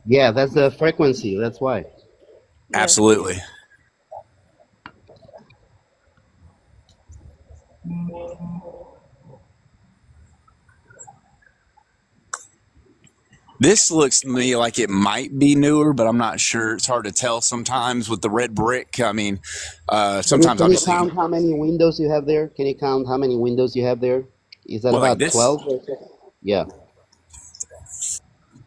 Yeah, that's the frequency. That's why. Yeah. Absolutely. This looks to me like it might be newer, but I'm not sure. It's hard to tell sometimes with the red brick. I mean, sometimes Can you obviously, count how many windows you have there? Can you count how many windows you have there? Is that well, like about this 12 or so? Yeah.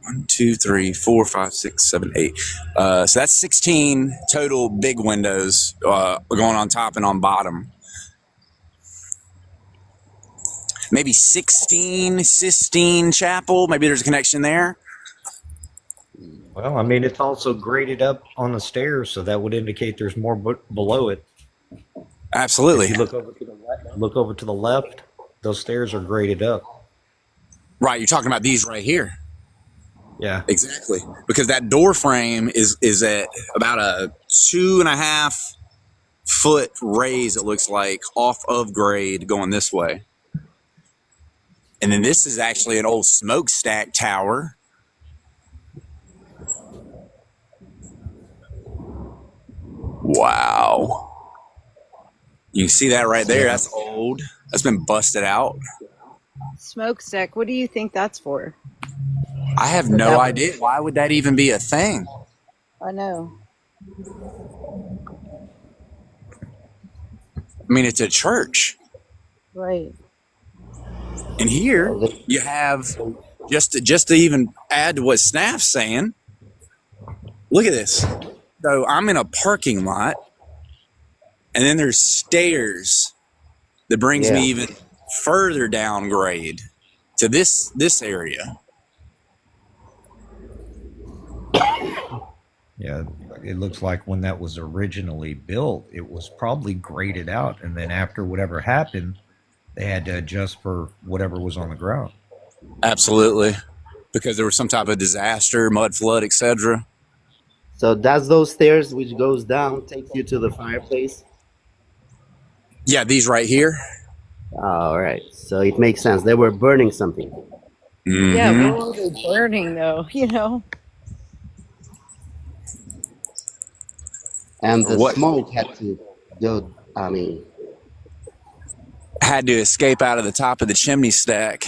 1, 2, 3, 4, 5, 6, 7, 8. So that's 16 total big windows going on top and on bottom. Maybe 16 Sistine Chapel. Maybe there's a connection there. Well, I mean, it's also graded up on the stairs, so that would indicate there's more below it. Absolutely. If you look over to the left, those stairs are graded up. Right. You're talking about these right here. Yeah. Exactly. Because that door frame is at about a 2.5 foot raise, it looks like, off of grade going this way. And then this is actually an old smokestack tower. Wow. You can see that right there. That's old. That's been busted out. Smokestack. What do you think that's for? I have no idea. Why would that even be a thing? I know. I mean, it's a church. Right. And here you have, just to even add to what Snaff's saying, look at this. So I'm in a parking lot, and then there's stairs that brings me even further down grade to this area. Yeah, it looks like when that was originally built, it was probably graded out, and then after whatever happened, they had to adjust for whatever was on the ground. Absolutely, because there was some type of disaster, mud flood, etc. So that's those stairs which goes down, takes you to the fireplace. Yeah, these right here. All right, so it makes sense. They were burning something. Mm-hmm. Yeah, what were they burning though? You know. And the smoke had to go. I mean, had to escape out of the top of the chimney stack.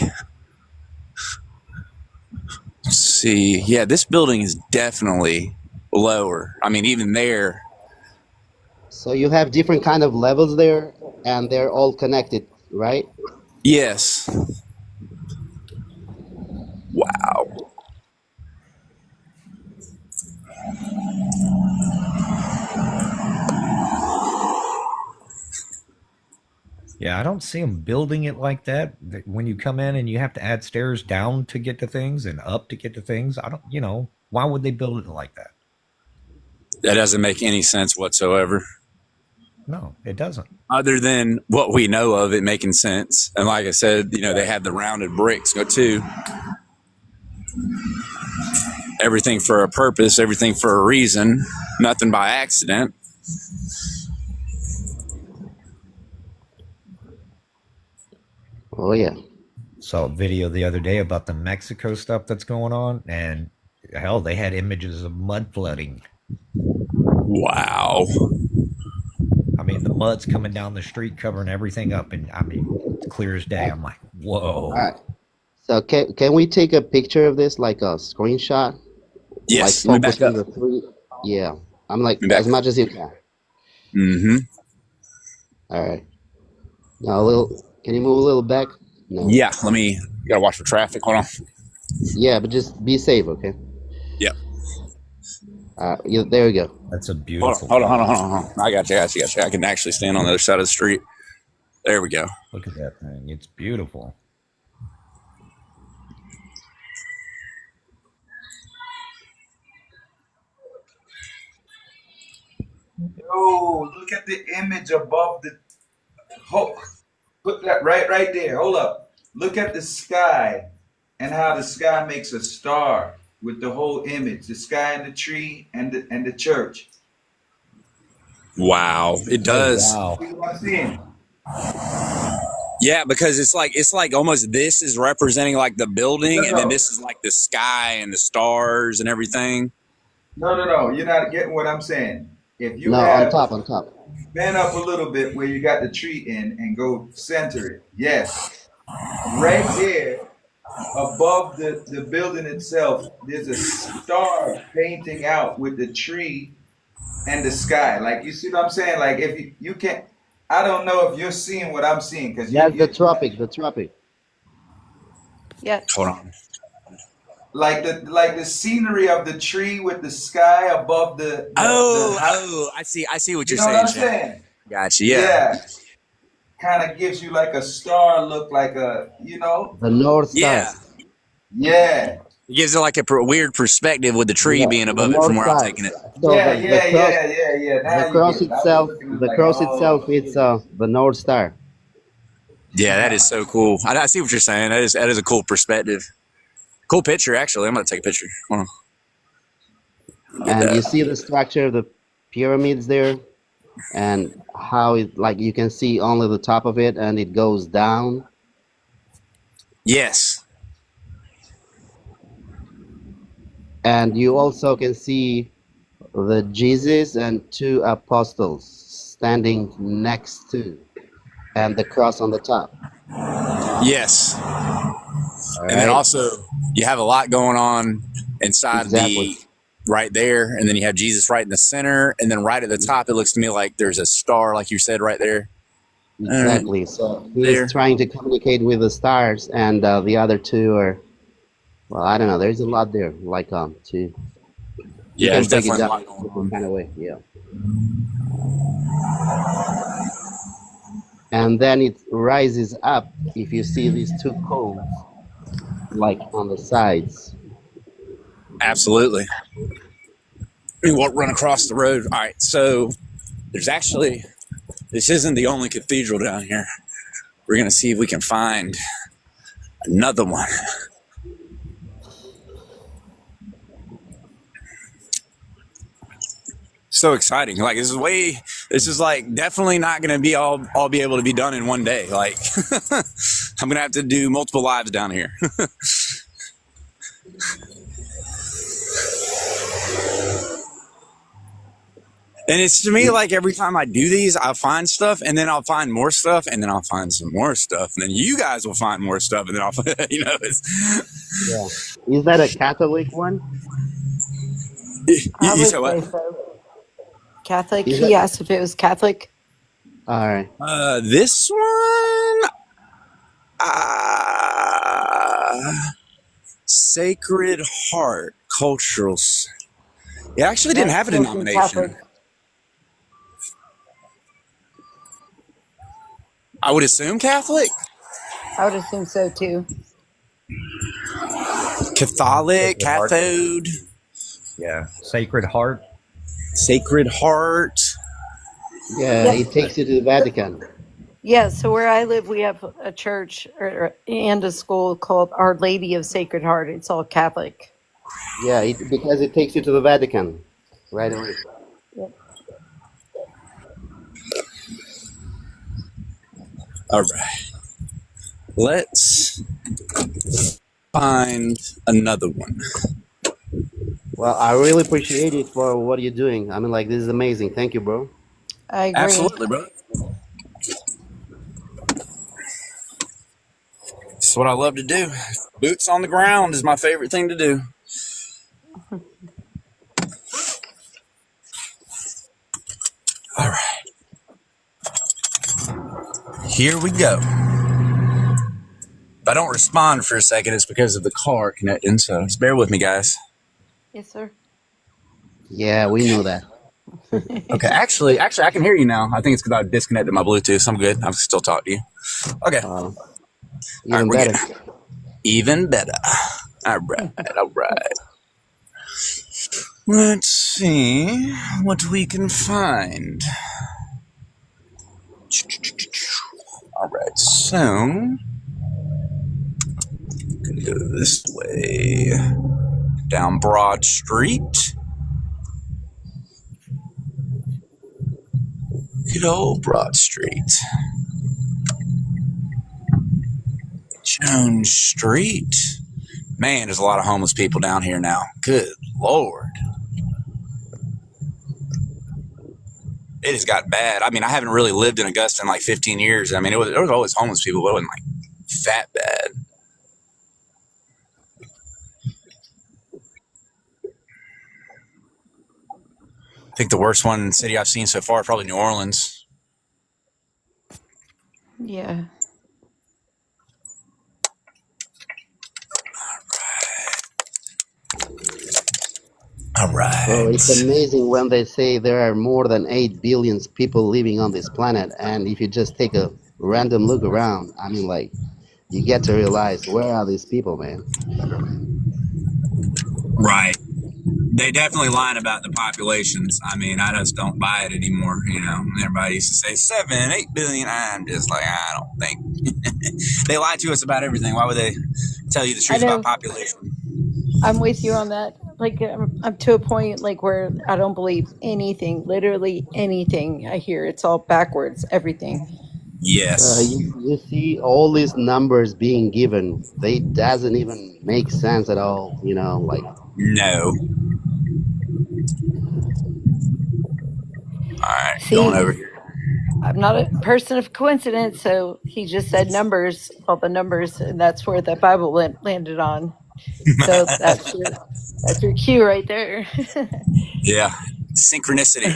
Let's see, yeah, this building is definitely lower. I mean, even there. So you have different kind of levels there, and they're all connected, right? Yes. Wow. Yeah, I don't see them building it like that. When you come in and you have to add stairs down to get to things and up to get to things, I don't, why would they build it like that? That doesn't make any sense whatsoever. No, it doesn't. Other than what we know of it making sense. And like I said, they had the rounded bricks go too. Everything for a purpose, everything for a reason, nothing by accident. Oh, yeah. Saw a video the other day about the Mexico stuff that's going on, and hell, they had images of mud flooding. Wow. I mean, the mud's coming down the street, covering everything up, and I mean, it's clear as day. I'm like, whoa. All right. So can we take a picture of this, like a screenshot? Yes. Like Back up. the three. Yeah. I'm like as much as you can. Mm-hmm. All right. Now a little. Can you move a little back? No. Yeah. You gotta watch for traffic. Hold on. Yeah, but just be safe, okay? Yep. There we go. That's a beautiful. Hold on. I got you. I can actually stand on the other side of the street. There we go. Look at that thing. It's beautiful. Yo, look at the image above the. Put that right there. Hold up. Look at the sky and how the sky makes a star with the whole image. The sky and the tree and the church. Wow. It does. Wow. See what I'm seeing? Yeah, because it's like almost this is representing like the building, and then this is like the sky and the stars and everything. No. You're not getting what I'm saying. If you on top. Bend up a little bit where you got the tree in and go center it. Yes. Right there above the building itself, there's a star painting out with the tree and the sky. Like, you see what I'm saying? Like, if you can't, I don't know if you're seeing what I'm seeing. That's the tropic. Yeah. Hold on. Like the scenery of the tree with the sky above the I see what you're you know saying. what I'm saying? Gotcha. Yeah. Kind of gives you like a star look, like the North Star. Yeah. It gives it like a weird perspective with the tree being above it from where I'm taking it. So Yeah. The cross itself, it's the North Star. Yeah, that is so cool. I see what you're saying. That is a cool perspective. Cool picture, actually. I'm gonna take a picture. Hold on. And you see the structure of the pyramids there, and how it, like, you can see only the top of it, and it goes down. Yes. And you also can see The Jesus and two apostles standing next to, and the cross on the top. Yes. All And then right. also you have a lot going on inside Exactly. the right there, and then you have Jesus right in the center, and then right at the top it looks to me like there's a star, like you said, right there. Exactly. So he's There. trying to communicate with the stars, and the other two are, well, I don't know. There's a lot there, like too. You Yeah, can there's break it definitely a down lot in going a different on. kind of way. Yeah. And then it rises up. If you see these two cones, like on the sides. Absolutely. We won't run across the road. All right, so there's actually, this isn't the only cathedral down here. We're going to see if we can find another one. So exciting. Like, this is like definitely not going to be all be able to be done in one day. Like, I'm going to have to do multiple lives down here. And it's to me like every time I do these, I'll find stuff, and then I'll find more stuff, and then I'll find some more stuff, and then you guys will find more stuff, and then I'll, it's. Yeah. Is that a Catholic one? I You would said what? say so. Catholic. Is He that asked if it was Catholic. all right? This one, Sacred Heart Cultural. It actually didn't have a That's looking Catholic. denomination. I would assume Catholic, I would assume so too. Catholic, Sacred Heart. Cathode, Yeah, Sacred Heart. Sacred Heart. Yeah, Yeah. it takes you to the Vatican. Yeah, so where I live, we have a church and a school called Our Lady of Sacred Heart. It's all Catholic. Yeah, because it takes you to the Vatican right away. All right. Let's find another one. Well, I really appreciate it for what you're doing. I mean, like, this is amazing. Thank you, bro. I agree. Absolutely, bro. It's what I love to do. Boots on the ground is my favorite thing to do. All right. Here we go. If I don't respond for a second, it's because of the car connecting, so just bear with me, guys. Yes, sir. Yeah, we know that. Okay, actually, I can hear you now. I think it's because I disconnected my Bluetooth. I'm good. I can still talk to you. Okay. Even we're better. good. Even better. All right. Let's see what we can find. All right, so gonna go this way down Broad Street. Good old Broad Street. Jones Street. Man, there's a lot of homeless people down here now. Good Lord. It has got bad. I mean, I haven't really lived in Augusta in like 15 years. I mean, there was always homeless people, but it wasn't like that bad. I think the worst one city I've seen so far is probably New Orleans. Yeah. All right. So it's amazing when they say there are more than 8 billion people living on this planet, and if you just take a random look around, I mean, like, you get to realize, where are these people, man? Right. They definitely lying about the populations. I mean, I just don't buy it anymore. You know, everybody used to say 7, 8 billion. I'm just like, I don't think. They lie to us about everything. Why would they tell you the truth about population? I'm with you on that. Like, I'm to a point like where I don't believe anything, literally anything I hear. It's all backwards, everything. Yes. You see all these numbers being given, they doesn't even make sense at all, you know, like. No. going See, over here. I'm not a person of coincidence, so he just said numbers, all the numbers, and that's where the Bible landed on. So that's your cue right there. Yeah, synchronicity.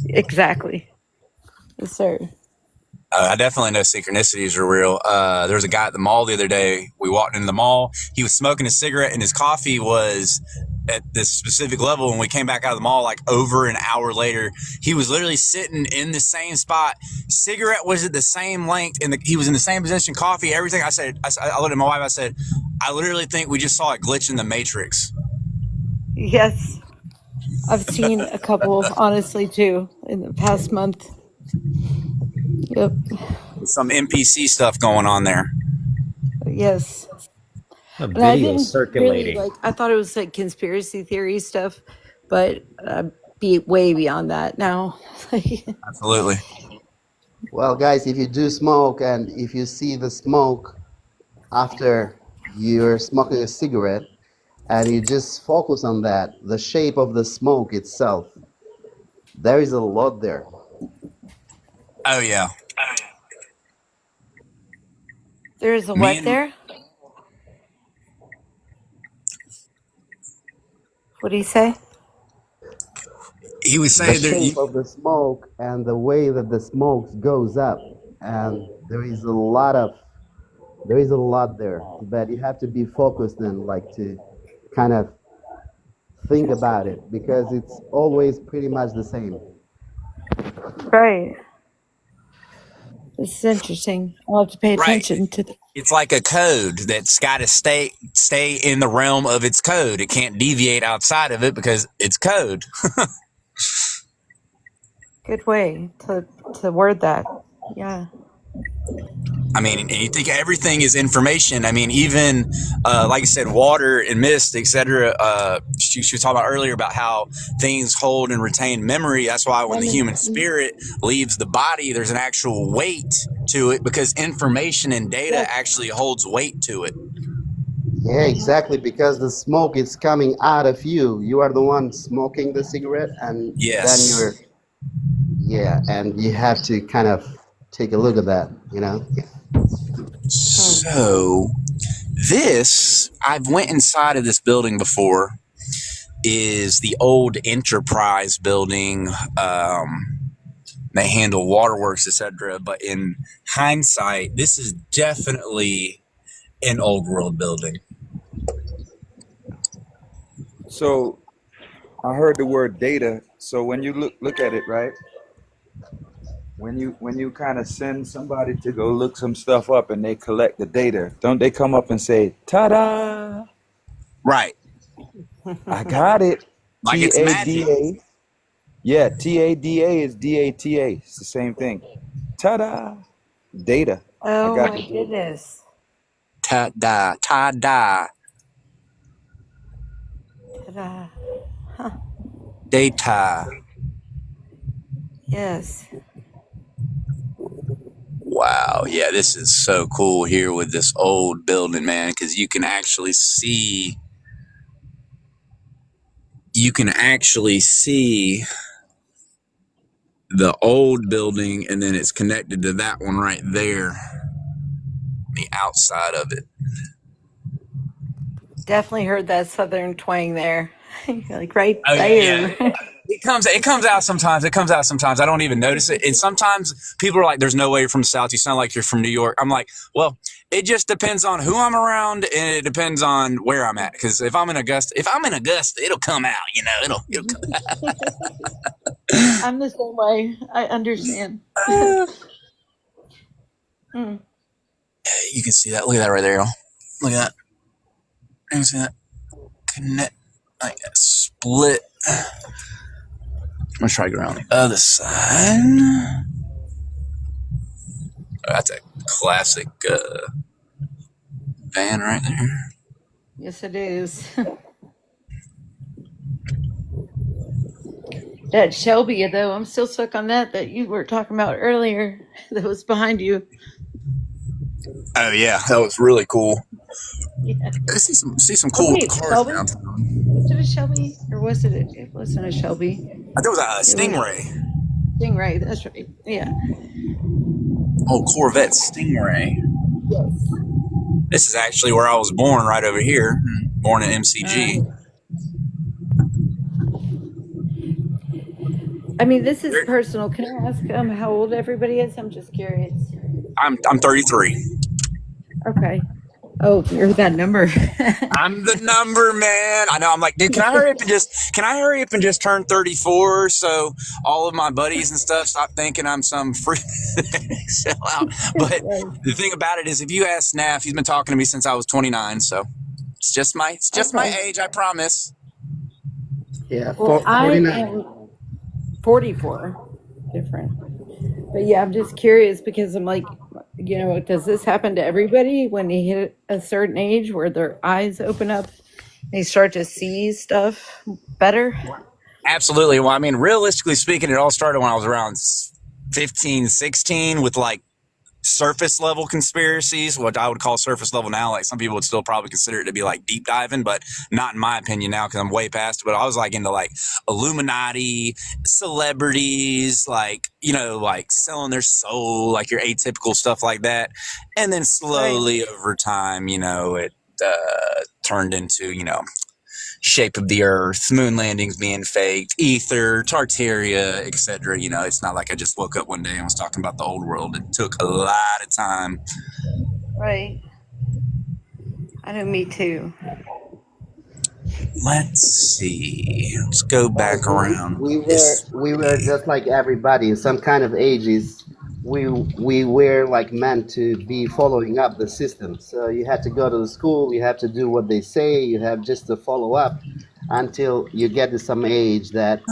Exactly. Yes, sir. I definitely know synchronicities are real. There was a guy at the mall the other day. We walked into the mall. He was smoking a cigarette, and his coffee was at this specific level. When we came back out of the mall, like over an hour later, he was literally sitting in the same spot. Cigarette was at the same length, and he was in the same position. Coffee, everything. I looked at my wife. I said, I literally think we just saw a glitch in the Matrix. Yes. I've seen a couple, honestly, too, in the past month. Yep. Some NPC stuff going on there. Yes. A And I video didn't circulating. really I thought it was like conspiracy theory stuff, but be way beyond that now. Absolutely. Well, guys, if you do smoke and if you see the smoke after you're smoking a cigarette and you just focus on that, the shape of the smoke itself, there is a lot there. Oh, yeah. There's a what there? What did he say? He was The saying shape of the smoke and the way that the smoke goes up, and there is a lot there that you have to be focused and like to kind of think about it, because it's always pretty much the same. Right. This is interesting. I'll have to pay attention to the. It's like a code that's got to stay in the realm of its code. It can't deviate outside of it because it's code. Good way to word that. Yeah. I mean, and you think everything is information. I mean, even like I said, water and mist, etc. She was talking about earlier about how things hold and retain memory. That's why when the human spirit leaves the body, there's an actual weight to it, because information and data actually holds weight to it. Yeah, exactly, because the smoke is coming out of you. You are the one smoking the cigarette, and then and you have to kind of take a look at that, So this, I've went inside of this building before, is the old Enterprise building. They handle waterworks, etc. But in hindsight, this is definitely an old world building. So I heard the word data. So when you look at it, right? When you kind of send somebody to go look some stuff up and they collect the data, don't they come up and say, "Ta-da!" Right. I got it. Like it's magic. T-A-D-A. Yeah, T-A-D-A is D-A-T-A. It's the same thing. Ta-da! Data. Oh I got my it. goodness. Ta-da. Ta-da. Ta-da. Data. Yes. Wow. Yeah, this is so cool here with this old building, man, because you can actually see the old building, and then it's connected to that one right there, the outside of it. Definitely heard that southern twang there. Like right Oh, there. yeah. It comes out sometimes. I don't even notice it. And sometimes people are like, there's no way you're from the South. You sound like you're from New York. I'm like, well, it just depends on who I'm around, and it depends on where I'm at. Because if I'm in Augusta, it'll come out, it'll come out. I'm the same way. I understand. You can see that. Look at that right there, y'all. Look at that. You can see that. Connect, like that split. I'm going to try to go around the other side. Oh, that's a classic van right there. Yes, it is. That Shelby, though, I'm still stuck on that you were talking about earlier that was behind you. Oh, yeah. That was really cool. Yeah. I see some cool cars Shelby? downtown. Was it a Shelby? Or was it? It wasn't a Shelby. I think it was a Stingray. Stingray. That's right. Yeah. Oh, Corvette Stingray. Yes. This is actually where I was born, right over here. Born in MCG. I mean, this is personal. Can I ask how old everybody is? I'm just curious. I'm 33. Okay. Oh, you're that number. I'm the number, man. I know. I'm like, dude, can I hurry up and just turn 34 so all of my buddies and stuff stop thinking I'm some free sell out. But the thing about it is, if you ask Snaff, he's been talking to me since I was 29. So it's just my age. I promise. Yeah, Well, I 49. am 44. Different. But yeah, I'm just curious because I'm like, does this happen to everybody when they hit a certain age where their eyes open up, they start to see stuff better? Absolutely. Well, I mean, realistically speaking, it all started when I was around 15, 16 with like surface level conspiracies, what I would call surface level now. Like some people would still probably consider it to be like deep diving, but not in my opinion now because I'm way past it. But I was like into like Illuminati, celebrities, like, like selling their soul, like your atypical stuff like that. And then slowly over time, it turned into, shape of the earth, moon landings being faked, ether, Tartaria, etc. It's not like I just woke up one day and was talking about the old world. It took a lot of time. Right. I know, me too. Let's see. Let's go back around. We were just like everybody in some kind of ages. We were like meant to be following up the system. So you had to go to the school. You have to do what they say. You have just to follow up until you get to some age that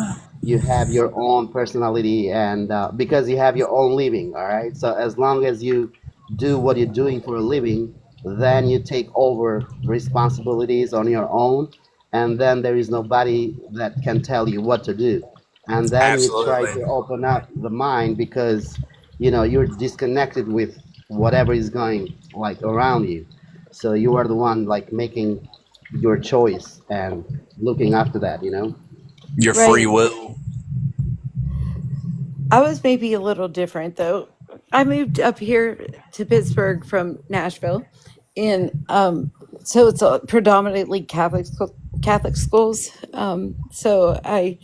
you have your own personality and because you have your own living. All right. So as long as you do what you're doing for a living, then you take over responsibilities on your own, and then there is nobody that can tell you what to do. And then you try Absolutely. to open up the mind because you're disconnected with whatever is going like around you. So you are the one like making your choice and looking after that. Your free will. I was maybe a little different though. I moved up here to Pittsburgh from Nashville, and so it's a predominantly Catholic schools. So I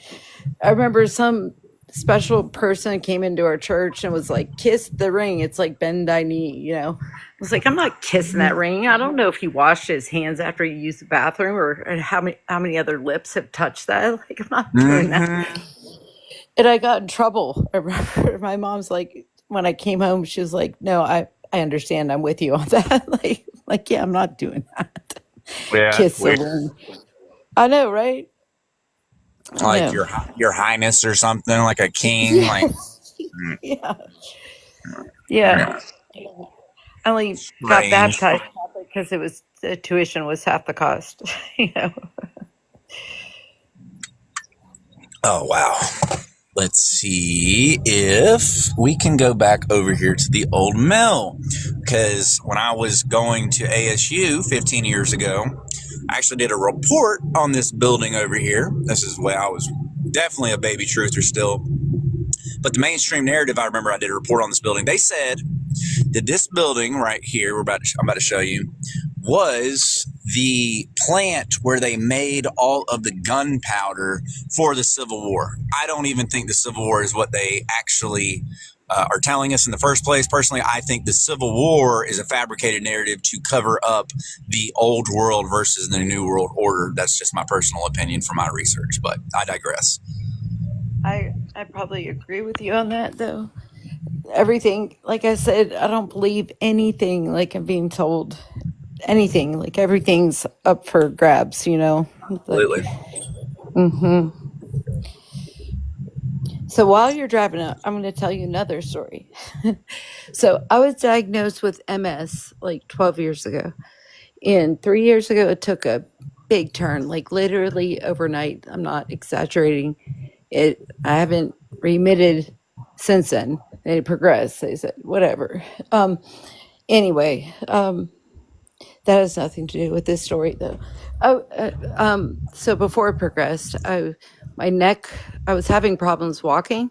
remember some special person came into our church and was like, "Kiss the ring." It's like bend thy knee. I was like, "I'm not kissing that ring." I don't know if he washed his hands after he used the bathroom or how many other lips have touched that. Like, I'm not doing that. And I got in trouble. I remember my mom's like, when I came home, she was like, "No, I understand. I'm with you on that." like, yeah, I'm not doing that. Yeah. Kiss the ring. I know, right? Like your highness or something, like a king. Yeah. Yeah. I only got baptized because the tuition was half the cost. Oh, wow. Let's see if we can go back over here to the old mill. Because when I was going to ASU 15 years ago, I actually did a report on this building over here. This is where I was definitely a baby truther still. But the mainstream narrative, I remember I did a report on this building. They said that this building right here, I'm about to show you, was the plant where they made all of the gunpowder for the Civil War. I don't even think the Civil War is what they actually are telling us in the first place. Personally, I think the Civil War is a fabricated narrative to cover up the old world versus the new world order. That's just my personal opinion from my research, but I digress. I probably agree with you on that, though. Everything, like I said, I don't believe anything like I'm being told. Anything, like everything's up for grabs, Absolutely. So while you're driving up, I'm going to tell you another story. So I was diagnosed with MS like 12 years ago. And 3 years ago, it took a big turn, like literally overnight. I'm not exaggerating. I haven't remitted since then. It progressed. They said, whatever. Anyway, that has nothing to do with this story, though. So before it progressed, my neck, I was having problems walking,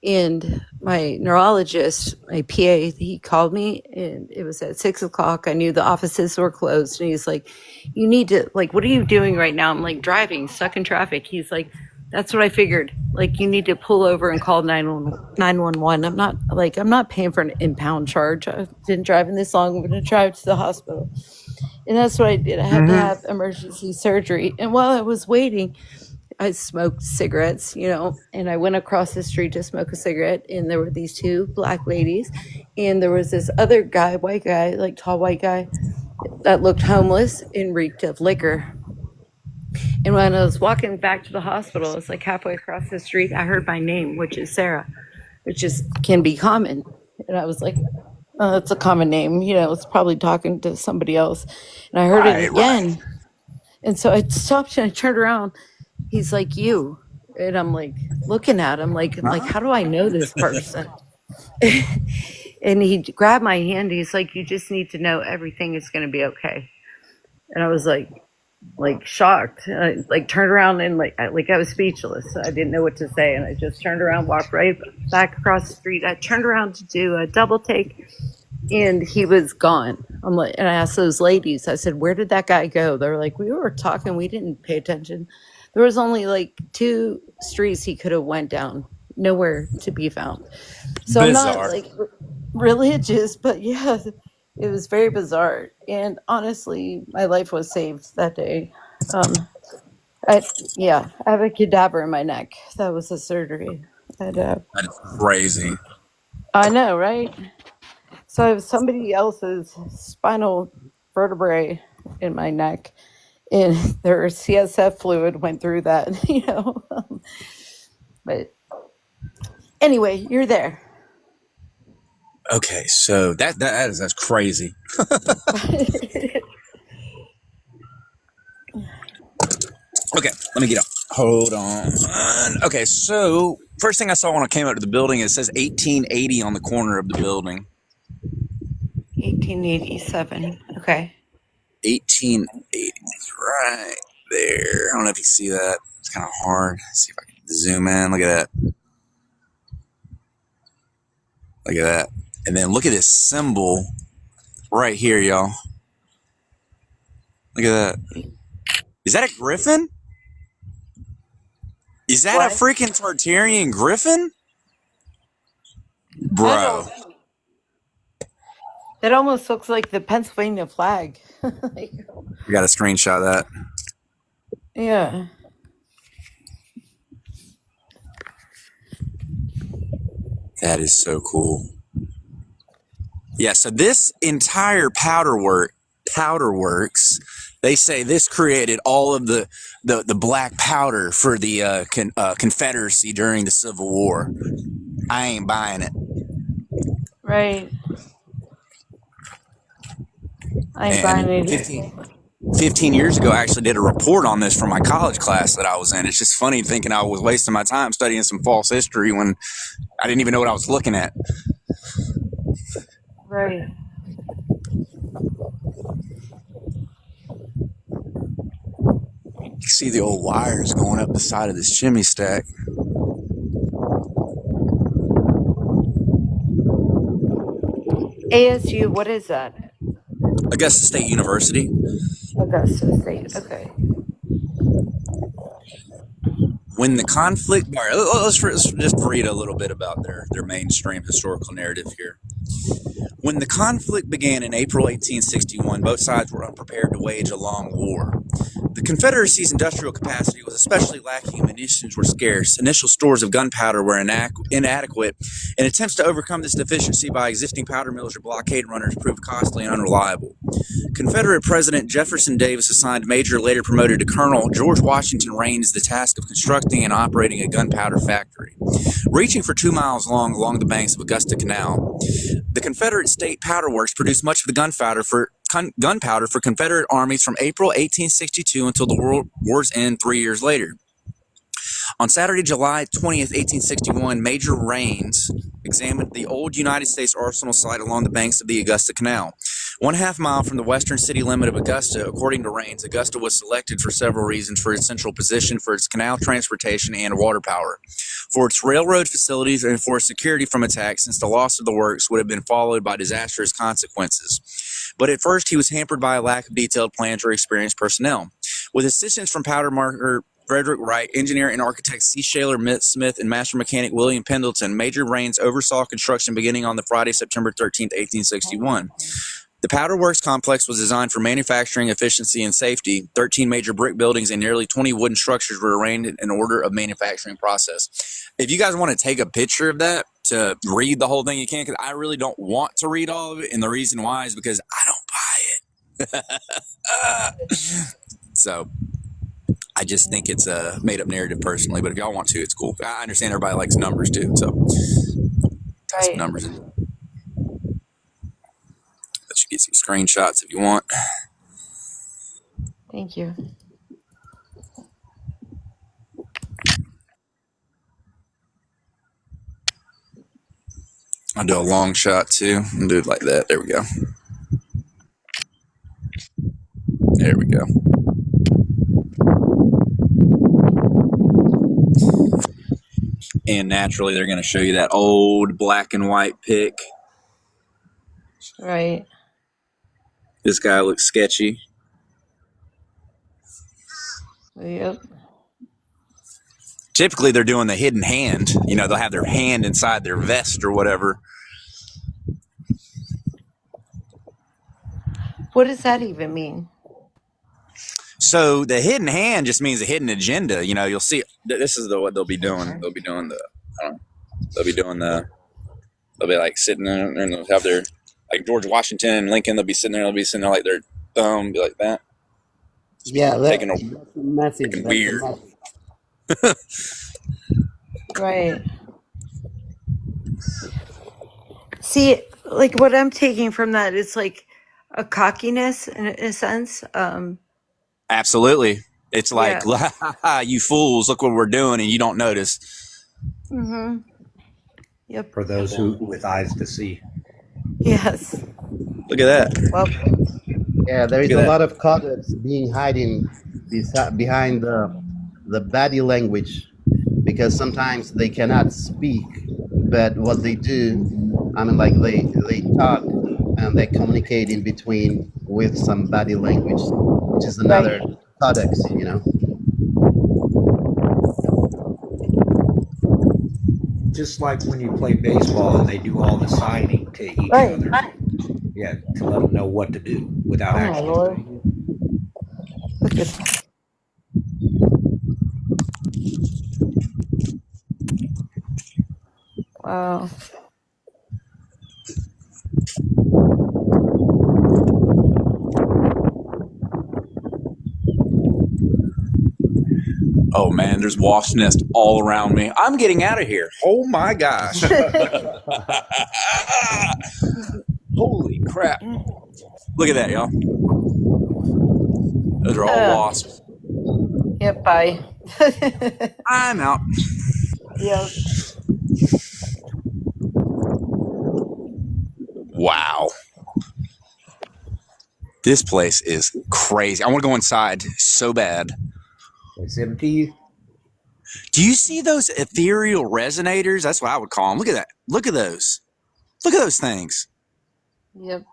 And my neurologist, my PA, he called me and it was at 6 o'clock. I knew the offices were closed. And he's like, you need to, like, what are you doing right now? I'm like, driving, stuck in traffic. He's like, that's what I figured. Like, you need to pull over and call 911. I'm not paying for an impound charge. I've been driving this long. I'm going to drive to the hospital. And that's what I did. I had to have emergency surgery. And while I was waiting, I smoked cigarettes, and I went across the street to smoke a cigarette. And there were these two black ladies. And there was this other guy, white guy, like tall white guy, that looked homeless and reeked of liquor. And when I was walking back to the hospital, it's like halfway across the street, I heard my name, which is Sarah, which can be common. And I was like, oh, that's a common name. It's probably talking to somebody else. And I heard it again. Right. And so I stopped and I turned around. He's like, you. And I'm like, looking at him like, how do I know this person? And he grabbed my hand. He's like, you just need to know everything is going to be okay. And I was like shocked. And I turned around and I was speechless. I didn't know what to say. And I just turned around, walked right back across the street. I turned around to do a double take and he was gone. And I asked those ladies, I said, where did that guy go? They were like, we were talking. We didn't pay attention. There was only 2 streets he could have went down, nowhere to be found. So bizarre. I'm not religious, but yeah, it was very bizarre. And honestly, my life was saved that day. I have a cadaver in my neck. That was a surgery. That is crazy. I know, right? So I have somebody else's spinal vertebrae in my neck. And their CSF fluid went through that, But anyway, you're there. Okay, so that's crazy. Okay, let me get up. Hold on. Okay, so first thing I saw when I came out to the building, it says 1880 on the corner of the building. 1887. Okay. 1880, right there. I don't know if you see that. It's kind of hard. Let's see if I can zoom in. Look at that. Look at that. And then look at this symbol right here, y'all. Look at that. Is that a griffin? Is that a freaking Tartarian griffin? Bro. That almost looks like the Pennsylvania flag. You got to screenshot that. Yeah. That is so cool. Yeah, so this entire powder works, they say this created all of the black powder for the Confederacy during the Civil War. I ain't buying it. Right. I ain't buying it. 15 years ago, I actually did a report on this for my college class that I was in. It's just funny thinking I was wasting my time studying some false history when I didn't even know what I was looking at. Right. You can see the old wires going up the side of this chimney stack. ASU, what is that? Augusta State University. Augusta State, okay. When the conflict, all right, let's just read a little bit about their mainstream historical narrative here. When the conflict began in April 1861, both sides were unprepared to wage a long war. The Confederacy's industrial capacity was especially lacking, munitions were scarce, initial stores of gunpowder were inadequate, and attempts to overcome this deficiency by existing powder mills or blockade runners proved costly and unreliable. Confederate President Jefferson Davis assigned Major, later promoted to Colonel, George Washington Raines the task of constructing and operating a gunpowder factory. Reaching for 2 miles long along the banks of Augusta Canal, the Confederate State Powder Works produced much of the gunpowder for Confederate armies from April 1862 until the war's end 3 years later. On Saturday, July 20th, 1861, Major Raines examined the old United States arsenal site along the banks of the Augusta Canal, 1/2 mile from the western city limit of Augusta. According to Raines, Augusta was selected for several reasons: for its central position, for its canal transportation, and water power, for its railroad facilities, and for security from attack, since the loss of the works would have been followed by disastrous consequences. But at first, he was hampered by a lack of detailed plans or experienced personnel. With assistance from powder marker Frederick Wright, engineer and architect C. Shaler Smith, and master mechanic William Pendleton, Major Raines oversaw construction beginning on the Friday, September 13, 1861. The Powder Works complex was designed for manufacturing efficiency and safety. 13 major brick buildings and nearly 20 wooden structures were arranged in order of manufacturing process. If you guys want to take a picture of that to read the whole thing, you can, because I really don't want to read all of it, and the reason why is because I don't buy it. So I just think it's a made-up narrative personally, but if y'all want to, it's cool. I understand everybody likes numbers too, so got some numbers in it. Let you get some screenshots if you want. Thank you. I'll do a long shot too and do it like that. There we go. There we go. And naturally, they're going to show you that old black and white pic. Right. This guy looks sketchy. Yep. Typically, they're doing the hidden hand. You know, they'll have their hand inside their vest or whatever. What does that even mean? So the hidden hand just means a hidden agenda. You know, you'll see. This is what they'll be doing. They'll be doing the. They'll be like sitting there and they'll have their, like George Washington and Lincoln. They'll be sitting there. They'll be sitting there like their thumb, be like that. Yeah, taking that's a message. That's weird. Right. See, like what I'm taking from that is like a cockiness in a sense. Absolutely. It's like, you fools, look what we're doing, and you don't notice. Mm-hmm. Yep. For those who with eyes to see. Yes. Look at that. Well, Yeah, there is a lot of codex being hiding behind the body language, because sometimes they cannot speak, but what they do, I mean, like they talk and they communicate in between with some body language, which is another codex, you know. Just like when you play baseball and they do all the signing to each other. Yeah, to let them know what to do without actually doing it. Look at that. Wow. Oh man, there's wasp nest all around me. I'm getting out of here. Oh my gosh. Holy crap. Look at that, y'all. Those are all wasps. Yep, bye. I'm out. Yep. Wow. This place is crazy. I want to go inside so bad. It's empty. Do you see those ethereal resonators? That's what I would call them. Look at that. Look at those. Look at those things. Yep.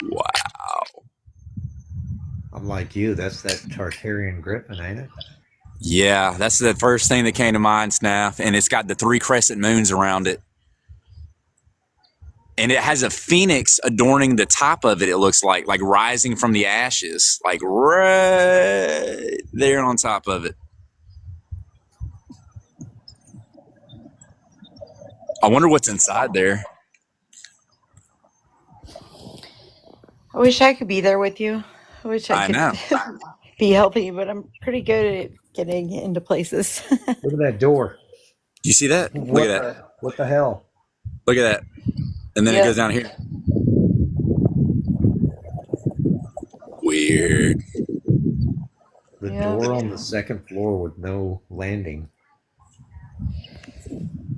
Wow. I'm like you. That's that Tartarian griffin, ain't it? Yeah, that's the first thing that came to mind, Snaff. And it's got the 3 crescent moons around it. And it has a phoenix adorning the top of it, it looks like rising from the ashes, like right there on top of it. I wonder what's inside there. I wish I could be there with you. I wish I could know. be healthy, but I'm pretty good at getting into places. Look at that door. Do you see that? Look at that. What the hell? Look at that. And then it goes down here. Weird. The Yeah. door on the second floor with no landing.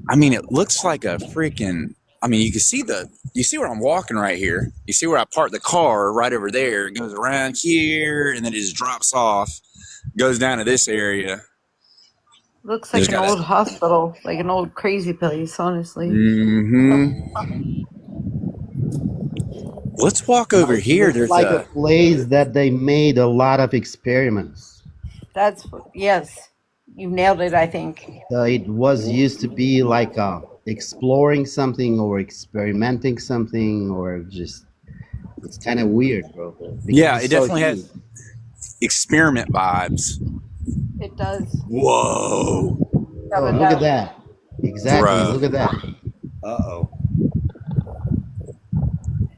I mean, it looks like a freaking. I mean, you see where I'm walking right here. You see where I parked the car right over there. It goes around here and then it just drops off, goes down to this area. Looks like an old hospital, like an old crazy place, honestly. Let's walk over here. It's There's like a place that they made a lot of experiments. Yes, you nailed it, I think. So it was used to be like exploring something or experimenting something or just, it's kind of weird, bro. Yeah, it definitely has experiment vibes. It does. Whoa. Oh, look at that. Exactly. Bro. Look at that. Uh-oh.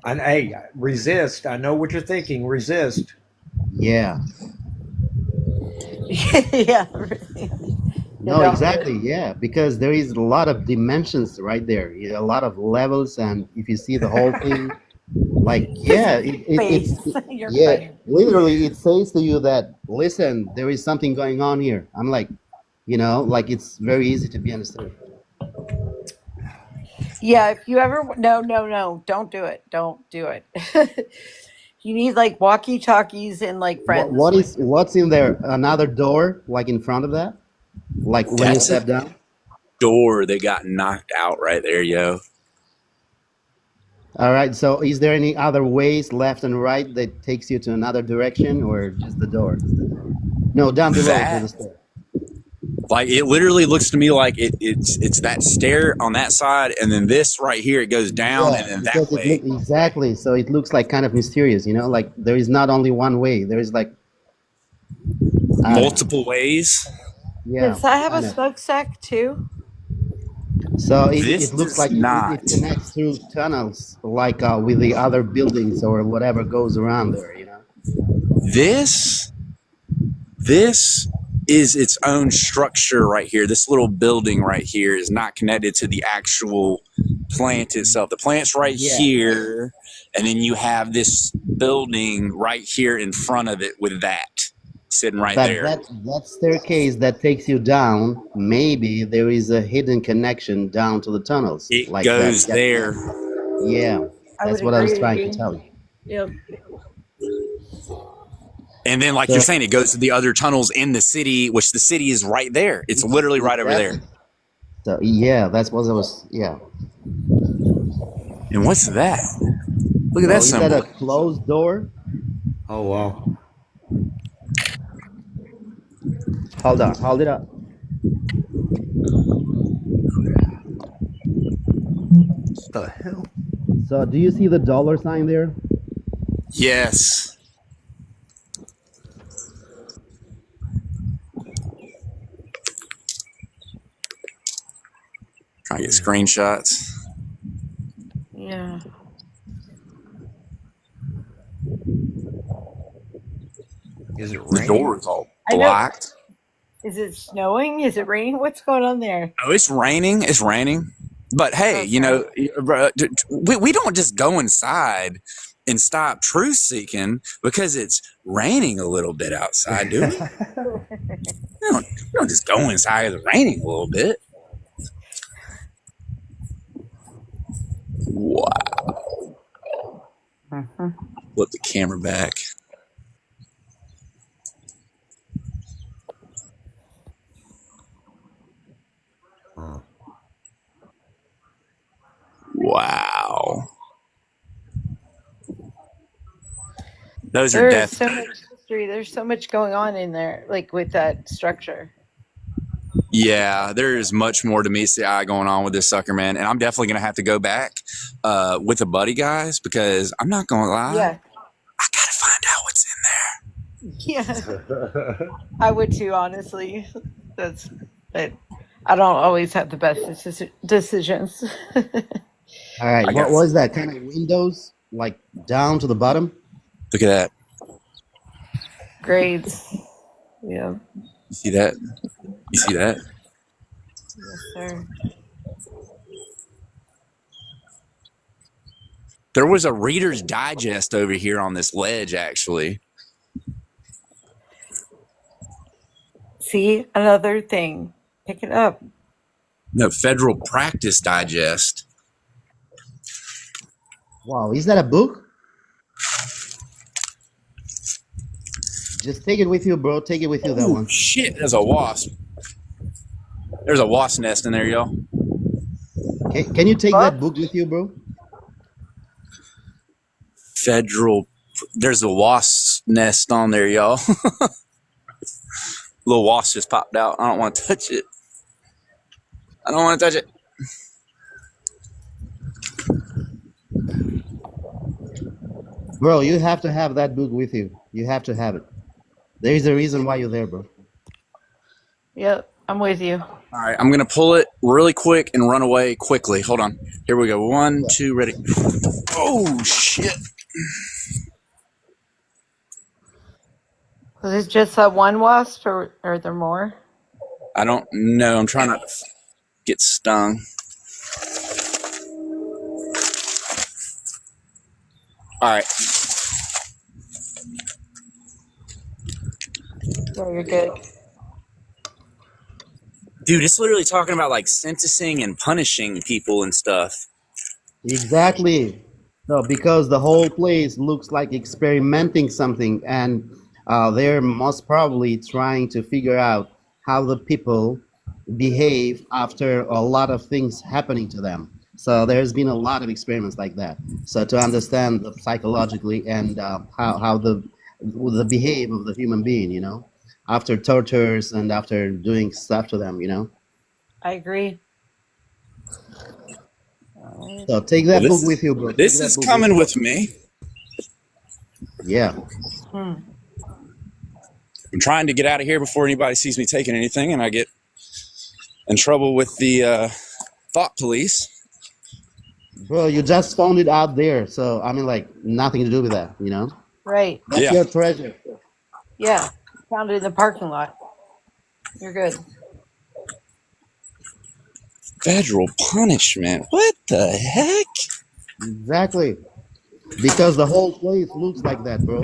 And hey, resist. I know what you're thinking. Resist. Yeah. Yeah. No, exactly. Yeah, because there is a lot of dimensions right there. A lot of levels, and if you see the whole thing, like literally, it says to you that listen, there is something going on here. I'm like, like it's very easy to be understood. Yeah, if you ever no, don't do it. Don't do it. You need like walkie-talkies and like friends. What's in there? Another door, like in front of that, like when you step down. Door they got knocked out right there, yo. All right. So, is there any other ways, left and right, that takes you to another direction, or just the door? No, down below to the stair. Like it literally looks to me like it's that stair on that side, and then this right here it goes down, and then that way. Exactly. So it looks like kind of mysterious, like there is not only one way. There is like multiple ways. Yeah. Does that have a smokestack too? So it looks like it connects through tunnels, like with the other buildings or whatever goes around there. This is its own structure right here. This little building right here is not connected to the actual plant itself. The plant's right here, and then you have this building right here in front of it with that sitting right there. That staircase that takes you down, maybe there is a hidden connection down to the tunnels. It like goes there. Yeah, that's what I was trying to tell you. Yep. And then, like you're saying, it goes to the other tunnels in the city, which the city is right there. It's literally right over there. So yeah, that's what I was. Yeah. And what's that? Look at that symbol. Is that a closed door? Oh wow. Hold on, hold it up. What the hell? So, do you see the dollar sign there? Yes. Trying to get screenshots. Yeah. Is it raining? The door is all blocked. Is it snowing? Is it raining? What's going on there? Oh, it's raining. It's raining. But hey, we don't just go inside and stop truth seeking because it's raining a little bit outside, do we? we don't just go inside because it's raining a little bit. Wow. Flip the camera back. Wow. Those are death. So much history. There's so much going on in there, like with that structure. Yeah, there is much more to meet the eye going on with this sucker, man. And I'm definitely going to have to go back with a buddy, guys, because I'm not going to lie. Yeah. I got to find out what's in there. Yeah. I would too, honestly. But I don't always have the best decisions. All right. What was that? Kind of windows, like down to the bottom? Look at that. Grades. Yeah. You see that? You see that? Yes, sir. There was a Reader's Digest over here on this ledge, actually. See, another thing. Pick it up. No, Federal Practice Digest. Wow, is that a book? Just take it with you, bro. Take it with you, that Oh one. shit! There's a wasp. There's a wasp nest in there, y'all. Can you take that book with you, bro? Federal. There's a wasp nest on there, y'all. Little wasp just popped out. I don't want to touch it. I don't want to touch it. Bro, you have to have that book with you. You have to have it. There is a reason why you're there, bro. Yep, I'm with you. All right, I'm going to pull it really quick and run away quickly. Hold on. Here we go. 1, 2, ready. Oh, shit. Was it just that one wasp, or are there more? I don't know. I'm trying not to get stung. All right. Yeah, you're good. Dude, it's literally talking about like sentencing and punishing people and stuff. Exactly. No, because the whole place looks like experimenting something, and they're most probably trying to figure out how the people behave after a lot of things happening to them. So there's been a lot of experiments like that. So to understand the psychologically and how the behave of the human being, you know, after tortures and after doing stuff to them, you know. I agree. So take that book with you, bro. This is coming with me. Yeah. I'm trying to get out of here before anybody sees me taking anything, and I get in trouble with the thought police. Bro, you just found it out there, so I mean, like, nothing to do with that, you know? Right. That's your treasure. Yeah. Found it in the parking lot. You're good. Federal punishment. What the heck? Exactly. Because the whole place looks like that, bro.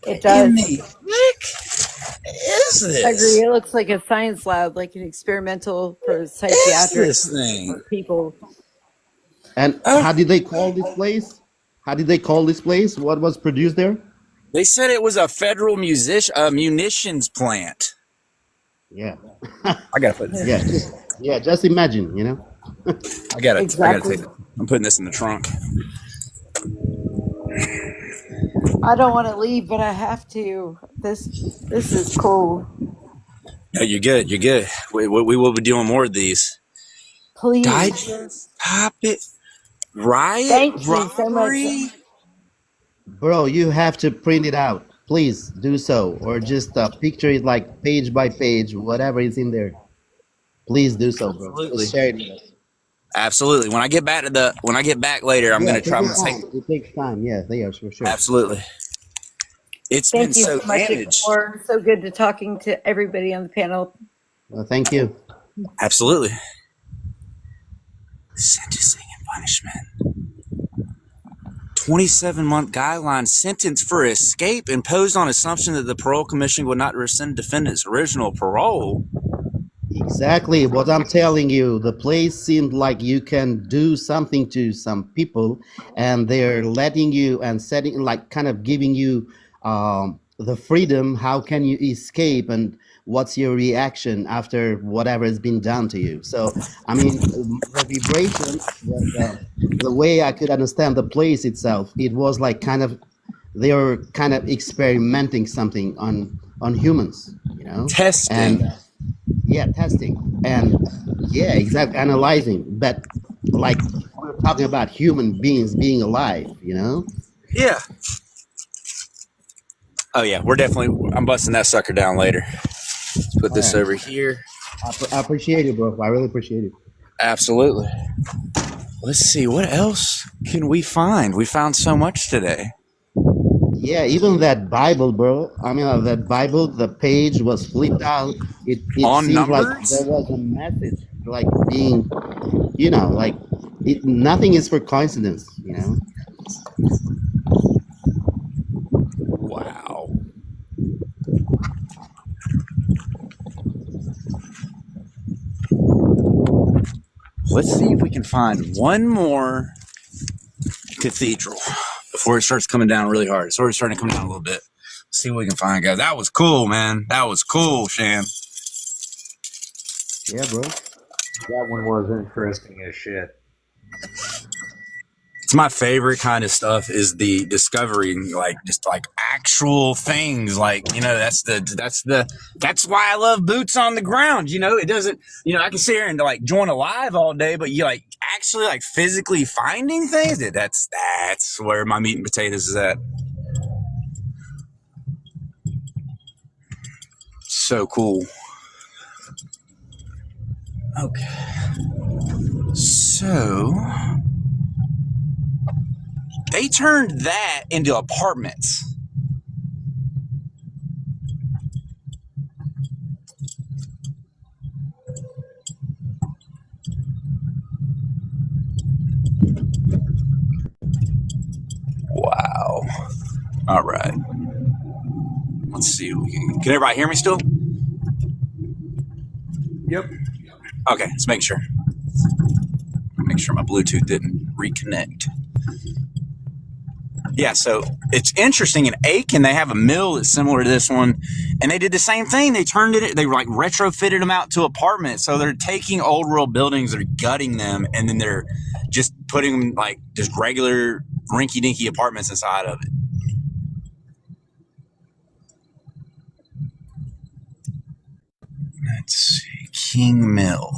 It does. What is this? I agree. It looks like a science lab, like an experimental for psychiatric this thing? people. And how did they call this place? How did they call this place? What was produced there? They said it was a federal munitions plant. Yeah. I gotta put this. Just imagine, you know. I gotta Exactly. take it. I'm putting this in the trunk. I don't want to leave, but I have to. This is cool. No, you're good. You're good. We will be doing more of these. Please. Digest, pop it, riot, Thank you so robbery. much. Bro, you have to print it out. Please do so, or just picture it like page by page, whatever is in there. Please do so, bro. Absolutely. Just share it with us. Absolutely. When I get back later, I'm gonna try. It takes time. Yeah, they are for sure. Absolutely. It's been Thank you so so much. managed. So good to talking to everybody on the panel. Thank you. Absolutely. Sentencing and punishment. 27-month guideline sentence for escape imposed on assumption that the parole commission would not rescind defendant's original parole. Exactly what I'm telling you. The place seemed like you can do something to some people, and they're letting you and setting, like, kind of giving you the freedom. How can you escape, and what's your reaction after whatever has been done to you? So, I mean, the vibration, the way I could understand the place itself, it was like kind of, they were kind of experimenting something on humans, you know, Testing. and testing, and exactly, analyzing. But like, we're talking about human beings being alive, you know. Yeah. Oh yeah, I'm busting that sucker down later. Let's put this over here. I appreciate it, bro. I really appreciate it. Absolutely. Let's see, what else can we find? We found so much today. Yeah, even that Bible, bro. I mean, that Bible, the page was flipped out. It On seemed like numbers? there was a message, like being, you know, like nothing is for coincidence, you know. Wow. let's see if we can find one more cathedral before it starts coming down really hard. It's already starting to come down a little bit. Let's see what we can find, guys. That was cool, man. That was cool, Shan. Yeah, bro. That one was interesting as shit. It's my favorite kind of stuff is the discovering, like, just like actual things. Like, you know, that's why I love boots on the ground. You know, it doesn't, you know, I can sit here and like join a live all day, but you like actually like physically finding things. That's where my meat and potatoes is at. So cool. Okay. So they turned that into apartments. Wow. All right. Let's see. Can everybody hear me still? Yep. Okay, let's make sure. Make sure my Bluetooth didn't reconnect. Yeah, so it's interesting. In Aiken, they have a mill that's similar to this one, and they did the same thing. They turned it, they like retrofitted them out to apartments. So they're taking old world buildings, they're gutting them, and then they're just putting them like just regular rinky dinky apartments inside of it. Let's see, King Mill.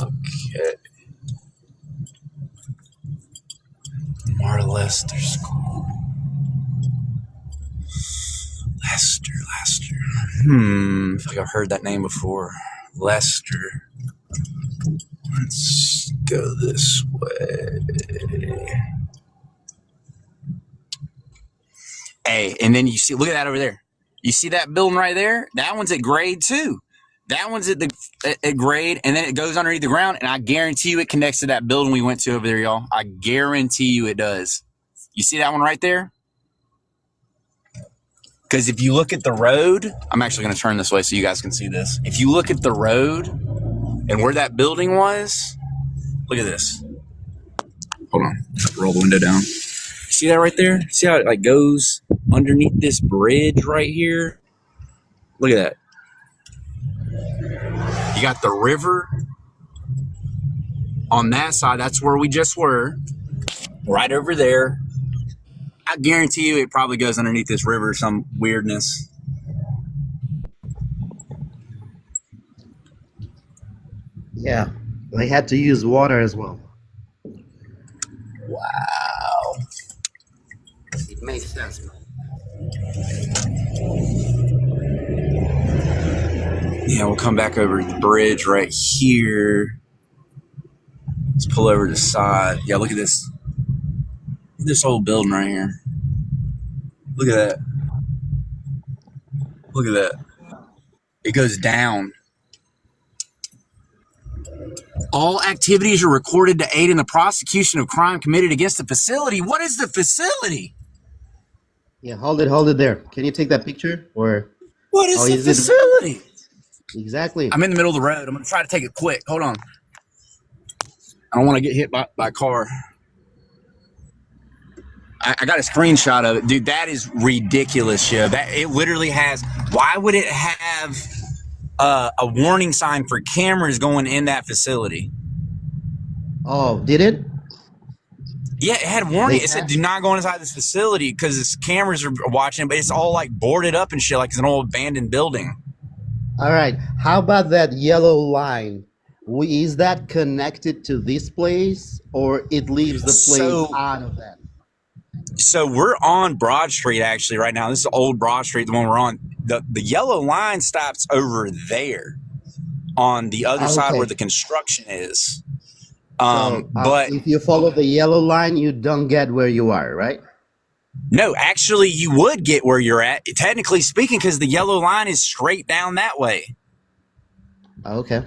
Okay. Mar Lester School. Lester. I feel like I've heard that name before. Lester. Let's go this way. Hey, and then you see, look at that over there. You see that building right there? That one's at grade 2. That one's at grade, and then it goes underneath the ground, and I guarantee you it connects to that building we went to over there, y'all. I guarantee you it does. You see that one right there? Because if you look at the road, I'm actually going to turn this way so you guys can see this. If you look at the road and where that building was, look at this. Hold on. Roll the window down. See that right there? See how it like goes underneath this bridge right here? Look at that. You got the river on that side. That's where we just were. Right over there. I guarantee you it probably goes underneath this river, some weirdness. Yeah, they had to use water as well. Wow. It makes sense. Yeah, we'll come back over the bridge right here. Let's pull over to the side. Yeah, look at this. This old building right here. Look at that. Look at that. It goes down. All activities are recorded to aid in the prosecution of crime committed against the facility. What is the facility? Yeah, hold it there. Can you take that picture? Or what is the facility? Exactly. I'm in the middle of the road. I'm going to try to take it quick. Hold on. I don't want to get hit by a car. I got a screenshot of it. Dude, that is ridiculous, Shiv. That it literally has. Why would it have a warning sign for cameras going in that facility? Oh, did it? Yeah, it had warning. It said, do not go inside this facility because its cameras are watching, but it's all like boarded up and shit, like it's an old abandoned building. All right. How about that yellow line? Is that connected to this place, or it leaves the place out of that? So we're on Broad Street actually right now. This is old Broad Street, the one we're on. The yellow line stops over there on the other side where the construction is. But if you follow the yellow line, you don't get where you are, right? No, actually, you would get where you're at, technically speaking, because the yellow line is straight down that way. Okay.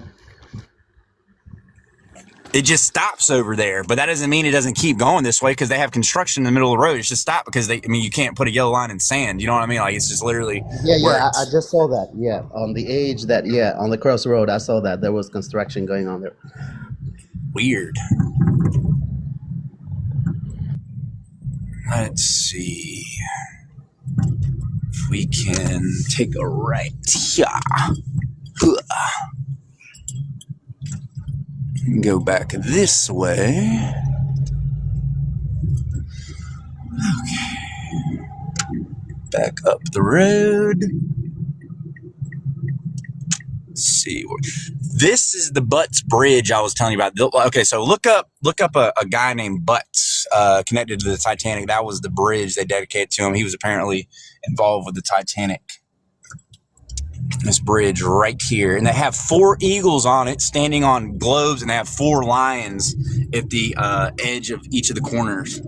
It just stops over there, but that doesn't mean it doesn't keep going this way because they have construction in the middle of the road. It's just stopped because you can't put a yellow line in sand. You know what I mean? Like it's just literally Yeah, I works. just saw that. Yeah, on the edge that, yeah, on the crossroad, I saw that there was construction going on there. Weird. Let's see if we can take a right here. Go back this way. Okay. Back up the road. Let's see. This is the Butts Bridge I was telling you about. Okay, so look up a guy named Butts connected to the Titanic. That was the bridge they dedicated to him. He was apparently involved with the Titanic. This bridge right here, and they have 4 eagles on it standing on globes, and they have 4 lions at the edge of each of the corners.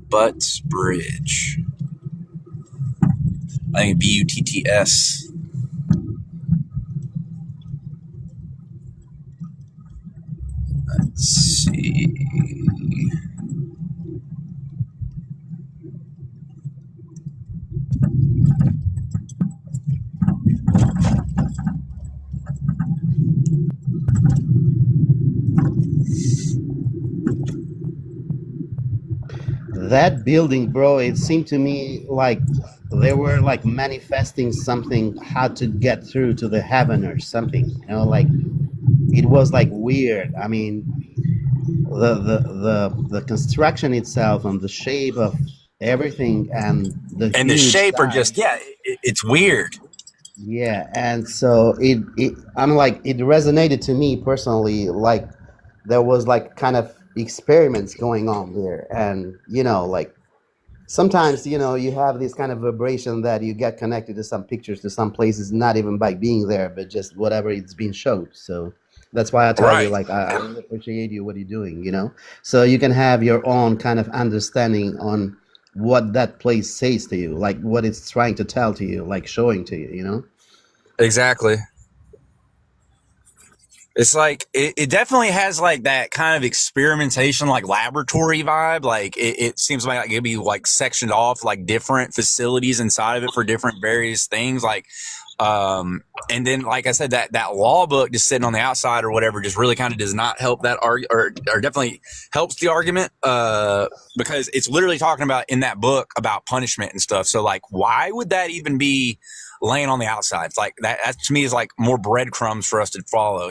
Butts Bridge. I think Butts. Let's see. That building, bro, it seemed to me like they were like manifesting something, how to get through to the heaven or something. Like it was like weird. I mean, the construction itself and the shape of everything and the And the huge shape are size. just, it's weird. Yeah, and so I'm like, it resonated to me personally, like there was like kind of experiments going on there, and like sometimes you have this kind of vibration that you get connected to some pictures, to some places, not even by being there, but just whatever it's been showed. So that's why I tell you, Right. like, I really appreciate you, what you're doing, so you can have your own kind of understanding on what that place says to you, like what it's trying to tell to you, like showing to you. Exactly. It's like it definitely has like that kind of experimentation, like laboratory vibe. Like it seems like it'd be like sectioned off like different facilities inside of it for different various things. Like, and then like I said, that law book just sitting on the outside or whatever just really kind of does not help that or definitely helps the argument. Because it's literally talking about in that book about punishment and stuff. So like, why would that even be laying on the outside? It's like that to me is like more breadcrumbs for us to follow,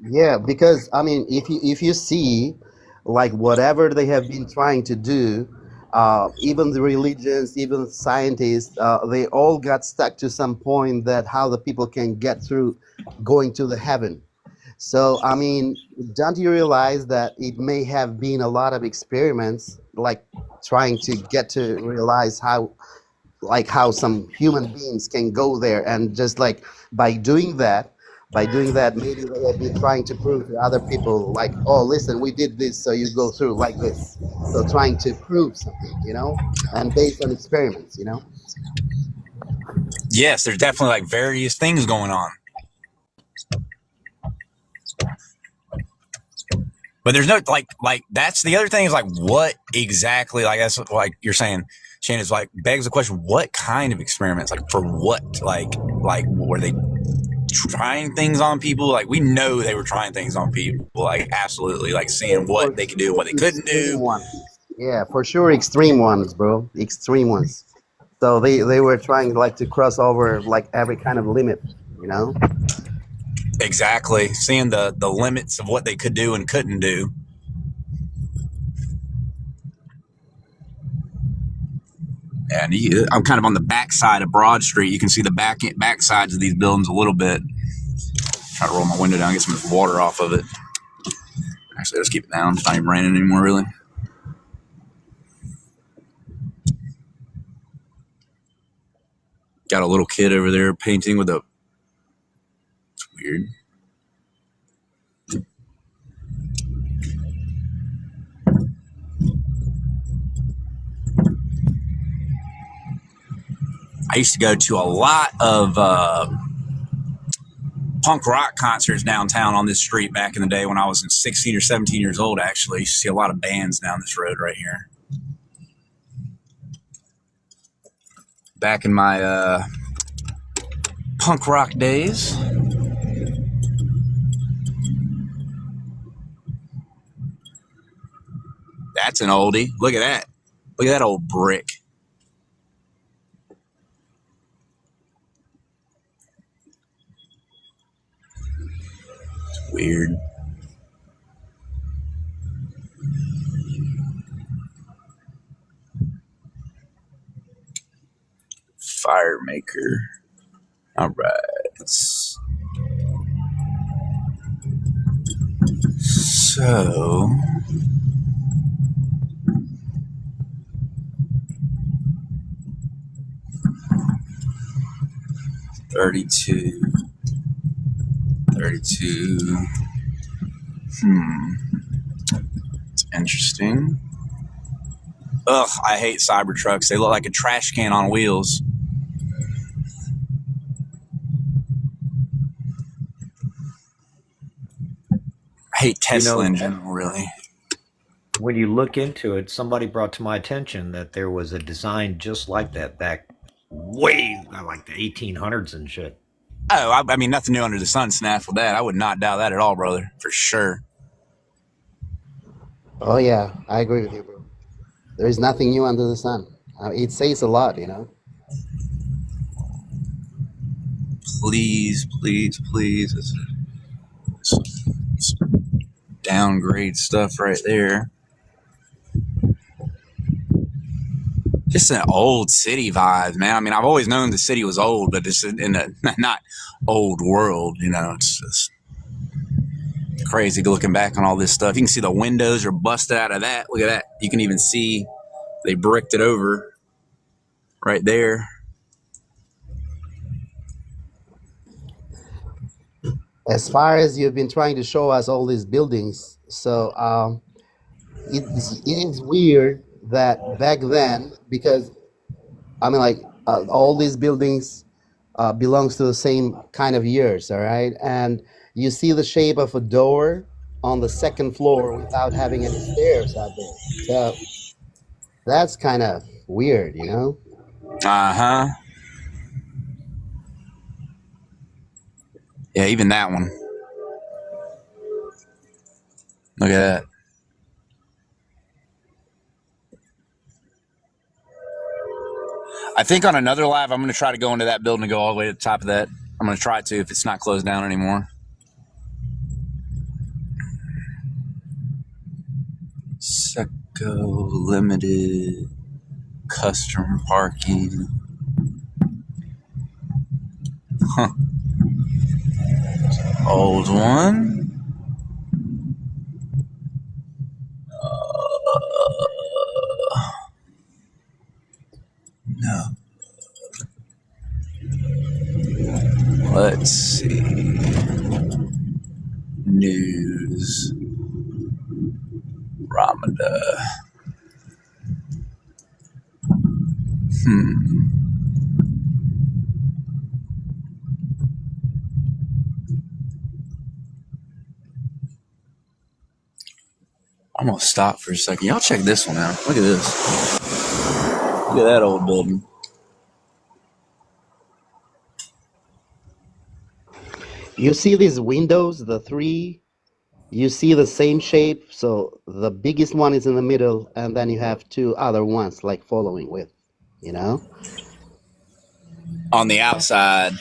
Yeah, because I mean, if you see, like whatever they have been trying to do, even the religions, even scientists, they all got stuck to some point that how the people can get through going to the heaven. So I mean, don't you realize that it may have been a lot of experiments, like trying to get to realize how some human beings can go there, and just like by doing that maybe they have been trying to prove to other people, like, oh, listen, we did this, so you go through like this. So trying to prove something, and based on experiments. Yes, there's definitely like various things going on. But there's no like that's the other thing is like what exactly, like that's like you're saying, Shane, is like begs the question, what kind of experiments? Like for what? Like were they trying things on people? Like we know they were trying things on people, like absolutely, like seeing For what they could do, what they couldn't extreme do. ones, yeah, for sure, extreme ones, bro, extreme ones. So they were trying like to cross over like every kind of limit. Exactly. Seeing the limits of what they could do and couldn't do. And I'm kind of on the back side of Broad Street. You can see the back sides of these buildings a little bit. Try to roll my window down, get some water off of it. Actually, let's keep it down. It's not even raining anymore, really. Got a little kid over there painting with a... It's weird. I used to go to a lot of punk rock concerts downtown on this street back in the day when I was 16 or 17 years old, actually. You see a lot of bands down this road right here. Back in my punk rock days. That's an oldie. Look at that. Look at that old brick. It's weird. Fire maker. All right. So, $32. It's interesting. Ugh, I hate Cybertrucks. They look like a trash can on wheels. I hate Tesla in general, really. When you look into it, somebody brought to my attention that there was a design just like that back way like the 1800s and shit. Oh, I mean, nothing new under the sun, snaffled that. I would not doubt that at all, brother, for sure. Oh yeah, I agree with you, bro. There is nothing new under the sun. It says a lot, you know. Please. It's downgrade stuff right there. Just an old city vibe, man. I mean, I've always known the city was old, but it's in a not old world, you know. It's just crazy looking back on all this stuff. You can see the windows are busted out of that. Look at that. You can even see they bricked it over right there. As far as you've been trying to show us all these buildings, so it is weird that back then, because I mean, like all these buildings belongs to the same kind of years, all right? And you see the shape of a door on the second floor without having any stairs out there. So that's kind of weird, you know? Uh-huh. Yeah, even that one. Look at that. I think on another live, I'm going to try to go into that building and go all the way to the top of that. I'm going to try to if it's not closed down anymore. Seco Limited customer parking. Huh. Old one. No. Let's see. News. Ramada. I'm gonna stop for a second. Y'all check this one out. Look at this. Look at that old building. You see these windows, the three, you see the same shape. So the biggest one is in the middle, and then you have two other ones like following with, you know? On the outside.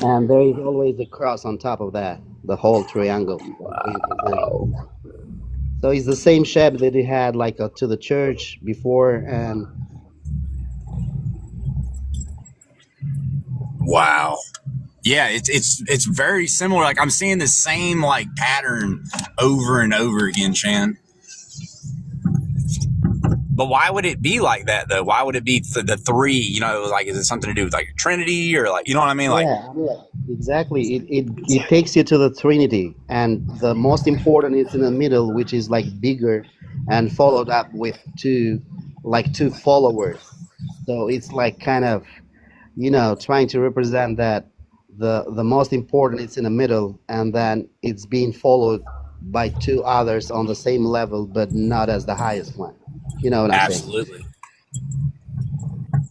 And there is always a cross on top of that, the whole triangle. Wow. So it's the same shape that it had like to the church before, and wow. Yeah, it's very similar. Like I'm seeing the same like pattern over and over again, Chan. But why would it be like that though? Why would it be the three? You know, like is it something to do with like Trinity or like you know what I mean? Like yeah, exactly. It takes you to the Trinity, and the most important is in the middle, which is like bigger, and followed up with two followers. So it's like kind of, trying to represent that the most important is in the middle, and then it's being followed by two others on the same level, but not as the highest one. You know what I'm saying? Absolutely.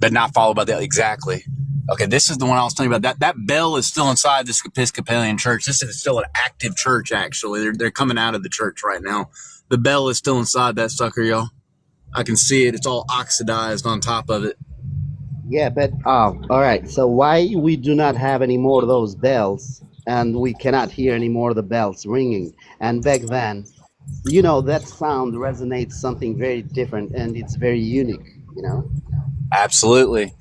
But not followed by the exactly. Okay, this is the one I was telling you about. That bell is still inside this Episcopalian church. This is still an active church, actually. They're coming out of the church right now. The bell is still inside that sucker, y'all. I can see it. It's all oxidized on top of it. Yeah, but all right. So why we do not have any more of those bells, and we cannot hear any more of the bells ringing? And back then, that sound resonates something very different, and it's very unique. Absolutely.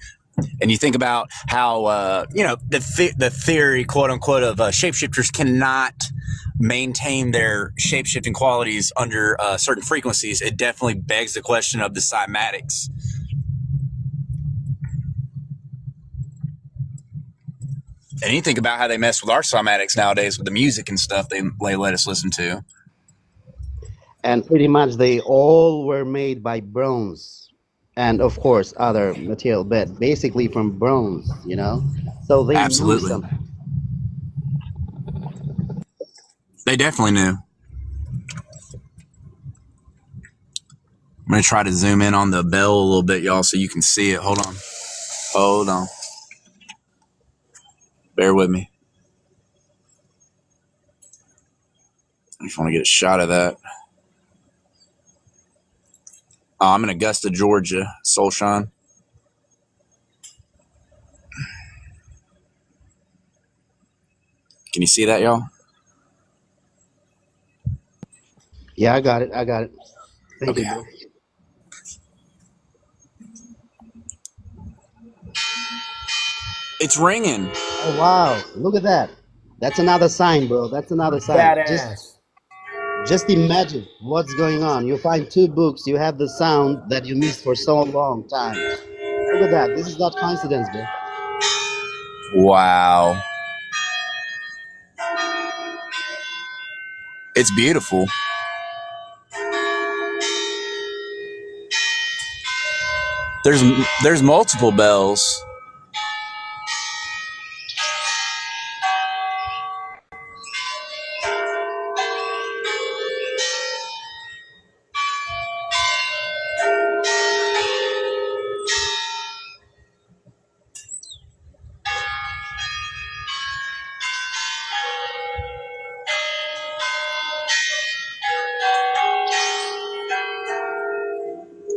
And you think about how, the theory, quote unquote, of shapeshifters cannot maintain their shapeshifting qualities under certain frequencies. It definitely begs the question of the cymatics. And you think about how they mess with our cymatics nowadays with the music and stuff they let us listen to. And pretty much they all were made by bronze, and of course other material, but basically from bronze. So they knew Absolutely. something. They definitely knew. I'm going to try to zoom in on the bell a little bit, y'all, so you can see it. Hold on. Bear with me. I just want to get a shot of that. Oh, I'm in Augusta, Georgia, Soulshine. Can you see that, y'all? Yeah, I got it. Thank you, bro. It's ringing. Oh wow, look at that. That's another sign, bro. That's another sign. Badass. Just imagine what's going on. You find two books, you have the sound that you missed for so long time. Look at that. This is not coincidence, bro. Wow. It's beautiful. There's multiple bells.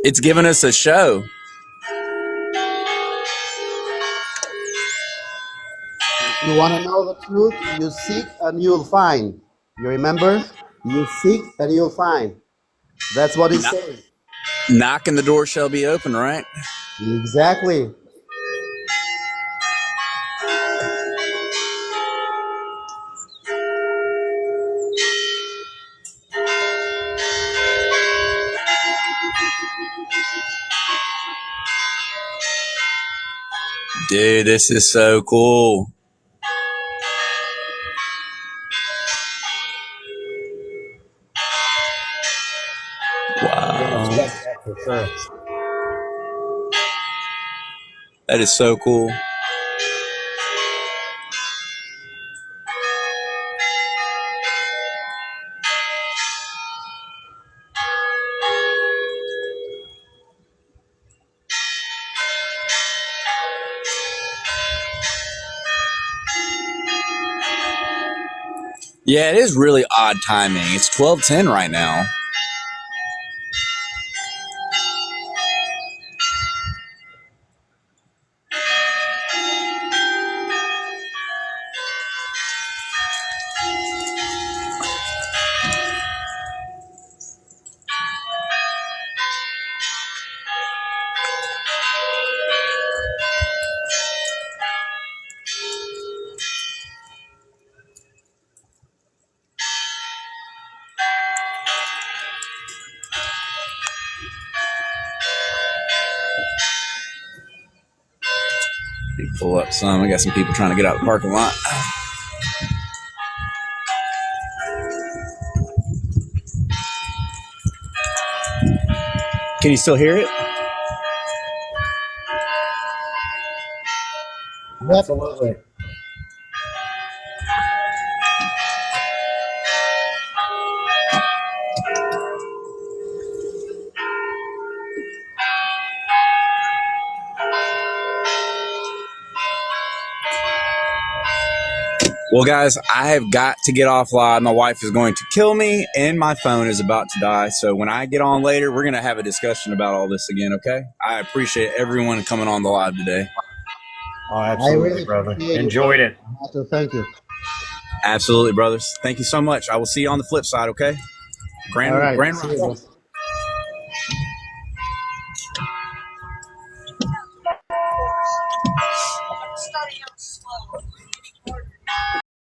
It's giving us a show. If you want to know the truth, you seek and you'll find. You remember? You seek and you'll find. That's what it says. Knock and the door shall be open, right? Exactly. Dude, this is so cool. Wow. Respect that for sure. That is so cool. Yeah, it is really odd timing. It's 12:10 right now. Pull up some. I got some people trying to get out of the parking lot. Can you still hear it? Absolutely. Well, guys, I have got to get off live. My wife is going to kill me, and my phone is about to die. So when I get on later, we're going to have a discussion about all this again, okay? I appreciate everyone coming on the live today. Oh, absolutely, brother. Enjoyed it. So thank you. Absolutely, brothers. Thank you so much. I will see you on the flip side, okay? All right. Grand See you, Rising. bro.